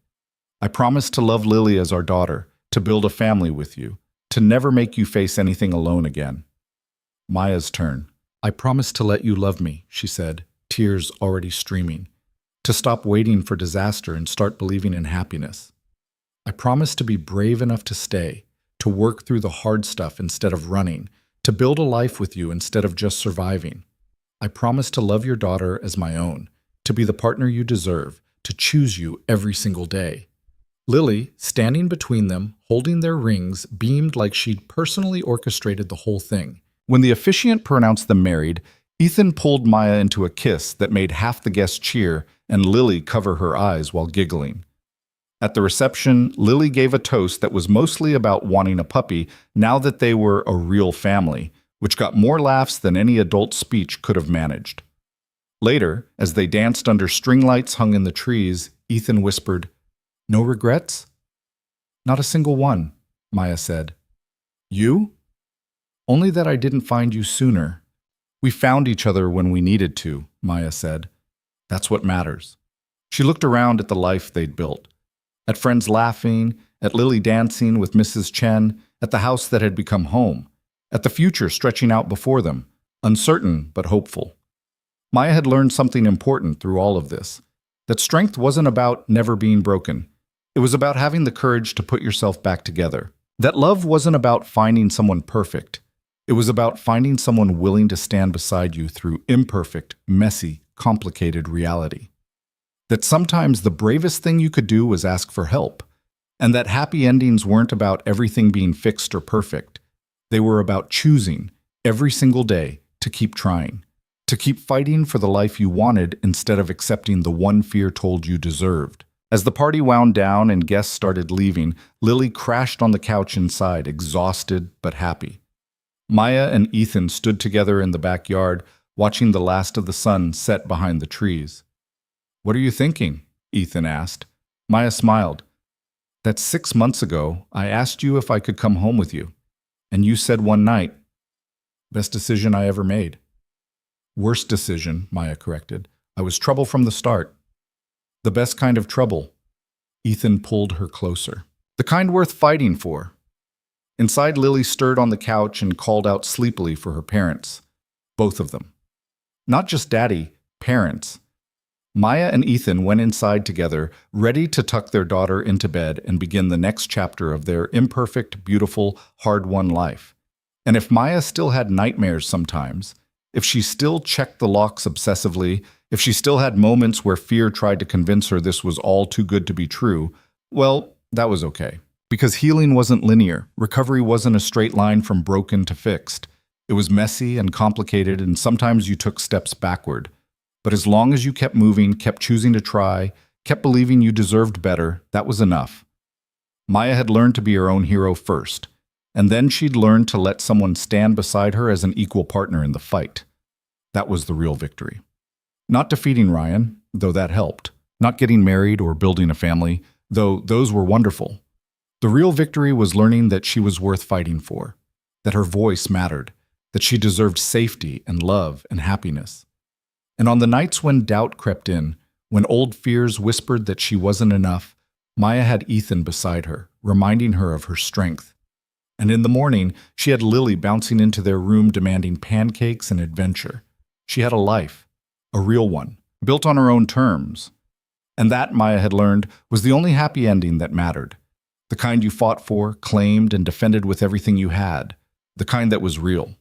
I promise to love Lily as our daughter, to build a family with you, to never make you face anything alone again. Maya's turn. I promise to let you love me, she said, tears already streaming, to stop waiting for disaster and start believing in happiness. I promise to be brave enough to stay, to work through the hard stuff instead of running, to build a life with you instead of just surviving. I promise to love your daughter as my own, to be the partner you deserve, to choose you every single day. Lily, standing between them, holding their rings, beamed like she'd personally orchestrated the whole thing. When the officiant pronounced them married, Ethan pulled Maya into a kiss that made half the guests cheer and Lily cover her eyes while giggling. At the reception, Lily gave a toast that was mostly about wanting a puppy now that they were a real family, which got more laughs than any adult speech could have managed. Later, as they danced under string lights hung in the trees, Ethan whispered, "No regrets?" "Not a single one," Maya said. "You?" "Only that I didn't find you sooner." "We found each other when we needed to," Maya said. "That's what matters." She looked around at the life they'd built. At friends laughing, at Lily dancing with Mrs. Chen, at the house that had become home, at the future stretching out before them, uncertain but hopeful. Maya had learned something important through all of this, that strength wasn't about never being broken. It was about having the courage to put yourself back together. That love wasn't about finding someone perfect. It was about finding someone willing to stand beside you through imperfect, messy, complicated reality. That sometimes the bravest thing you could do was ask for help, and that happy endings weren't about everything being fixed or perfect. They were about choosing, every single day, to keep trying, to keep fighting for the life you wanted instead of accepting the one fear told you deserved. As the party wound down and guests started leaving, Lily crashed on the couch inside, exhausted but happy. Maya and Ethan stood together in the backyard, watching the last of the sun set behind the trees. "What are you thinking?" Ethan asked. Maya smiled. That 6 months ago, I asked you if I could come home with you, and you said one night, best decision I ever made. Worst decision, Maya corrected. I was trouble from the start. The best kind of trouble. Ethan pulled her closer. The kind worth fighting for. Inside, Lily stirred on the couch and called out sleepily for her parents. Both of them. Not just daddy, parents. Maya and Ethan went inside together, ready to tuck their daughter into bed and begin the next chapter of their imperfect, beautiful, hard-won life. And if Maya still had nightmares sometimes, if she still checked the locks obsessively, if she still had moments where fear tried to convince her this was all too good to be true, well, that was okay. Because healing wasn't linear. Recovery wasn't a straight line from broken to fixed. It was messy and complicated, and sometimes you took steps backward. But as long as you kept moving, kept choosing to try, kept believing you deserved better, that was enough. Maya had learned to be her own hero first, and then she'd learned to let someone stand beside her as an equal partner in the fight. That was the real victory. Not defeating Ryan, though that helped. Not getting married or building a family, though those were wonderful. The real victory was learning that she was worth fighting for, that her voice mattered, that she deserved safety and love and happiness. And on the nights when doubt crept in, when old fears whispered that she wasn't enough, Maya had Ethan beside her, reminding her of her strength. And in the morning, she had Lily bouncing into their room demanding pancakes and adventure. She had a life, a real one, built on her own terms. And that, Maya had learned, was the only happy ending that mattered. The kind you fought for, claimed, and defended with everything you had. The kind that was real.